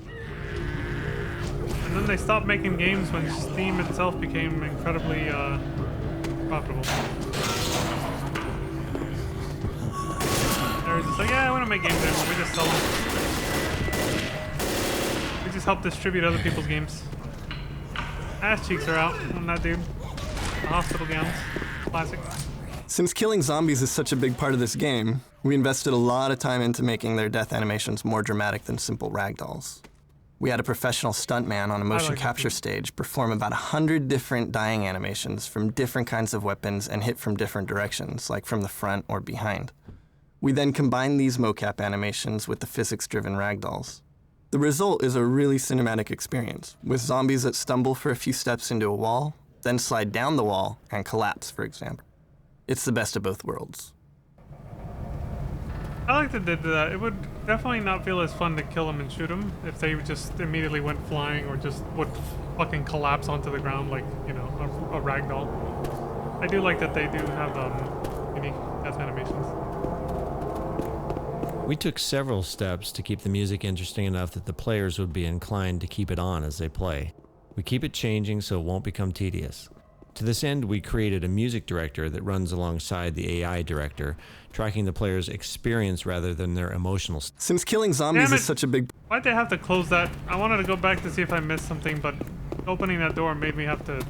And then they stopped making games when Steam itself became incredibly profitable. They're just like, yeah, we don't make games anymore, we just sell them. We just help distribute other people's games. Ass cheeks are out on that dude. The hospital gowns. Classic. Since killing zombies is such a big part of this game, we invested a lot of time into making their death animations more dramatic than simple ragdolls. We had a professional stuntman on a motion capture stage perform about 100 different dying animations from different kinds of weapons and hit from different directions, like from the front or behind. We then combined these mocap animations with the physics-driven ragdolls. The result is a really cinematic experience, with zombies that stumble for a few steps into a wall, then slide down the wall and collapse, for example. It's the best of both worlds. I like that they did that. It would definitely not feel as fun to kill them and shoot them if they just immediately went flying or just would fucking collapse onto the ground like, you know, a ragdoll. I do like that they do have unique death animations. We took several steps to keep the music interesting enough that the players would be inclined to keep it on as they play. We keep it changing so it won't become tedious. To this end, we created a music director that runs alongside the AI director, tracking the player's experience rather than their emotional state. Since killing zombies is such a big... Why'd they have to close that? I wanted to go back to see if I missed something, but opening that door made me have to...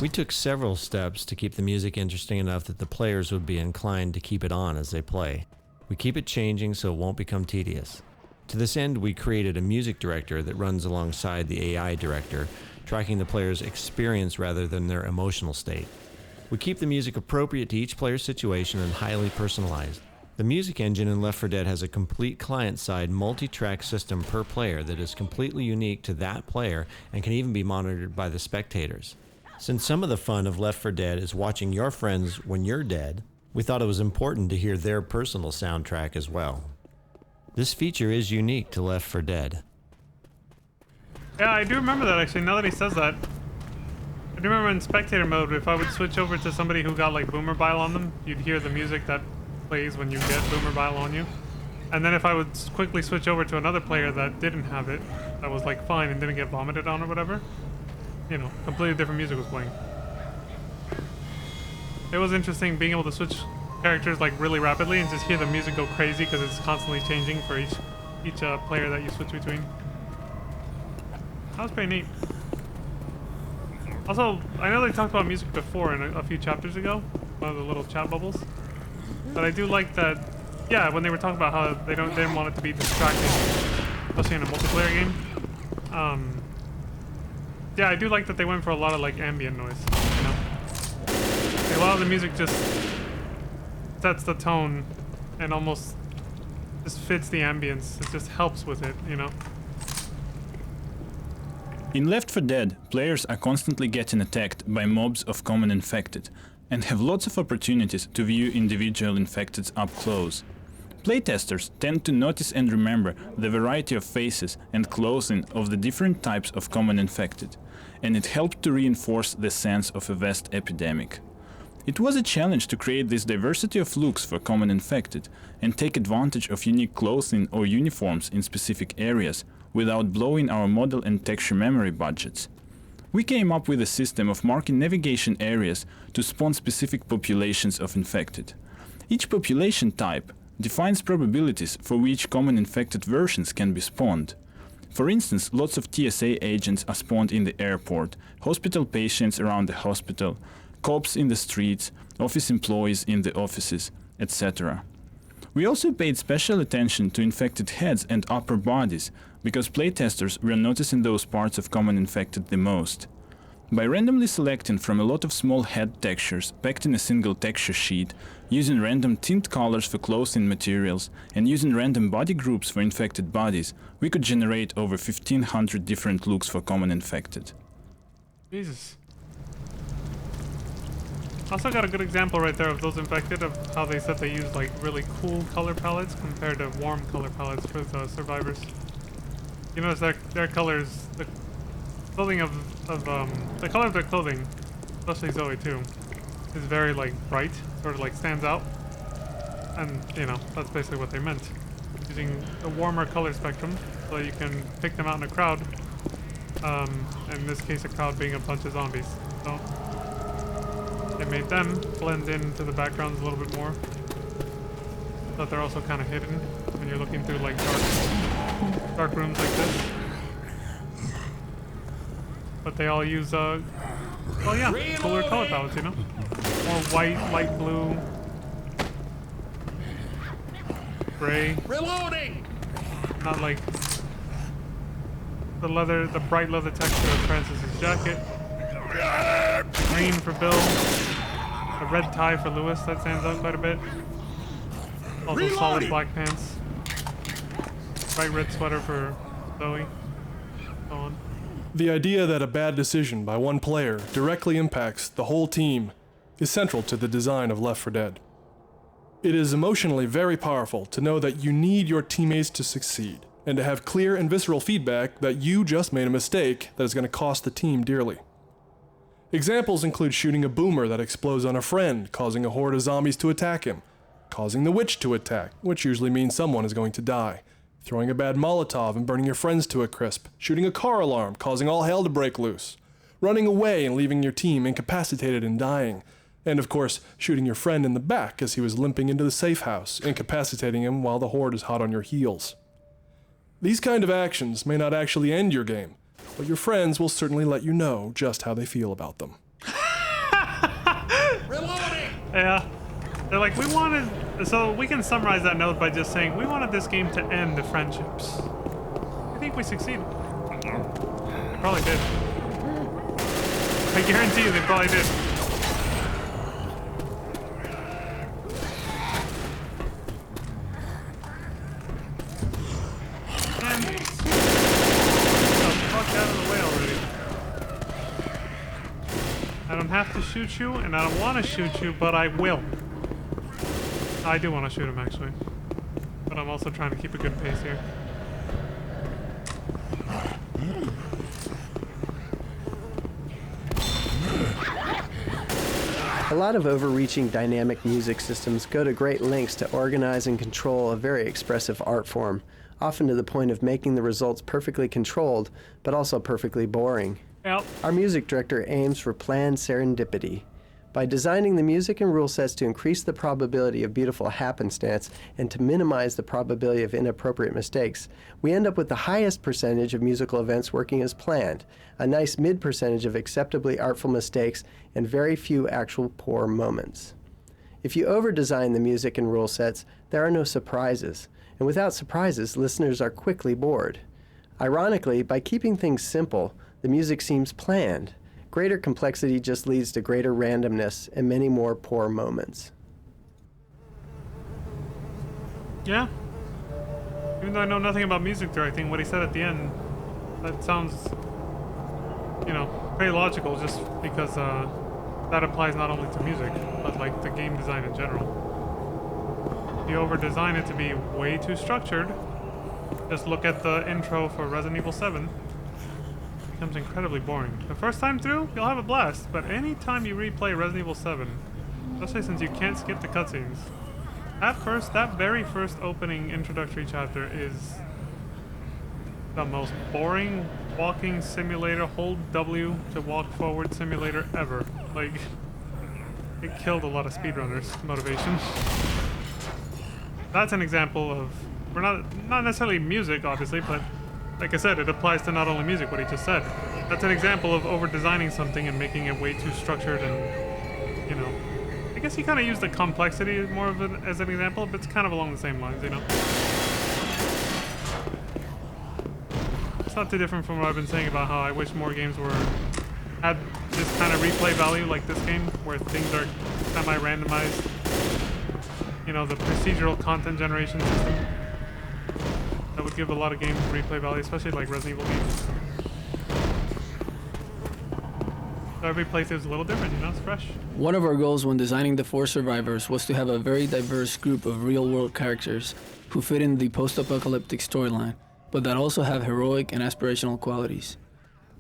We took several steps to keep the music interesting enough that the players would be inclined to keep it on as they play. We keep it changing so it won't become tedious. To this end, we created a music director that runs alongside the AI director, tracking the player's experience rather than their emotional state. We keep the music appropriate to each player's situation and highly personalized. The music engine in Left 4 Dead has a complete client-side multi-track system per player that is completely unique to that player and can even be monitored by the spectators. Since some of the fun of Left 4 Dead is watching your friends when you're dead, we thought it was important to hear their personal soundtrack as well. This feature is unique to Left 4 Dead. Yeah, I do remember that actually, now that he says that. I do remember in spectator mode, if I would switch over to somebody who got like boomer bile on them, you'd hear the music that plays when you get boomer bile on you. And then if I would quickly switch over to another player that didn't have it, that was like fine and didn't get vomited on or whatever, you know, completely different music was playing. It was interesting being able to switch characters like really rapidly and just hear the music go crazy because it's constantly changing for each player that you switch between. That was pretty neat. Also, I know they talked about music before in a few chapters ago, one of the little chat bubbles. But I do like that, yeah, when they were talking about how they didn't want it to be distracting, especially in a multiplayer game. Yeah, I do like that they went for a lot of like ambient noise, you know? Like, a lot of the music just sets the tone and almost just fits the ambience. It just helps with it, you know? In Left 4 Dead, players are constantly getting attacked by mobs of common infected, and have lots of opportunities to view individual infecteds up close. Playtesters tend to notice and remember the variety of faces and clothing of the different types of common infected, and it helped to reinforce the sense of a vast epidemic. It was a challenge to create this diversity of looks for common infected, and take advantage of unique clothing or uniforms in specific areas, without blowing our model and texture memory budgets. We came up with a system of marking navigation areas to spawn specific populations of infected. Each population type defines probabilities for which common infected versions can be spawned. For instance, lots of TSA agents are spawned in the airport, hospital patients around the hospital, cops in the streets, office employees in the offices, etc. We also paid special attention to infected heads and upper bodies, because playtesters were noticing those parts of common infected the most. By randomly selecting from a lot of small head textures packed in a single texture sheet, using random tint colors for clothing materials, and using random body groups for infected bodies, we could generate over 1,500 different looks for common infected. Jesus. Also got a good example right there of those infected, of how they said they use like really cool color palettes compared to warm color palettes for the survivors. You notice their colors, the clothing the color of their clothing, especially Zoe too, is very like bright, sort of like stands out. And you know, that's basically what they meant. Using a warmer color spectrum so you can pick them out in a crowd. In this case, a crowd being a bunch of zombies. So they made them blend into the backgrounds a little bit more. But they're also kind of hidden when you're looking through like dark rooms like this. But they all use well, yeah, cooler color palettes, you know? More white, light blue, gray. Reloading! Not like the bright leather texture of Francis's jacket. Green for Bill. A red tie for Lewis, that stands out quite a bit. Also solid black pants. Bright red sweater for Zoe. So on. The idea that a bad decision by one player directly impacts the whole team is central to the design of Left 4 Dead. It is emotionally very powerful to know that you need your teammates to succeed, and to have clear and visceral feedback that you just made a mistake that is going to cost the team dearly. Examples include shooting a boomer that explodes on a friend, causing a horde of zombies to attack him, causing the witch to attack, which usually means someone is going to die, throwing a bad Molotov and burning your friends to a crisp, shooting a car alarm, causing all hell to break loose, running away and leaving your team incapacitated and dying, and of course, shooting your friend in the back as he was limping into the safe house, incapacitating him while the horde is hot on your heels. These kind of actions may not actually end your game, but your friends will certainly let you know just how they feel about them. Yeah. They're like, so we can summarize that note by just saying, we wanted this game to end the friendships. I think we succeeded. They probably did. I guarantee you they probably did. I don't have to shoot you, and I don't want to shoot you, but I will. I do want to shoot him, actually. But I'm also trying to keep a good pace here. A lot of overreaching dynamic music systems go to great lengths to organize and control a very expressive art form, often to the point of making the results perfectly controlled, but also perfectly boring. Yep. Our music director aims for planned serendipity. By designing the music and rule sets to increase the probability of beautiful happenstance and to minimize the probability of inappropriate mistakes, we end up with the highest percentage of musical events working as planned, a nice mid-percentage of acceptably artful mistakes, and very few actual poor moments. If you over-design the music and rule sets, there are no surprises, and without surprises, listeners are quickly bored. Ironically, by keeping things simple, the music seems planned. Greater complexity just leads to greater randomness and many more poor moments. Yeah. Even though I know nothing about music directing, what he said at the end, that sounds, you know, very logical, just because that applies not only to music, but like to game design in general. If you over-design it to be way too structured, just look at the intro for Resident Evil 7. Becomes incredibly boring. The first time through, you'll have a blast, but anytime you replay Resident Evil 7, especially since you can't skip the cutscenes, that very first opening introductory chapter is the most boring walking simulator, hold W to walk forward simulator ever. Like, it killed a lot of speedrunners' motivation. That's an example of, we're not necessarily music, obviously, but like I said, it applies to not only music, what he just said. That's an example of over-designing something and making it way too structured and, you know, I guess he kind of used the complexity more of it as an example, but it's kind of along the same lines, you know? It's not too different from what I've been saying about how I wish more games were had this kind of replay value like this game, where things are semi-randomized. You know, the procedural content generation system. That would give a lot of games replay value, especially like Resident Evil games. So every playthrough is a little different, you know, it's fresh. One of our goals when designing the 4 survivors was to have a very diverse group of real-world characters who fit in the post-apocalyptic storyline, but that also have heroic and aspirational qualities.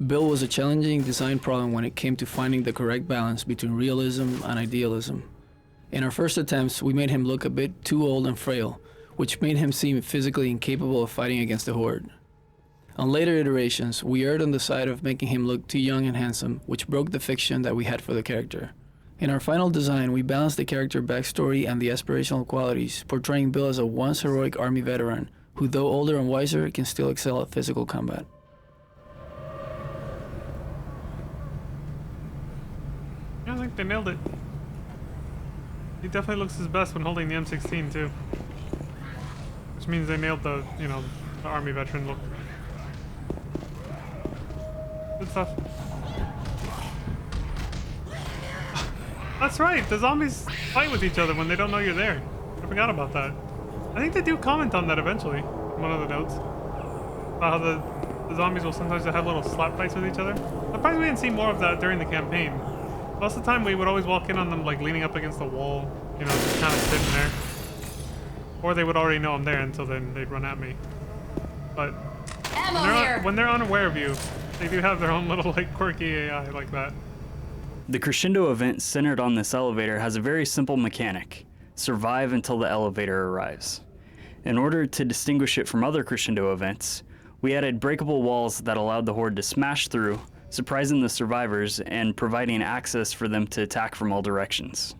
Bill was a challenging design problem when it came to finding the correct balance between realism and idealism. In our first attempts, we made him look a bit too old and frail, which made him seem physically incapable of fighting against the Horde. On later iterations, we erred on the side of making him look too young and handsome, which broke the fiction that we had for the character. In our final design, we balanced the character backstory and the aspirational qualities, portraying Bill as a once heroic army veteran, who though older and wiser, can still excel at physical combat. Yeah, I think they nailed it. He definitely looks his best when holding the M16 too. Which means they nailed the, you know, the army veteran look. Good stuff. That's right, the zombies fight with each other when they don't know you're there. I forgot about that. I think they do comment on that eventually, in one of the notes. About how the zombies will sometimes have little slap fights with each other. I'm surprised we didn't see more of that during the campaign. Most of the time we would always walk in on them like leaning up against the wall, you know, just kind of sitting there. Or they would already know I'm there until then they'd run at me. But when they're unaware of you, they do have their own little like quirky AI like that. The Crescendo event centered on this elevator has a very simple mechanic: survive until the elevator arrives. In order to distinguish it from other Crescendo events, we added breakable walls that allowed the Horde to smash through, surprising the survivors and providing access for them to attack from all directions.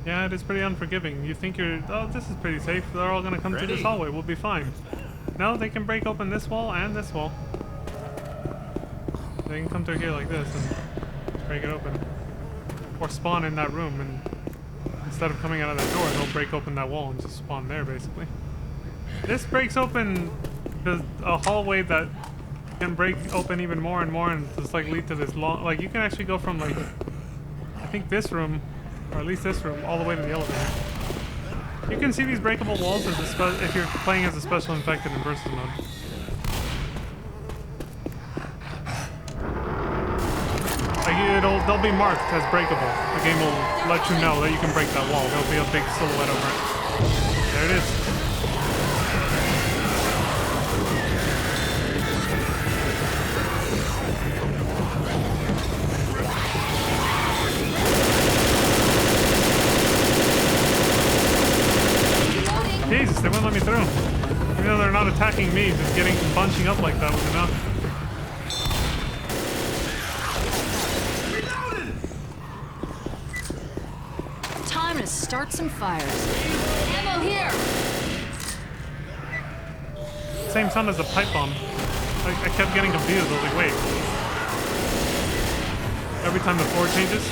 Yeah, it is pretty unforgiving. You think oh, this is pretty safe. They're all gonna come through this hallway. We'll be fine. No, they can break open this wall and this wall. They can come through here like this and break it open. Or spawn in that room, and instead of coming out of that door, they'll break open that wall and just spawn there, basically. This breaks open a hallway that can break open even more and more, and just like lead to this long, like you can actually go from like, I think this room, or at least this room, all the way to the elevator. You can see these breakable walls as if you're playing as a special infected in versus mode. Like they'll be marked as breakable. The game will let you know that you can break that wall. There'll be a big silhouette over it. There it is. Jesus, they wouldn't let me through. Even though they're not attacking me, just getting bunching up like that was enough. Time to start some fires. Ammo here! Same time as the pipe bomb. I kept getting confused. I was like, wait. Every time the floor changes.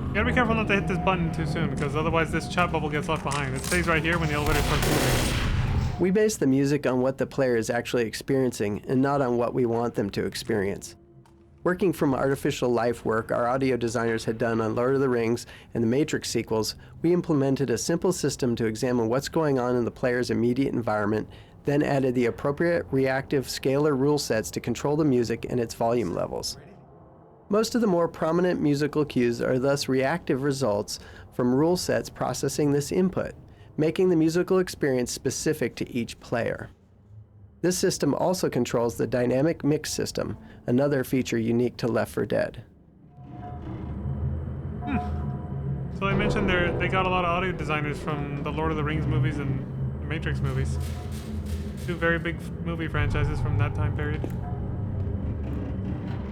You gotta be careful not to hit this button too soon, because otherwise this chat bubble gets left behind. It stays right here when the elevator starts moving. We base the music on what the player is actually experiencing and not on what we want them to experience. Working from artificial life work our audio designers had done on Lord of the Rings and the Matrix sequels, we implemented a simple system to examine what's going on in the player's immediate environment, then added the appropriate reactive scalar rule sets to control the music and its volume levels. Most of the more prominent musical cues are thus reactive results from rule sets processing this input, making the musical experience specific to each player. This system also controls the dynamic mix system, another feature unique to Left 4 Dead. So I mentioned they got a lot of audio designers from the Lord of the Rings movies and the Matrix movies. Two very big movie franchises from that time period.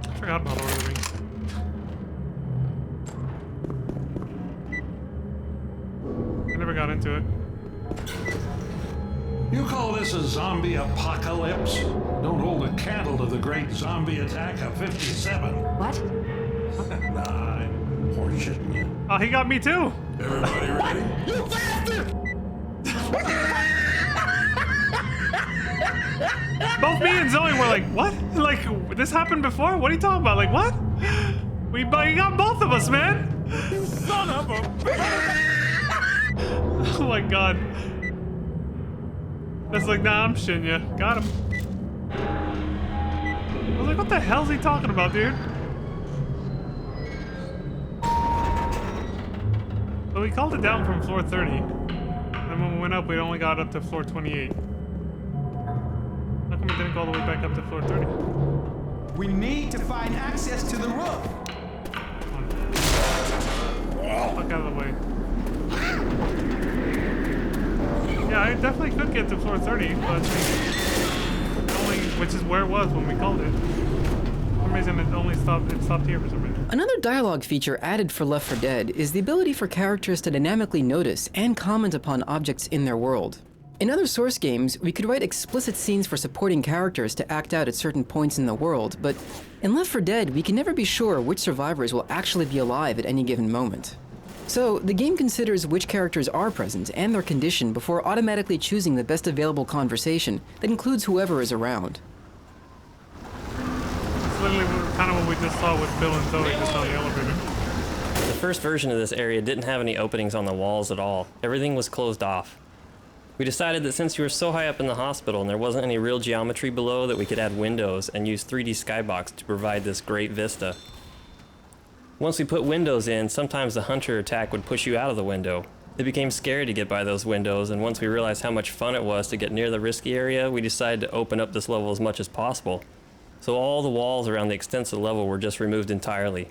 I forgot about Lord of the Rings. I never got into it. You call this a zombie apocalypse? Don't hold a candle to the great zombie attack of '57. What? Nah, horseshit you. Oh, he got me too. Everybody ready? You bastard! Both me and Zoe were like, what? Like, this happened before? What are you talking about? Like, what? We got both of us, man. You son of a bitch! Oh my god. It's like, nah, I'm Shinya. Got him. I was like, what the hell's he talking about, dude? So we called it down from floor 30. And when we went up, we only got up to floor 28. How come we didn't go all the way back up to floor 30? We need to find access to the roof. Fuck out of the way. Yeah, I definitely could get to floor 30, but which is where it was when we called it. For some reason it stopped here for some reason. Another dialogue feature added for Left 4 Dead is the ability for characters to dynamically notice and comment upon objects in their world. In other Source games, we could write explicit scenes for supporting characters to act out at certain points in the world, but in Left 4 Dead, we can never be sure which survivors will actually be alive at any given moment. So, the game considers which characters are present and their condition before automatically choosing the best available conversation that includes whoever is around. It's literally kind of what we just saw with Bill and Zoe just on the elevator. The first version of this area didn't have any openings on the walls at all. Everything was closed off. We decided that since you were so high up in the hospital and there wasn't any real geometry below, that we could add windows and use 3D skybox to provide this great vista. Once we put windows in, sometimes the hunter attack would push you out of the window. It became scary to get by those windows, and once we realized how much fun it was to get near the risky area, we decided to open up this level as much as possible. So all the walls around the extensive level were just removed entirely.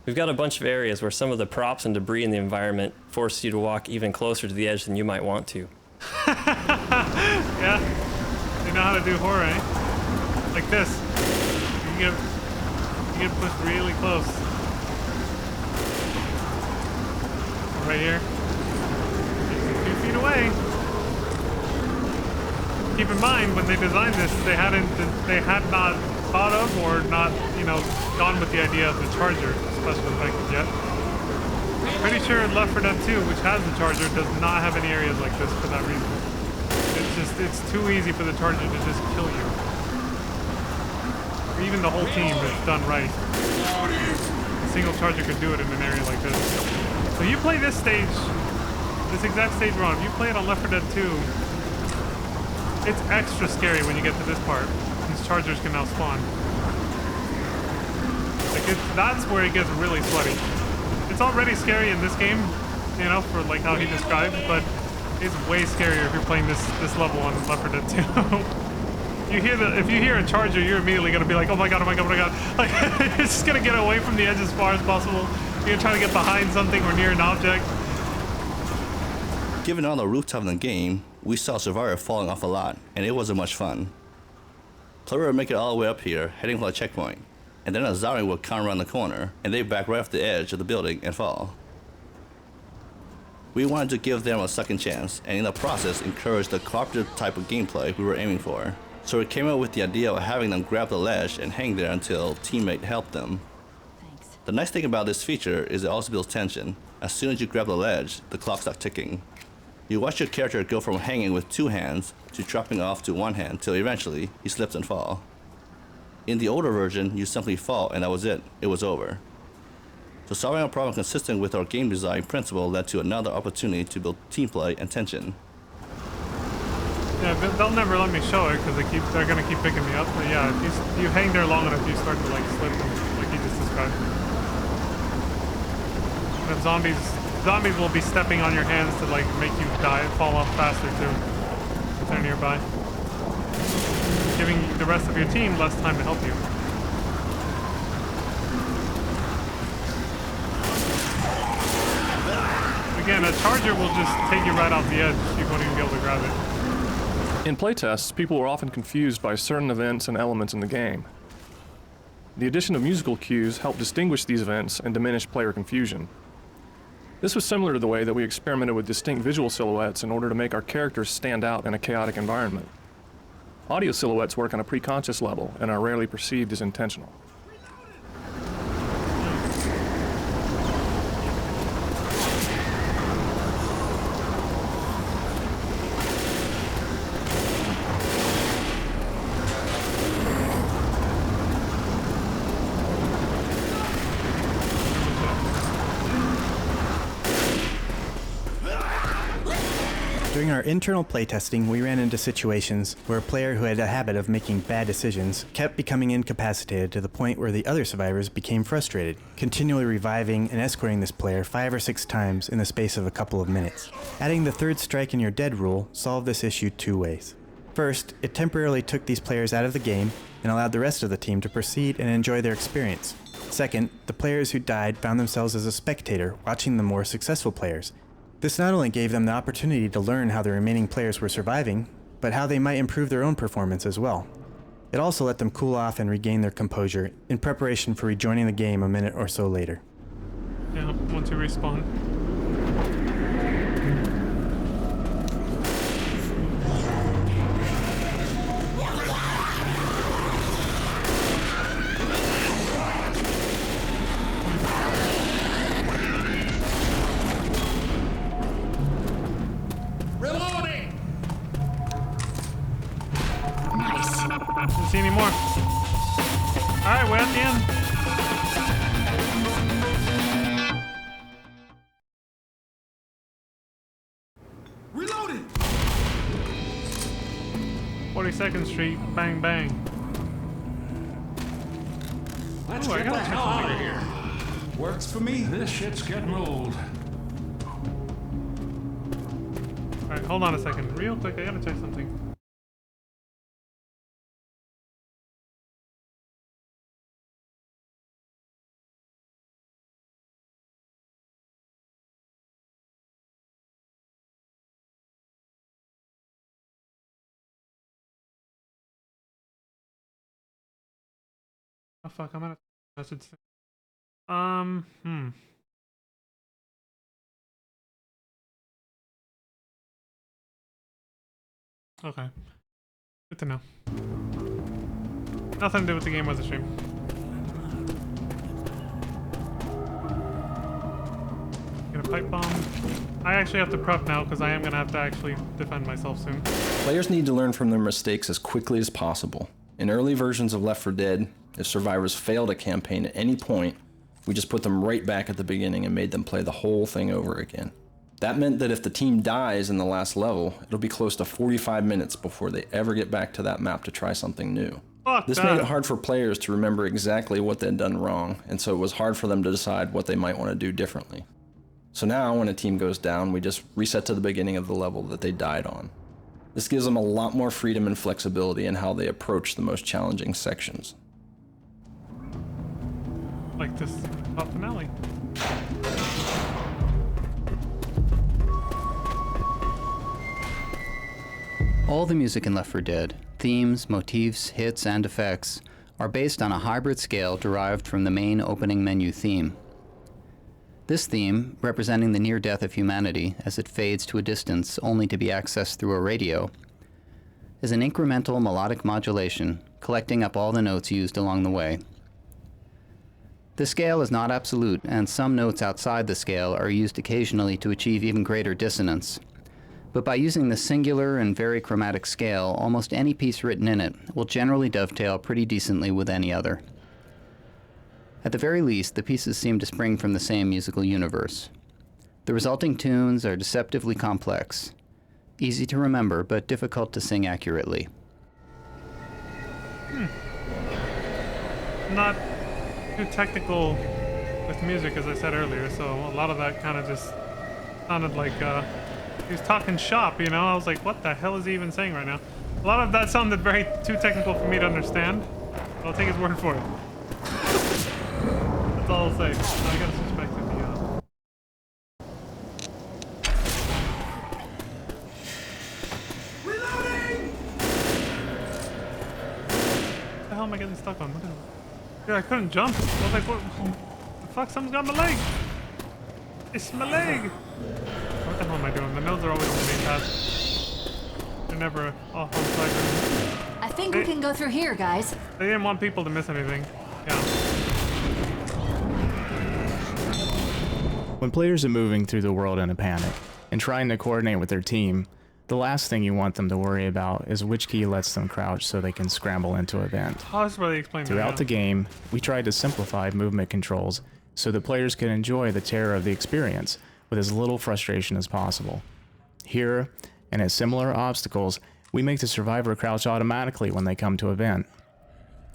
We've got a bunch of areas where some of the props and debris in the environment force you to walk even closer to the edge than you might want to. Yeah, they know how to do horror, eh? Like this. You get pushed really close. Right here. 2 feet away. Keep in mind, when they designed this, they had not thought of or not, gone with the idea of the Charger special effect yet. Pretty sure Left 4 Dead 2, which has the Charger, does not have any areas like this for that reason. It's too easy for the Charger to just kill you. Or even the whole team is done right. A single Charger could do it in an area like this. So you play this stage, this exact stage we're on, if you play it on Left 4 Dead 2, it's extra scary when you get to this part. These Chargers can now spawn. That's where it gets really sweaty. It's already scary in this game, for like how he described, but it's way scarier if you're playing this level on Left 4 Dead 2. If you hear a Charger, you're immediately gonna be like, oh my god, oh my god, oh my god. Like, it's just gonna get away from the edge as far as possible. You're trying to get behind something or near an object. Given all the rooftop in the game, we saw Survivor falling off a lot, and it wasn't much fun. Player would make it all the way up here, heading for a checkpoint, and then a zombie would come around the corner, and they'd back right off the edge of the building and fall. We wanted to give them a second chance, and in the process encourage the cooperative type of gameplay we were aiming for. So we came up with the idea of having them grab the ledge and hang there until a teammate helped them. The nice thing about this feature is it also builds tension. As soon as you grab the ledge, the clock starts ticking. You watch your character go from hanging with 2 hands to dropping off to 1 hand till eventually he slips and falls. In the older version, you simply fall and that was it. It was over. So solving a problem consistent with our game design principle led to another opportunity to build team play and tension. Yeah, they'll never let me show it because they're gonna keep picking me up. But yeah, if you hang there long enough, you start to like slip them, like you just described. And zombies will be stepping on your hands to like make you fall off faster too. If they're nearby, giving the rest of your team less time to help you. Again, a Charger will just take you right off the edge. You won't even be able to grab it. In playtests, people were often confused by certain events and elements in the game. The addition of musical cues helped distinguish these events and diminish player confusion. This was similar to the way that we experimented with distinct visual silhouettes in order to make our characters stand out in a chaotic environment. Audio silhouettes work on a preconscious level and are rarely perceived as intentional. During our internal playtesting, we ran into situations where a player who had a habit of making bad decisions kept becoming incapacitated to the point where the other survivors became frustrated, continually reviving and escorting this player 5 or 6 times in the space of a couple of minutes. Adding the third strike and you're dead rule solved this issue 2 ways. First, it temporarily took these players out of the game and allowed the rest of the team to proceed and enjoy their experience. Second, the players who died found themselves as a spectator watching the more successful players. This not only gave them the opportunity to learn how the remaining players were surviving, but how they might improve their own performance as well. It also let them cool off and regain their composure in preparation for rejoining the game a minute or so later. Yeah, once you respawn. Didn't see any more. Alright, we're at the end. Reloading! 42nd Street, bang bang. Let's Ooh, get the hell out of here. Works for me. This shit's getting old. Alright, hold on a second. Real quick, I gotta check something. Oh fuck, I'm gonna message. Okay. Good to know. Nothing to do with the game was a stream. Get a pipe bomb. I actually have to prep now because I am gonna have to actually defend myself soon. Players need to learn from their mistakes as quickly as possible. In early versions of Left 4 Dead, if survivors failed a campaign at any point, we just put them right back at the beginning and made them play the whole thing over again. That meant that if the team dies in the last level, it'll be close to 45 minutes before they ever get back to that map to try something new. This made it hard for players to remember exactly what they'd done wrong, and so it was hard for them to decide what they might want to do differently. So now, when a team goes down, we just reset to the beginning of the level that they died on. This gives them a lot more freedom and flexibility in how they approach the most challenging sections. Like this top finale. All the music in Left 4 Dead, themes, motifs, hits, and effects, are based on a hybrid scale derived from the main opening menu theme. This theme, representing the near death of humanity as it fades to a distance only to be accessed through a radio, is an incremental melodic modulation collecting up all the notes used along the way. The scale is not absolute, and some notes outside the scale are used occasionally to achieve even greater dissonance. But by using the singular and very chromatic scale, almost any piece written in it will generally dovetail pretty decently with any other. At the very least, the pieces seem to spring from the same musical universe. The resulting tunes are deceptively complex, easy to remember but difficult to sing accurately. Not too technical with music, as I said earlier, so a lot of that kind of just sounded like he was talking shop, you know? I was like, what the hell is he even saying right now? A lot of that sounded very too technical for me to understand. I'll take his word for it. That's all I'll say. I gotta suspect it. Reloading! What the hell am I getting stuck on? What is it? Dude, I couldn't jump. I was like, what the fuck? Someone's got my leg! It's my leg! What the hell am I doing? The nodes are always on the main path. They're never off on side. I think we can go through here, guys. They didn't want people to miss anything. Yeah. When players are moving through the world in a panic and trying to coordinate with their team, the last thing you want them to worry about is which key lets them crouch so they can scramble into a vent. Oh, that's where they explain that. Throughout the game, we tried to simplify movement controls so that players can enjoy the terror of the experience with as little frustration as possible. Here, and at similar obstacles, we make the survivor crouch automatically when they come to a vent.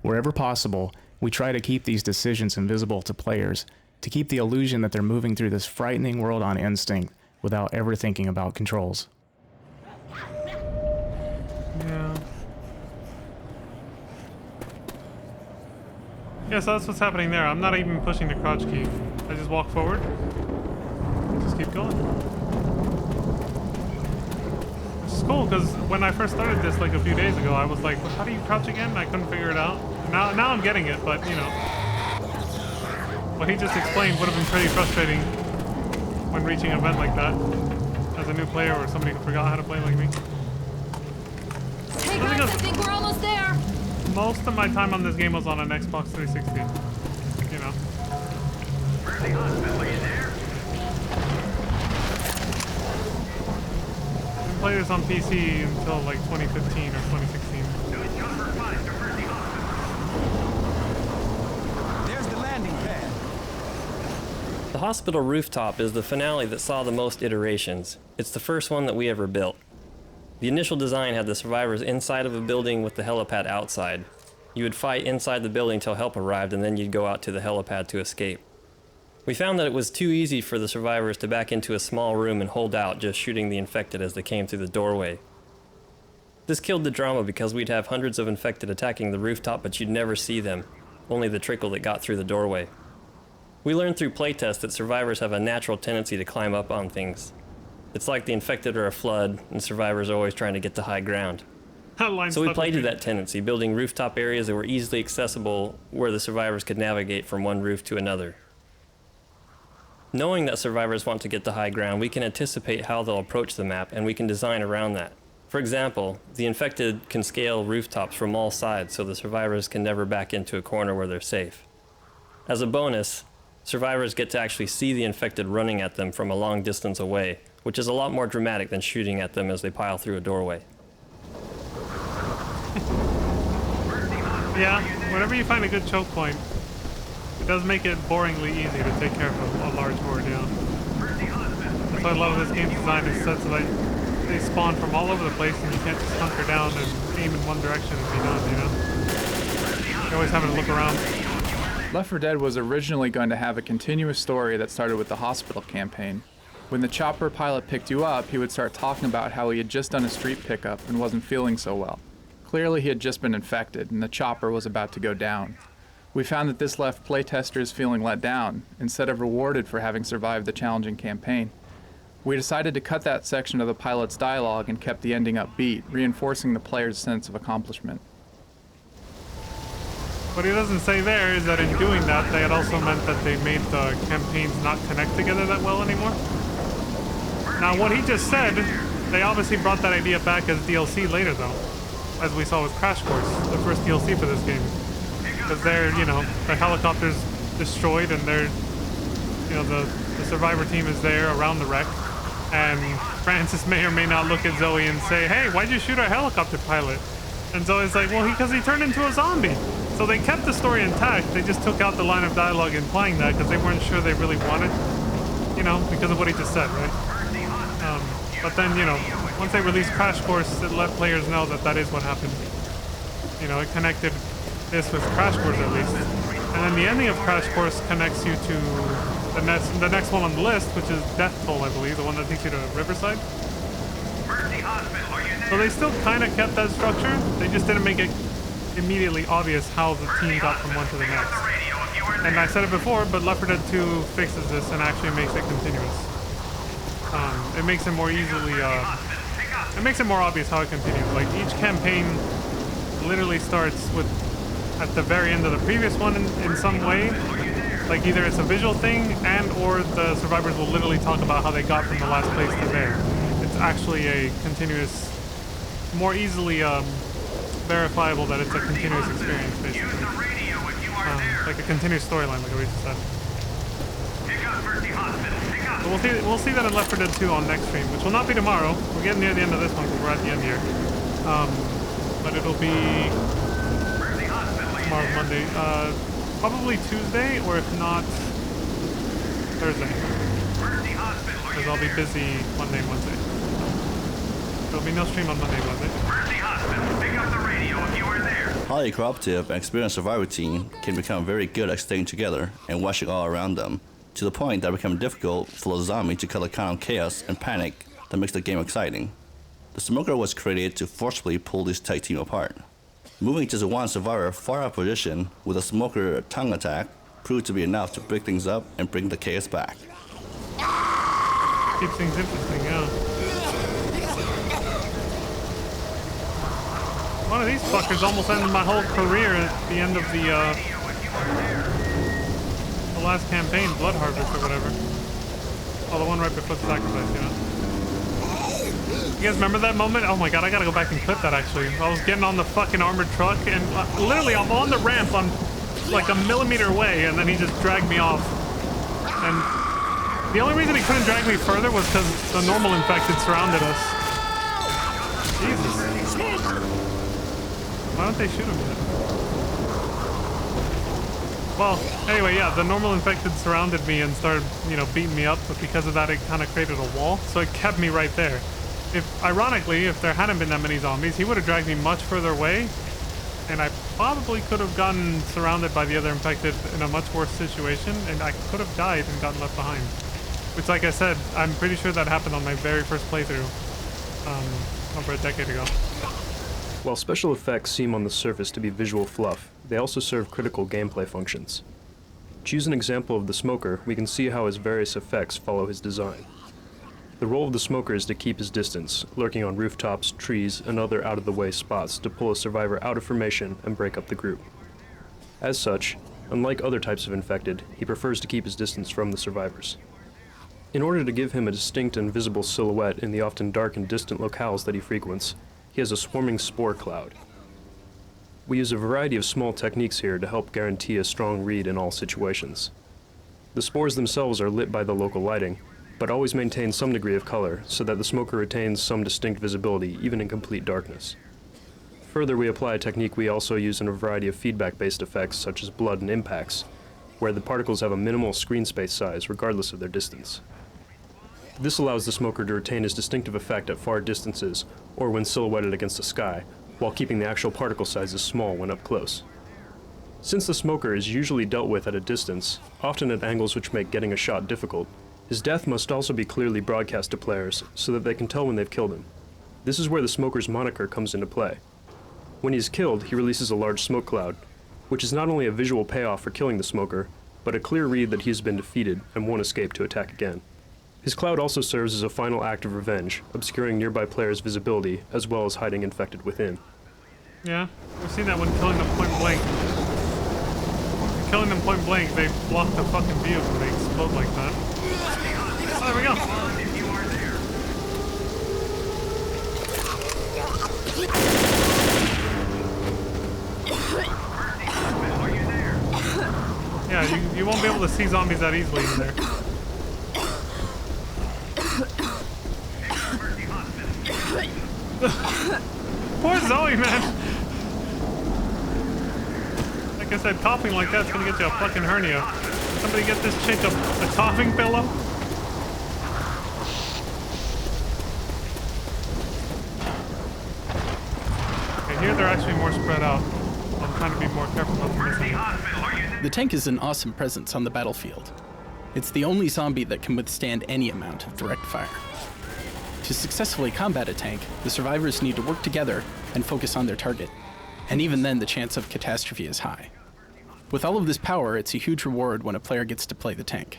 Wherever possible, we try to keep these decisions invisible to players, to keep the illusion that they're moving through this frightening world on instinct without ever thinking about controls. Yeah. Yeah, so that's what's happening there. I'm not even pushing the crouch key. I just walk forward. Just keep going. Which is cool, because when I first started this like a few days ago, I was like, well, how do you crouch again? I couldn't figure it out. Now I'm getting it, but you know. What he just explained would have been pretty frustrating when reaching an event like that. As a new player or somebody who forgot how to play like me. Hey guys, I think we're almost there. Most of my time on this game was on an Xbox 360. You know. I didn't play this on PC until like 2015 or 2016. There's the landing pad. The hospital rooftop is the finale that saw the most iterations. It's the first one that we ever built. The initial design had the survivors inside of a building with the helipad outside. You would fight inside the building till help arrived, and then you'd go out to the helipad to escape. We found that it was too easy for the survivors to back into a small room and hold out, just shooting the infected as they came through the doorway. This killed the drama because we'd have hundreds of infected attacking the rooftop, but you'd never see them, only the trickle that got through the doorway. We learned through playtests that survivors have a natural tendency to climb up on things. It's like the infected are a flood, and survivors are always trying to get to high ground. So we played to that tendency, building rooftop areas that were easily accessible where the survivors could navigate from one roof to another. Knowing that survivors want to get to high ground, we can anticipate how they'll approach the map, and we can design around that. For example, the infected can scale rooftops from all sides so the survivors can never back into a corner where they're safe. As a bonus, survivors get to actually see the infected running at them from a long distance away, which is a lot more dramatic than shooting at them as they pile through a doorway. Yeah, whenever you find a good choke point, it does make it boringly easy to take care of a large horde, yeah. That's why a lot of this game's design is set so that they spawn from all over the place and you can't just hunker down and aim in one direction and be done, you know? You're always having to look around. Left 4 Dead was originally going to have a continuous story that started with the hospital campaign. When the chopper pilot picked you up, he would start talking about how he had just done a street pickup and wasn't feeling so well. Clearly he had just been infected, and the chopper was about to go down. We found that this left playtesters feeling let down, instead of rewarded for having survived the challenging campaign. We decided to cut that section of the pilot's dialogue and kept the ending upbeat, reinforcing the player's sense of accomplishment. What he doesn't say there is that in doing that, they had also meant that they made the campaigns not connect together that well anymore. Now, what he just said, they obviously brought that idea back as DLC later, though. As we saw with Crash Course, the first DLC for this game. Because they're, you know, the helicopter's destroyed and they're, you know, the survivor team is there around the wreck. And Francis may or may not look at Zoe and say, hey, why'd you shoot our helicopter pilot? And Zoe's like, well, because he turned into a zombie. So they kept the story intact, they just took out the line of dialogue implying that because they weren't sure they really wanted, you know, because of what he just said, right? But then, you know, once they released Crash Course, it let players know that that is what happened. You know, it connected this with Crash Course at least. And then the ending of Crash Course connects you to the next one on the list, which is Death Toll, I believe, the one that takes you to Riverside. So they still kind of kept that structure, they just didn't make it immediately obvious how the team got from one to the next. And I said it before, but Left 4 Dead 2 fixes this and actually makes it continuous. It makes it more easily, it makes it more obvious how it continues. Like, each campaign literally starts with, at the very end of the previous one in some way. Like, either it's a visual thing and or the survivors will literally talk about how they got from the last place to there. It's actually a continuous, more easily verifiable that it's a continuous experience, basically. Like a continuous storyline, like I just said. So we'll see that in Left 4 Dead 2 on next stream, which will not be tomorrow. We're getting near the end of this one because we're at the end here. But it'll be tomorrow's Monday. Probably Tuesday, or if not, Thursday. Because I'll be busy Monday and Wednesday. There'll be no stream on Monday, was it? Highly cooperative and experienced survivor team can become very good at staying together and watching all around them, to the point that it becomes difficult for the zombie to cut the kind of chaos and panic that makes the game exciting. The Smoker was created to forcibly pull this tag team apart. Moving just one survivor far out of position with a Smoker tongue attack proved to be enough to break things up and bring the chaos back. Keeps things interesting, yeah. One of these fuckers almost ended my whole career at the end of the last campaign, Blood Harvest or whatever. Oh, the one right before the sacrifice, you know. You guys remember that moment? Oh my god, I gotta go back and clip that actually. I was getting on the fucking armored truck and literally I'm on the ramp on like a millimeter away and then he just dragged me off. And the only reason he couldn't drag me further was because the normal infected surrounded us. Jesus. Why don't they shoot him yet? Well, anyway, yeah, the normal infected surrounded me and started, you know, beating me up, but because of that, it kind of created a wall, so it kept me right there. Ironically, if there hadn't been that many zombies, he would have dragged me much further away, and I probably could have gotten surrounded by the other infected in a much worse situation, and I could have died and gotten left behind. Which, like I said, I'm pretty sure that happened on my very first playthrough, over a decade ago. While special effects seem on the surface to be visual fluff, they also serve critical gameplay functions. To use an example of the Smoker, we can see how his various effects follow his design. The role of the Smoker is to keep his distance, lurking on rooftops, trees, and other out-of-the-way spots to pull a survivor out of formation and break up the group. As such, unlike other types of infected, he prefers to keep his distance from the survivors. In order to give him a distinct and visible silhouette in the often dark and distant locales that he frequents, he has a swarming spore cloud. We use a variety of small techniques here to help guarantee a strong read in all situations. The spores themselves are lit by the local lighting, but always maintain some degree of color so that the Smoker retains some distinct visibility even in complete darkness. Further, we apply a technique we also use in a variety of feedback-based effects such as blood and impacts, where the particles have a minimal screen space size regardless of their distance. This allows the Smoker to retain his distinctive effect at far distances or when silhouetted against the sky, while keeping the actual particle sizes small when up close. Since the Smoker is usually dealt with at a distance, often at angles which make getting a shot difficult, his death must also be clearly broadcast to players so that they can tell when they've killed him. This is where the Smoker's moniker comes into play. When he is killed, he releases a large smoke cloud, which is not only a visual payoff for killing the Smoker, but a clear read that he has been defeated and won't escape to attack again. His cloud also serves as a final act of revenge, obscuring nearby players' visibility, as well as hiding infected within. Yeah, we've seen that when killing them point blank. Killing them point blank, they block the fucking view when they explode like that. Oh, there we go. Yeah, you won't be able to see zombies that easily in there. Poor Zoe, man. Like I said, coughing like that's gonna get you a fucking hernia. Somebody get this chick a coughing pillow. Okay, here they're actually more spread out. I'm trying to be more careful not to miss anything. The tank is an awesome presence on the battlefield. It's the only zombie that can withstand any amount of direct fire. To successfully combat a tank, the survivors need to work together and focus on their target, and even then the chance of catastrophe is high. With all of this power, it's a huge reward when a player gets to play the tank.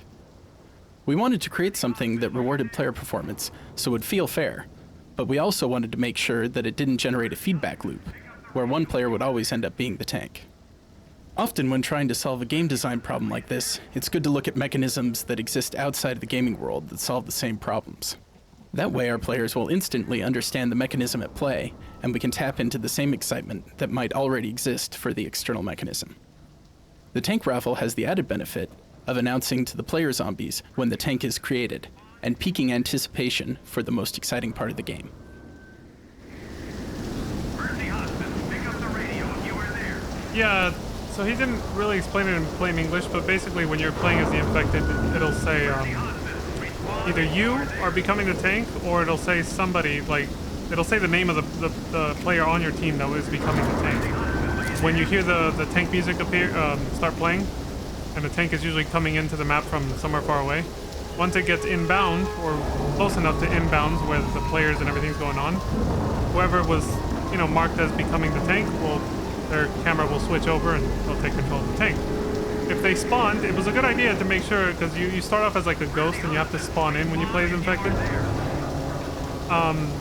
We wanted to create something that rewarded player performance so it would feel fair, but we also wanted to make sure that it didn't generate a feedback loop, where one player would always end up being the tank. Often when trying to solve a game design problem like this, it's good to look at mechanisms that exist outside of the gaming world that solve the same problems. That way our players will instantly understand the mechanism at play, and we can tap into the same excitement that might already exist for the external mechanism. The tank raffle has the added benefit of announcing to the player zombies when the tank is created, and piquing anticipation for the most exciting part of the game. Yeah, so he didn't really explain it in plain English, but basically when you're playing as the infected, it'll say either you are becoming the tank, or it'll say somebody, like it'll say the name of the player on your team that was becoming the tank. When you hear the tank music start playing, and the tank is usually coming into the map from somewhere far away, once it gets inbound, or close enough to inbounds where the players and everything's going on, whoever was, you know, marked as becoming the tank, their camera will switch over and they'll take control of the tank. If they spawned, it was a good idea to make sure, because you start off as like a ghost and you have to spawn in when you play as infected.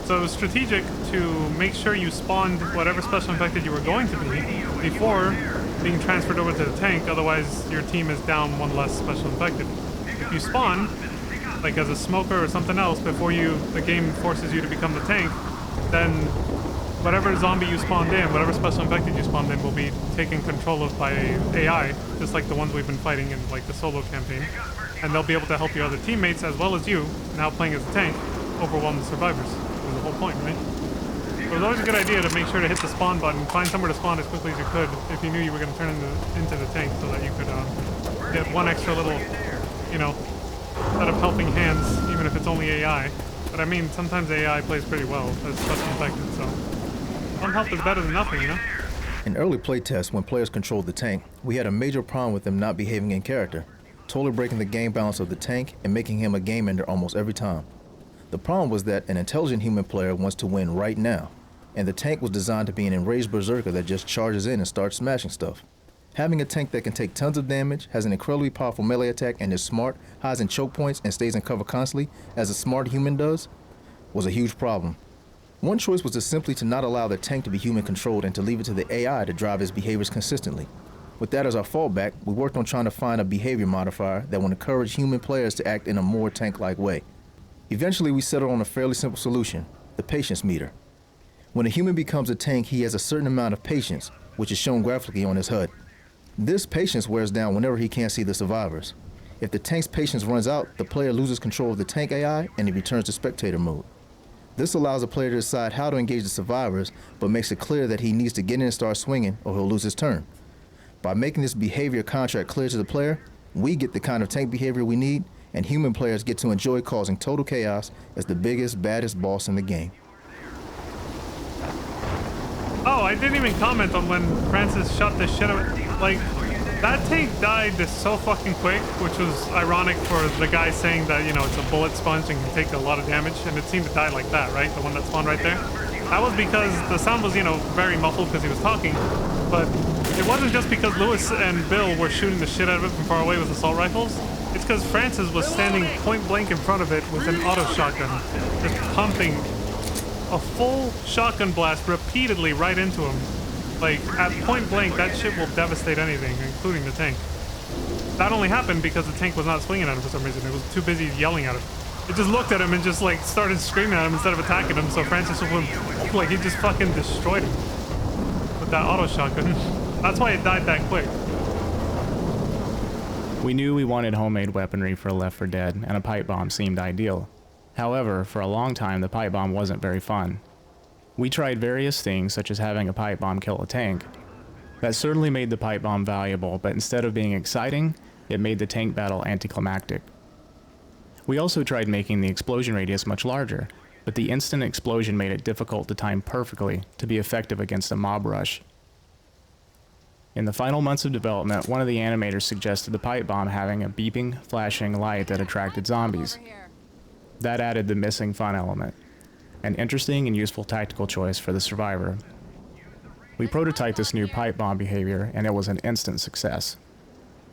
So it was strategic to make sure you spawned whatever special infected you were going to be before being transferred over to the tank, otherwise your team is down one less special infected. If you spawn, like as a smoker or something else, before the game forces you to become the tank, then whatever zombie you spawned in, whatever special infected you spawned in will be taken control of by AI, just like the ones we've been fighting in like the solo campaign. And they'll be able to help your other teammates as well as you, now playing as a tank, overwhelm the survivors. That's the whole point, right? So it was always a good idea to make sure to hit the spawn button, find somewhere to spawn as quickly as you could if you knew you were going to turn into the tank, so that you could get one extra little, you know, set of helping hands, even if it's only AI. But I mean, sometimes AI plays pretty well as special infected, so some help is better than nothing, you know? In early playtests, when players controlled the tank, we had a major problem with them not behaving in character, totally breaking the game balance of the tank and making him a game ender almost every time. The problem was that an intelligent human player wants to win right now, and the tank was designed to be an enraged berserker that just charges in and starts smashing stuff. Having a tank that can take tons of damage, has an incredibly powerful melee attack, and is smart, hides in choke points, and stays in cover constantly, as a smart human does, was a huge problem. One choice was simply to not allow the tank to be human controlled and to leave it to the AI to drive its behaviors consistently. With that as our fallback, we worked on trying to find a behavior modifier that would encourage human players to act in a more tank-like way. Eventually, we settled on a fairly simple solution, the patience meter. When a human becomes a tank, he has a certain amount of patience, which is shown graphically on his HUD. This patience wears down whenever he can't see the survivors. If the tank's patience runs out, the player loses control of the tank AI and he returns to spectator mode. This allows the player to decide how to engage the survivors, but makes it clear that he needs to get in and start swinging or he'll lose his turn. By making this behavior contract clear to the player, we get the kind of tank behavior we need, and human players get to enjoy causing total chaos as the biggest, baddest boss in the game. Oh, I didn't even comment on when Francis shot the shit out of it. Like, that tank died so fucking quick, which was ironic for the guy saying that, you know, it's a bullet sponge and can take a lot of damage, and it seemed to die like that, right? The one that spawned right there. That was because the sound was, you know, very muffled because he was talking, but it wasn't just because Lewis and Bill were shooting the shit out of it from far away with assault rifles. It's because Francis was standing point blank in front of it with an auto shotgun, just pumping a full shotgun blast repeatedly right into him. Like, at point blank, that shit will devastate anything, including the tank. That only happened because the tank was not swinging at him for some reason. It was too busy yelling at him. It just looked at him and just, like, started screaming at him instead of attacking him, so Francis went, like, he just fucking destroyed him with that auto shotgun. That's why it died that quick. We knew we wanted homemade weaponry for Left 4 Dead, and a pipe bomb seemed ideal. However, for a long time, the pipe bomb wasn't very fun. We tried various things, such as having a pipe bomb kill a tank. That certainly made the pipe bomb valuable, but instead of being exciting, it made the tank battle anticlimactic. We also tried making the explosion radius much larger, but the instant explosion made it difficult to time perfectly to be effective against a mob rush. In the final months of development, one of the animators suggested the pipe bomb having a beeping, flashing light that attracted zombies. That added the missing fun element. An interesting and useful tactical choice for the survivor. We prototyped this new pipe bomb behavior, and it was an instant success.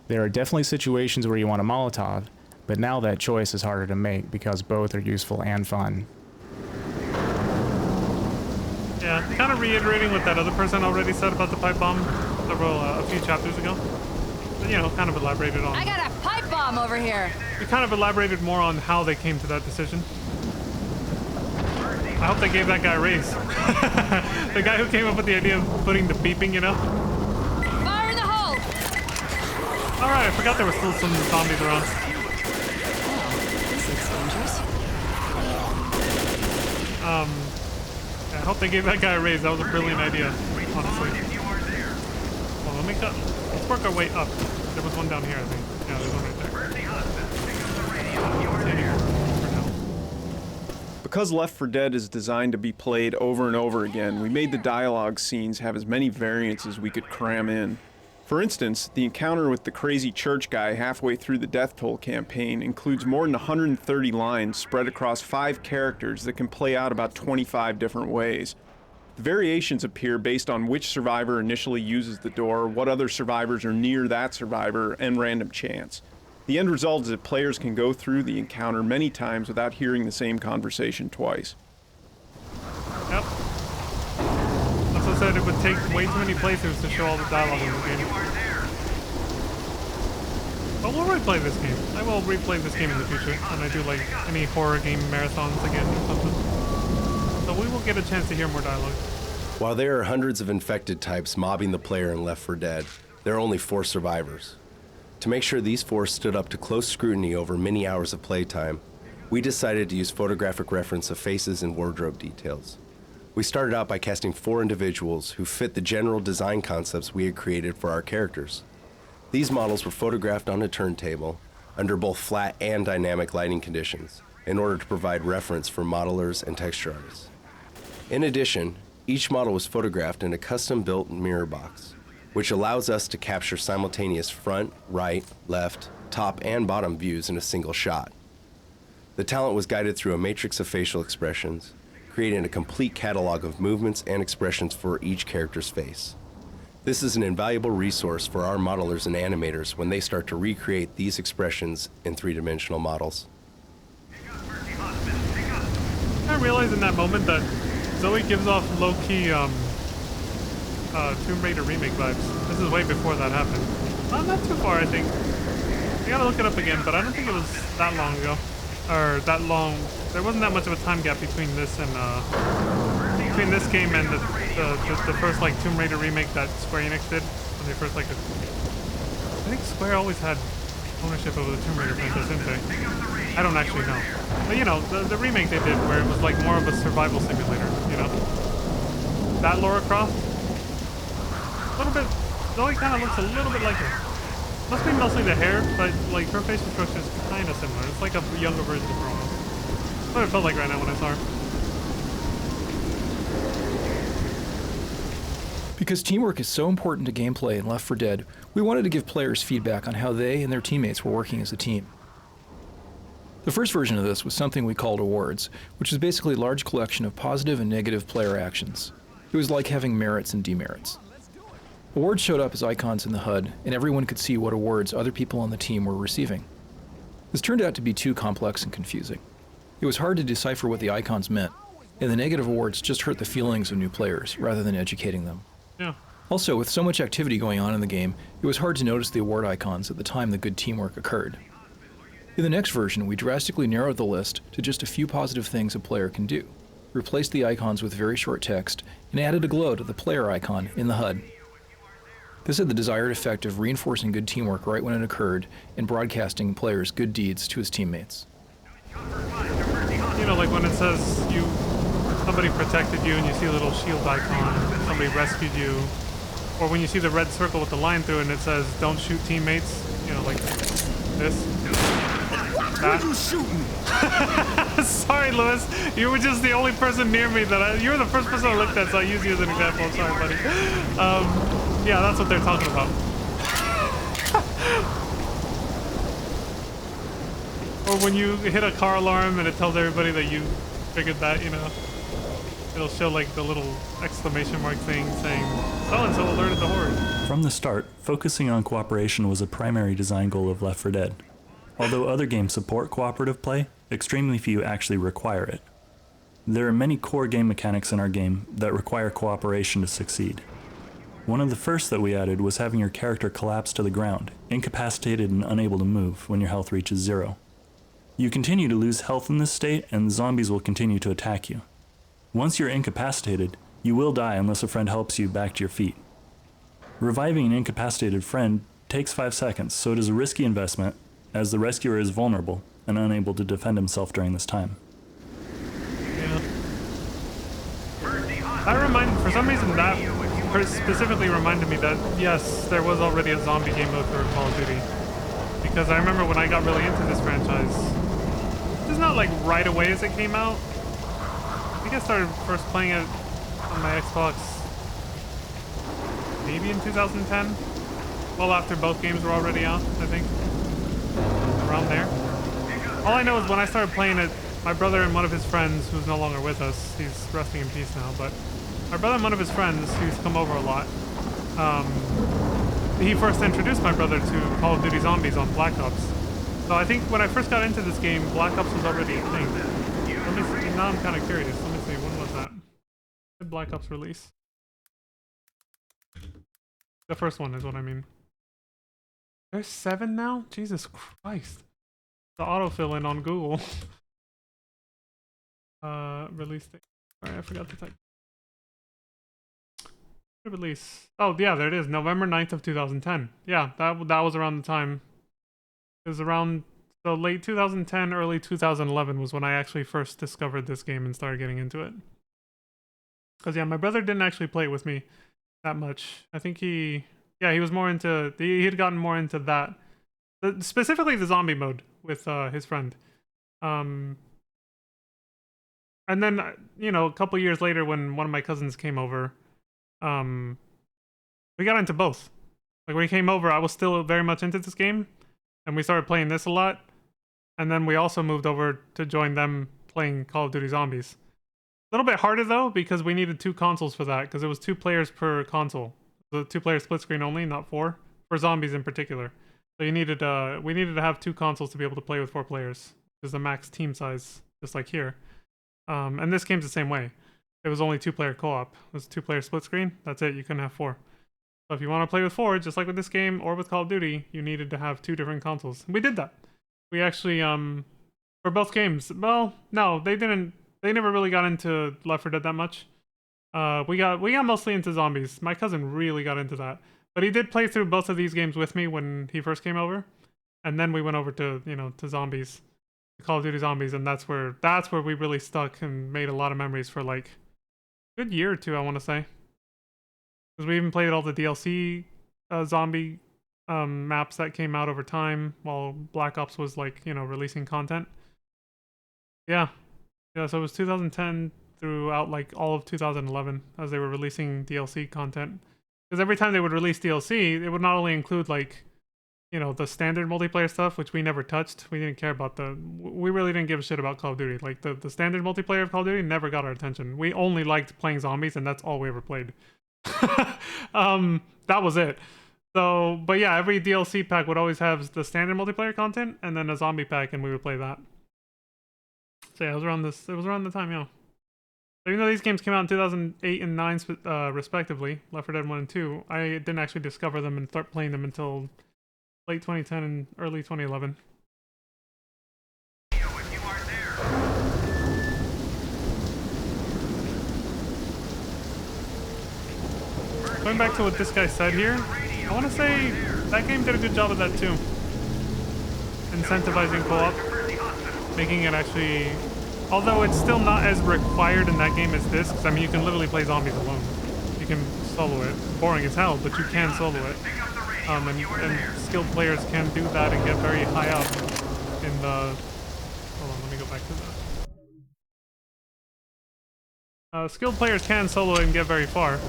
There are definitely situations where you want a Molotov, but now that choice is harder to make because both are useful and fun. Yeah, kind of reiterating what that other person already said about the pipe bomb a few chapters ago. But, you know, kind of elaborated on... I got a pipe bomb over here! We kind of elaborated more on how they came to that decision. I hope they gave that guy a raise. The guy who came up with the idea of putting the beeping, you know? Fire in the hole! Alright, I forgot there were still some zombies around. This looks dangerous. Yeah, I hope they gave that guy a raise. That was a brilliant idea, honestly. Well, let's work our way up. There was one down here, I think. Yeah, there's one right there. The Because Left 4 Dead is designed to be played over and over again, we made the dialogue scenes have as many variants as we could cram in. For instance, the encounter with the crazy church guy halfway through the Death Toll campaign includes more than 130 lines spread across 5 characters that can play out about 25 different ways. The variations appear based on which survivor initially uses the door, what other survivors are near that survivor, and random chance. The end result is that players can go through the encounter many times without hearing the same conversation twice. Yep. Also said it would take way too many playthroughs to show all the dialogue in the game. But we'll replay this game. I will replay this game in the future when I do like any horror game marathons again or something. So we will get a chance to hear more dialogue. While there are hundreds of infected types mobbing the player in Left 4 Dead, there are only 4 survivors. To make sure these 4 stood up to close scrutiny over many hours of playtime, we decided to use photographic reference of faces and wardrobe details. We started out by casting 4 individuals who fit the general design concepts we had created for our characters. These models were photographed on a turntable under both flat and dynamic lighting conditions in order to provide reference for modelers and texture artists. In addition, each model was photographed in a custom-built mirror box, which allows us to capture simultaneous front, right, left, top, and bottom views in a single shot. The talent was guided through a matrix of facial expressions, creating a complete catalog of movements and expressions for each character's face. This is an invaluable resource for our modelers and animators when they start to recreate these expressions in 3-dimensional models. I realized in that moment that Zoe gives off low-key Tomb Raider remake vibes. This is way before that happened. Not too far, I think. I gotta look it up again, but I don't think it was that long ago. Or that long. There wasn't that much of a time gap between this and between this game and the first like Tomb Raider remake that Square Enix did when they first like. I think Square always had ownership over the Tomb Raider franchise, didn't they? I don't actually know. But you know, the remake they did where it was like more of a survival simulator, you know? That Lara Croft? A little bit, Zoe kind of looks a little bit like her. Must be mostly the hair, but like her facial structure is kind of similar. It's like a younger version of her almost. That's what it felt like right now when I saw her. Because teamwork is so important to gameplay in Left 4 Dead, we wanted to give players feedback on how they and their teammates were working as a team. The first version of this was something we called awards, which is basically a large collection of positive and negative player actions. It was like having merits and demerits. Awards showed up as icons in the HUD, and everyone could see what awards other people on the team were receiving. This turned out to be too complex and confusing. It was hard to decipher what the icons meant, and the negative awards just hurt the feelings of new players rather than educating them. Yeah. Also, with so much activity going on in the game, it was hard to notice the award icons at the time the good teamwork occurred. In the next version, we drastically narrowed the list to just a few positive things a player can do, replaced the icons with very short text, and added a glow to the player icon in the HUD. This had the desired effect of reinforcing good teamwork right when it occurred and broadcasting players' good deeds to his teammates. You know, like when it says somebody protected you and you see a little shield icon, somebody rescued you, or when you see the red circle with the line through it and it says don't shoot teammates, you know, like this. What are you shooting? Sorry, Lewis. You were just the only person near me that you were the first person I looked at, so I used you as an example. I'm sorry, buddy. Yeah, that's what they're talking about. Or when you hit a car alarm and it tells everybody that you figured that, you know, it'll show like the little exclamation mark thing saying, so-and-so alerted the horde. From the start, focusing on cooperation was a primary design goal of Left 4 Dead. Although other games support cooperative play, extremely few actually require it. There are many core game mechanics in our game that require cooperation to succeed. One of the first that we added was having your character collapse to the ground, incapacitated and unable to move when your health reaches 0. You continue to lose health in this state and zombies will continue to attack you. Once you're incapacitated, you will die unless a friend helps you back to your feet. Reviving an incapacitated friend takes 5 seconds, so it is a risky investment, as the rescuer is vulnerable and unable to defend himself during this time. Yeah. For some reason that specifically reminded me that, yes, there was already a zombie game mode for Call of Duty. Because I remember when I got really into this franchise, it's not like right away as it came out, think I started first playing it on my Xbox maybe in 2010. Well, after both games were already out, I think. Around there. All I know is when I started playing it, my brother and one of his friends, who's no longer with us, he's resting in peace now, but my brother and one of his friends, who's come over a lot, he first introduced my brother to Call of Duty Zombies on Black Ops. So I think when I first got into this game, Black Ops was already a thing. Let me see, now I'm kind of curious. Let me see, when was that? When did Black Ops release? The first one is what I mean. There's 7 now? Jesus Christ. The autofill in on Google. Release date. Sorry, I forgot to type. Release. Oh, yeah, there it is. November 9th of 2010. Yeah, that was around the time. It was around, so late 2010, early 2011 was when I actually first discovered this game and started getting into it. Because, yeah, my brother didn't actually play it with me that much. I think he was more into, he had gotten more into that. Specifically the zombie mode with his friend. And then, you know, a couple years later when one of my cousins came over, we got into both. Like when he came over, I was still very much into this game. And we started playing this a lot. And then we also moved over to join them playing Call of Duty Zombies. A little bit harder though, because we needed 2 consoles for that, because it was 2 players per console. The 2-player split screen only, not 4. For zombies in particular. So you needed, we needed to have 2 consoles to be able to play with 4 players. There's the max team size, just like here. And this game's the same way. It was only 2-player co-op. It was 2-player split screen. That's it. You couldn't have 4. So if you want to play with 4, just like with this game or with Call of Duty, you needed to have 2 different consoles. We did that. We actually, for both games, well, no, they didn't. They never really got into Left 4 Dead that much. We got mostly into zombies. My cousin really got into that. But he did play through both of these games with me when he first came over. And then we went over to, you know, to zombies. Call of Duty Zombies, and that's where we really stuck and made a lot of memories for like a good year or 2, I want to say. Because we even played all the DLC zombie maps that came out over time while Black Ops was like, you know, releasing content. Yeah, so it was 2010 throughout like all of 2011 as they were releasing DLC content. Because every time they would release DLC, it would not only include like, you know, the standard multiplayer stuff, which we never touched. We didn't care about we really didn't give a shit about Call of Duty. Like the standard multiplayer of Call of Duty never got our attention. We only liked playing zombies, and that's all we ever played. That was it. So, but yeah, every DLC pack would always have the standard multiplayer content and then a zombie pack, and we would play that. So yeah, it was around the time, yeah. So even though these games came out in 2008 and 9 respectively, Left 4 Dead 1 and 2, I didn't actually discover them and start playing them until late 2010 and early 2011. Going back to what this guy said here, I want to say that game did a good job of that too. Incentivizing co-op, making it actually, although it's still not as required in that game as this, because I mean you can literally play zombies alone. You can solo it. Boring as hell, but you can solo it. And skilled players can do that and get very high up in the... Hold on, let me go back to that. Skilled players can solo it and get very far.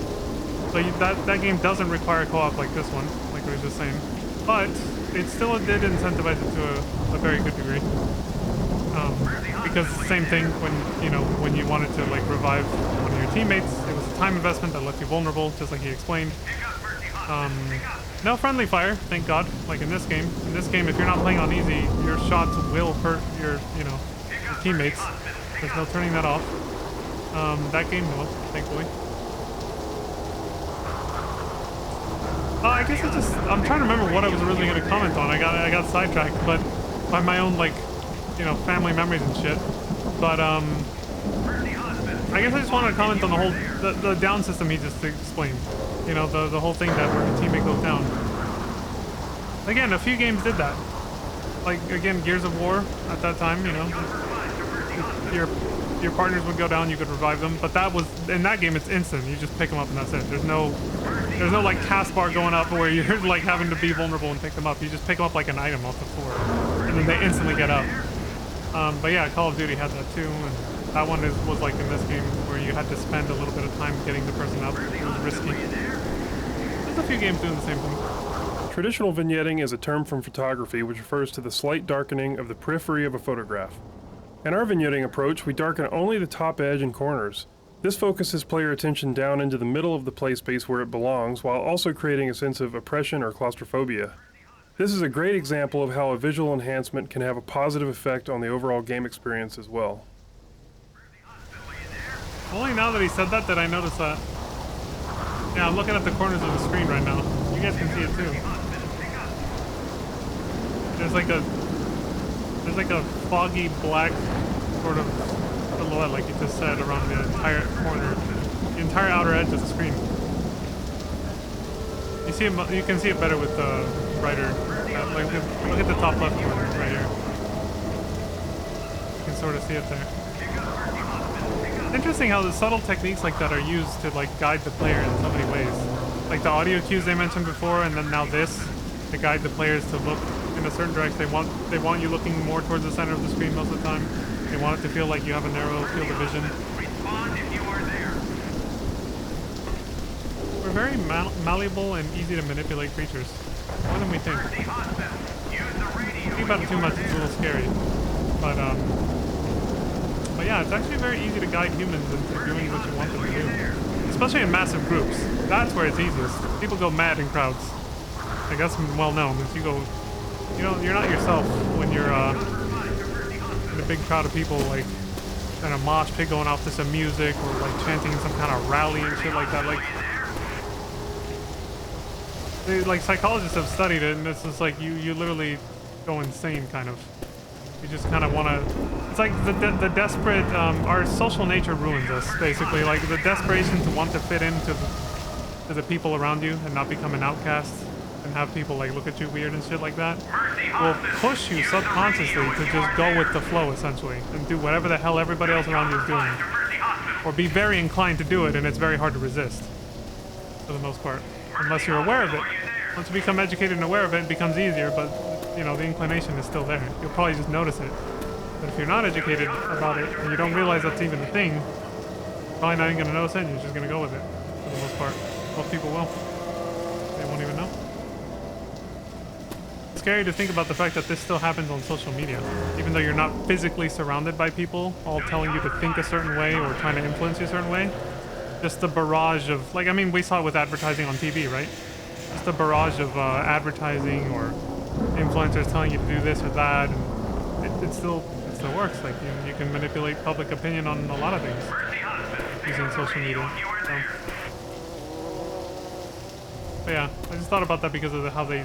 So that game doesn't require co-op like this one, like we were just saying. But it still did incentivize it to a very good degree. Because the same thing when you wanted to like revive one of your teammates, it was a time investment that left you vulnerable, just like he explained. No friendly fire, thank God, like in this game. In this game, if you're not playing on easy, your shots will hurt your teammates. There's no turning that off. That game, no, thankfully. I guess I'm trying to remember what I was originally going to comment on. I got sidetracked, but by my own, like, family memories and shit. But, I guess I just wanted to comment on the whole, the down system he just explained. The whole thing that where the teammate goes down. Again, a few games did that. Like, again, Gears of War at that time, your partners would go down, you could revive them, but that was, in that game, it's instant. You just pick them up and that's it. There's no like taskbar going up where you're like having to be vulnerable and pick them up. You just pick them up like an item off the floor, and then they instantly get up. But yeah, Call of Duty had that too. And That one was like in this game where you had to spend a little bit of time getting the person up. It was risky. There's a few games doing the same thing. Traditional vignetting is a term from photography which refers to the slight darkening of the periphery of a photograph. In our vignetting approach, we darken only the top edge and corners. This focuses player attention down into the middle of the play space where it belongs, while also creating a sense of oppression or claustrophobia. This is a great example of how a visual enhancement can have a positive effect on the overall game experience as well. Only now that he said that did I notice that. Yeah, I'm looking at the corners of the screen right now. You guys can see it too. There's like a foggy black sort of silhouette, like you just said, around the entire corner, the entire outer edge of the screen. You see it, you can see it better with the brighter. Like look at the top left corner right here. You can sort of see it there. It's interesting how the subtle techniques like that are used to like guide the player in so many ways. Like the audio cues they mentioned before, and then now this to guide the players to look in a certain direction. They want you looking more towards the center of the screen most of the time. They want it to feel like you have a narrow field of vision. We're very malleable and easy to manipulate creatures. More than we think. Think about it too much, it's a little scary. But yeah, it's actually very easy to guide humans into doing what you want them to do. Especially in massive groups. That's where it's easiest. People go mad in crowds. Like that's well known. If you go, you're not yourself when you're in a big crowd of people, like in a mosh pit going off to some music or like chanting some kind of rally and shit like that. Like psychologists have studied it, and it's just like you literally go insane, kind of. You just kind of want to. It's like the desperate. Our social nature ruins us, basically. Like the desperation to want to fit into the people around you and not become an outcast and have people like look at you weird and shit like that will push you subconsciously to just go with the flow, essentially, and do whatever the hell everybody else around you is doing, or be very inclined to do it, and it's very hard to resist for the most part. Unless you're aware of it. Once you become educated and aware of it, it becomes easier, but, the inclination is still there. You'll probably just notice it. But if you're not educated about it, and you don't realize that's even a thing, you're probably not even going to notice it, and you're just going to go with it, for the most part. Most people will. They won't even know. It's scary to think about the fact that this still happens on social media. Even though you're not physically surrounded by people all telling you to think a certain way or trying to influence you a certain way. Just the barrage of, we saw it with advertising on TV, right? Just a barrage of advertising or influencers telling you to do this or that, and it still works. Like you can manipulate public opinion on a lot of things using social media. So. But yeah, I just thought about that because of how they,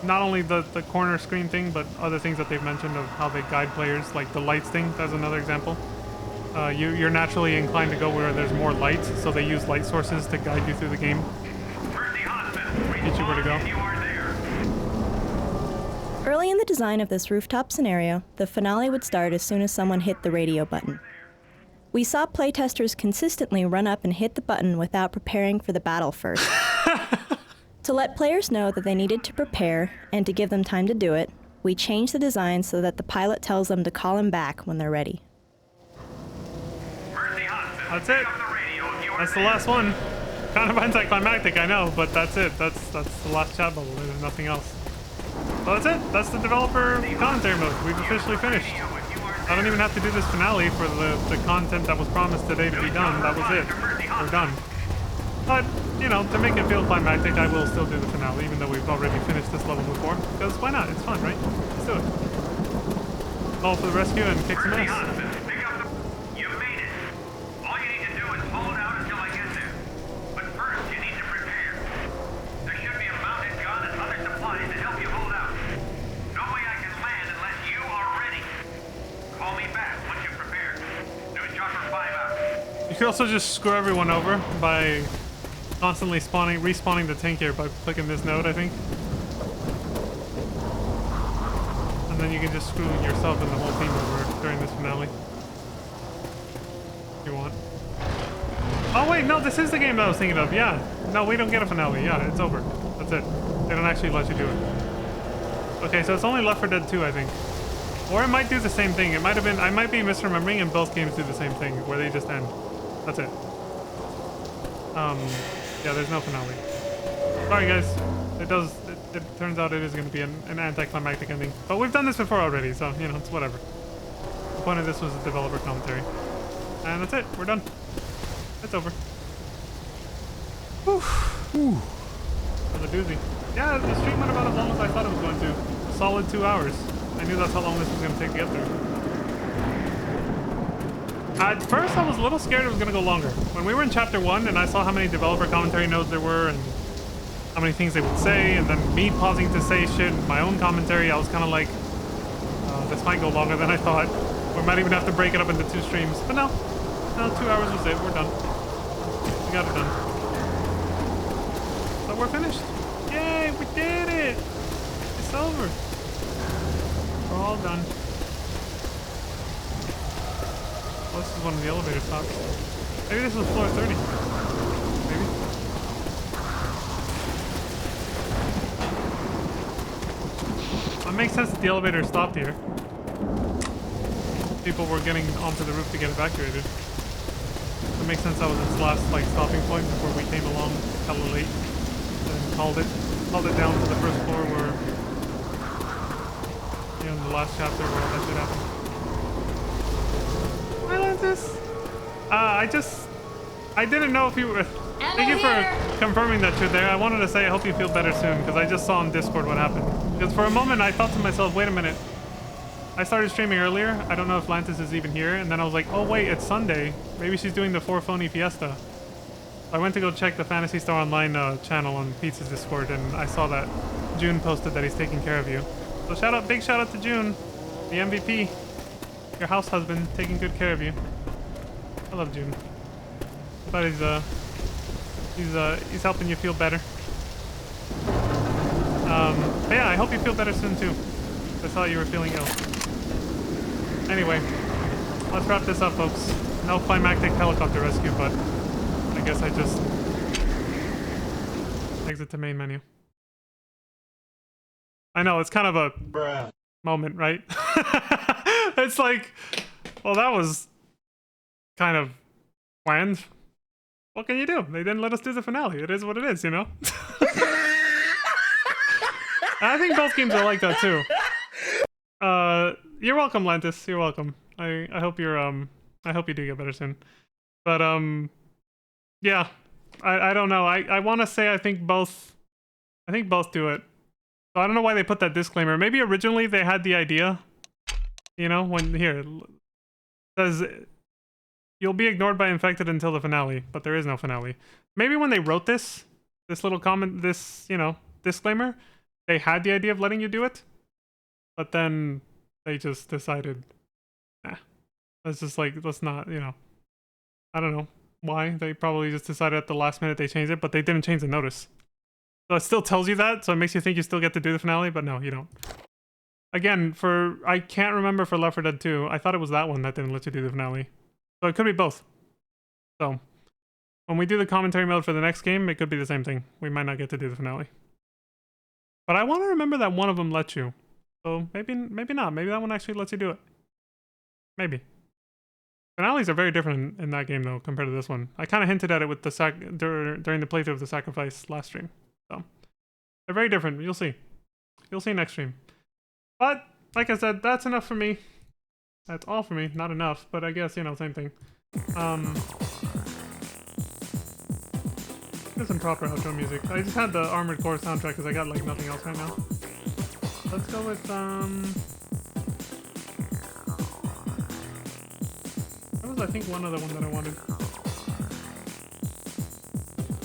not only the corner screen thing, but other things that they've mentioned of how they guide players, like the lights thing. That's another example. You're naturally inclined to go where there's more light, so they use light sources to guide you through the game. Teach you where to go. Early in the design of this rooftop scenario, the finale would start as soon as someone hit the radio button. We saw playtesters consistently run up and hit the button without preparing for the battle first. To let players know that they needed to prepare and to give them time to do it, we changed the design so that the pilot tells them to call him back when they're ready. That's it. That's the last one. Kind of anticlimactic, I know, but that's it. That's the last chat bubble. There's nothing else. So that's it. That's the developer commentary mode. We've officially finished. I don't even have to do this finale for the content that was promised today to be done. That was it. We're done. But, to make it feel climactic, I will still do the finale, even though we've already finished this level before. Because why not? It's fun, right? Let's do it. Call for the rescue and kick some ass. You could also just screw everyone over by constantly respawning the tank here by clicking this node, I think. And then you can just screw yourself and the whole team over during this finale. If you want. Oh wait, no, this is the game that I was thinking of, yeah. No, we don't get a finale, yeah, it's over. That's it. They don't actually let you do it. Okay, so it's only Left 4 Dead 2, I think. Or it might do the same thing. It might have been, I might be misremembering and both games do the same thing, where they just end. That's it. Yeah, there's no finale. Sorry guys. It turns out it is going to be an anticlimactic ending. But we've done this before already, so, you know, it's whatever. The point of this was a developer commentary. And that's it. We're done. It's over. Whew. Whew. That was a doozy. Yeah, the stream went about as long as I thought it was going to. A solid 2 hours. I knew that's how long this was going to take to get through. At first, I was a little scared it was going to go longer. When we were in Chapter 1 and I saw how many developer commentary nodes there were and how many things they would say, and then me pausing to say shit, my own commentary, I was kind of like, this might go longer than I thought. We might even have to break it up into 2 streams. But no, 2 hours was it. We're done. We got it done. So we're finished. Yay, we did it! It's over. We're all done. Well, this is one of the elevator stops. Maybe this was floor 30. Maybe. It makes sense that the elevator stopped here. People were getting onto the roof to get evacuated. It makes sense that was its last like stopping point before we came along hella late and called it down to the first floor where, you know, in the last chapter where all that shit happened. I like this. I didn't know if you were. Thank you for confirming that you're there. I wanted to say I hope you feel better soon because I just saw on Discord what happened. Because for a moment I thought to myself, wait a minute. I started streaming earlier. I don't know if Lantis is even here. And then I was like, oh wait, it's Sunday. Maybe she's doing the 4 phony fiesta. I went to go check the Phantasy Star Online channel on Pizza's Discord, and I saw that June posted that he's taking care of you. So big shout out to June, the MVP, your house husband, taking good care of you. I love June. But he's helping you feel better. But yeah, I hope you feel better soon too. I thought you were feeling ill. Anyway, let's wrap this up, folks. No climactic helicopter rescue, but I guess I just exit to main menu. I know, it's kind of a moment, right? It's like, well, that was kind of planned. What can you do? They didn't let us do the finale. It is what it is, you know? I think both games are like that too. You're welcome, Lantis. You're welcome. I hope you're I hope you do get better soon. But yeah. I don't know. I want to say I think both do it. So I don't know why they put that disclaimer. Maybe originally they had the idea, you know, when here it says you'll be ignored by infected until the finale, but there is no finale. Maybe when they wrote this little comment, this, you know, disclaimer, they had the idea of letting you do it, but then they just decided, nah, let's not, you know, I don't know why. They probably just decided at the last minute they changed it, but they didn't change the notice. So it still tells you that, so it makes you think you still get to do the finale, but no, you don't. Again, I can't remember for Left 4 Dead 2, I thought it was that one that didn't let you do the finale. So it could be both. So, when we do the commentary mode for the next game, it could be the same thing. We might not get to do the finale. But I want to remember that one of them let you. So maybe not. Maybe that one actually lets you do it. Maybe. Finales are very different in that game though compared to this one. I kind of hinted at it with the during the playthrough of the Sacrifice last stream. So they're very different. You'll see. You'll see next stream. But like I said, that's enough for me. That's all for me. Not enough, but I guess, you know, same thing. There's some proper outro music. I just had the Armored Core soundtrack because I got like nothing else right now. Let's go with there was I think one other one that I wanted.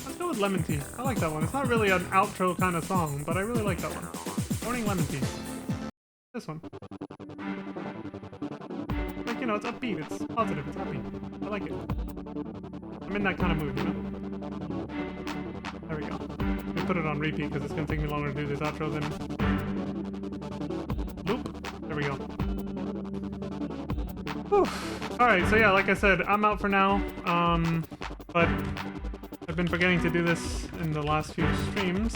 Let's go with Lemon Tea. I like that one. It's not really an outro kind of song, but I really like that one. Morning Lemon Tea. This one. Like, you know, it's upbeat, it's positive, it's upbeat. I like it. I'm in that kind of mood, you know? There we go. I'm gonna put it on repeat because it's gonna take me longer to do this outro than... Boop. There we go. Whew. Alright, so yeah, like I said, I'm out for now. But I've been forgetting to do this in the last few streams.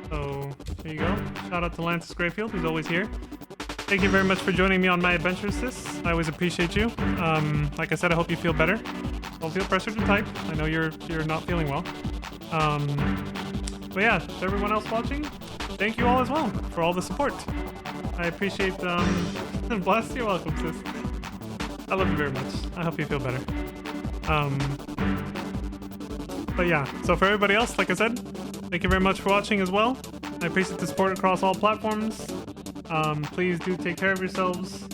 So, there you go. Shout out to Lantis Grayfield, who's always here. Thank you very much for joining me on my adventures, sis. I always appreciate you. Like I said, I hope you feel better. Don't feel pressured to type. I know you're not feeling well. But yeah, to everyone else watching, thank you all as well for all the support. I appreciate bless you. Welcome, sis. I love you very much. I hope you feel better. But yeah, so for everybody else, like I said, thank you very much for watching as well. I appreciate the support across all platforms. Please do take care of yourselves.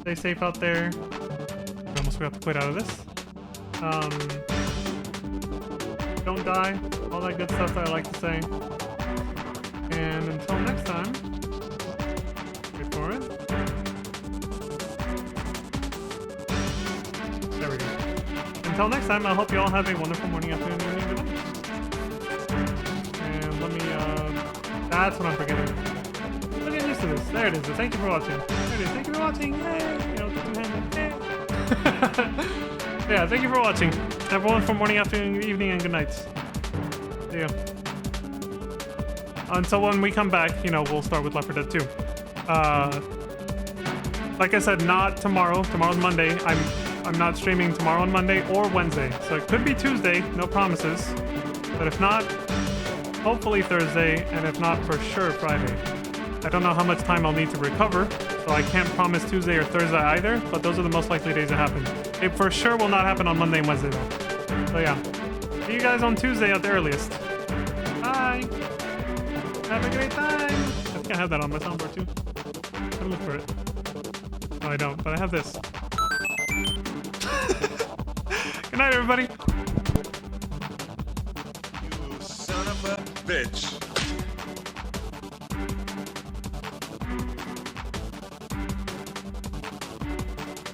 Stay safe out there. I almost forgot to quit out of this. Don't die. All that good stuff that I like to say. And until next time, wait for it. There we go. Until next time, I hope you all have a wonderful morning, afternoon, evening, good night. And let me, that's what I'm forgetting. Look at used to this. There it is. Thank you for watching. There it is. Thank you for watching. Yay! You know, yeah, thank you for watching. Everyone for morning, afternoon, evening, and good night. See ya. Until when we come back, you know, we'll start with Left 4 Dead 2. Like I said, not tomorrow. Tomorrow's Monday. I'm not streaming tomorrow on Monday or Wednesday. So it could be Tuesday, no promises. But if not, hopefully Thursday, and if not, for sure Friday. I don't know how much time I'll need to recover, so I can't promise Tuesday or Thursday either, but those are the most likely days it happens. It for sure will not happen on Monday and Wednesday though. So yeah, see you guys on Tuesday at the earliest. Bye! Have a great time! I think I have that on my soundboard too. Gotta look for it. No, I don't, but I have this. Good night, everybody! You son of a bitch!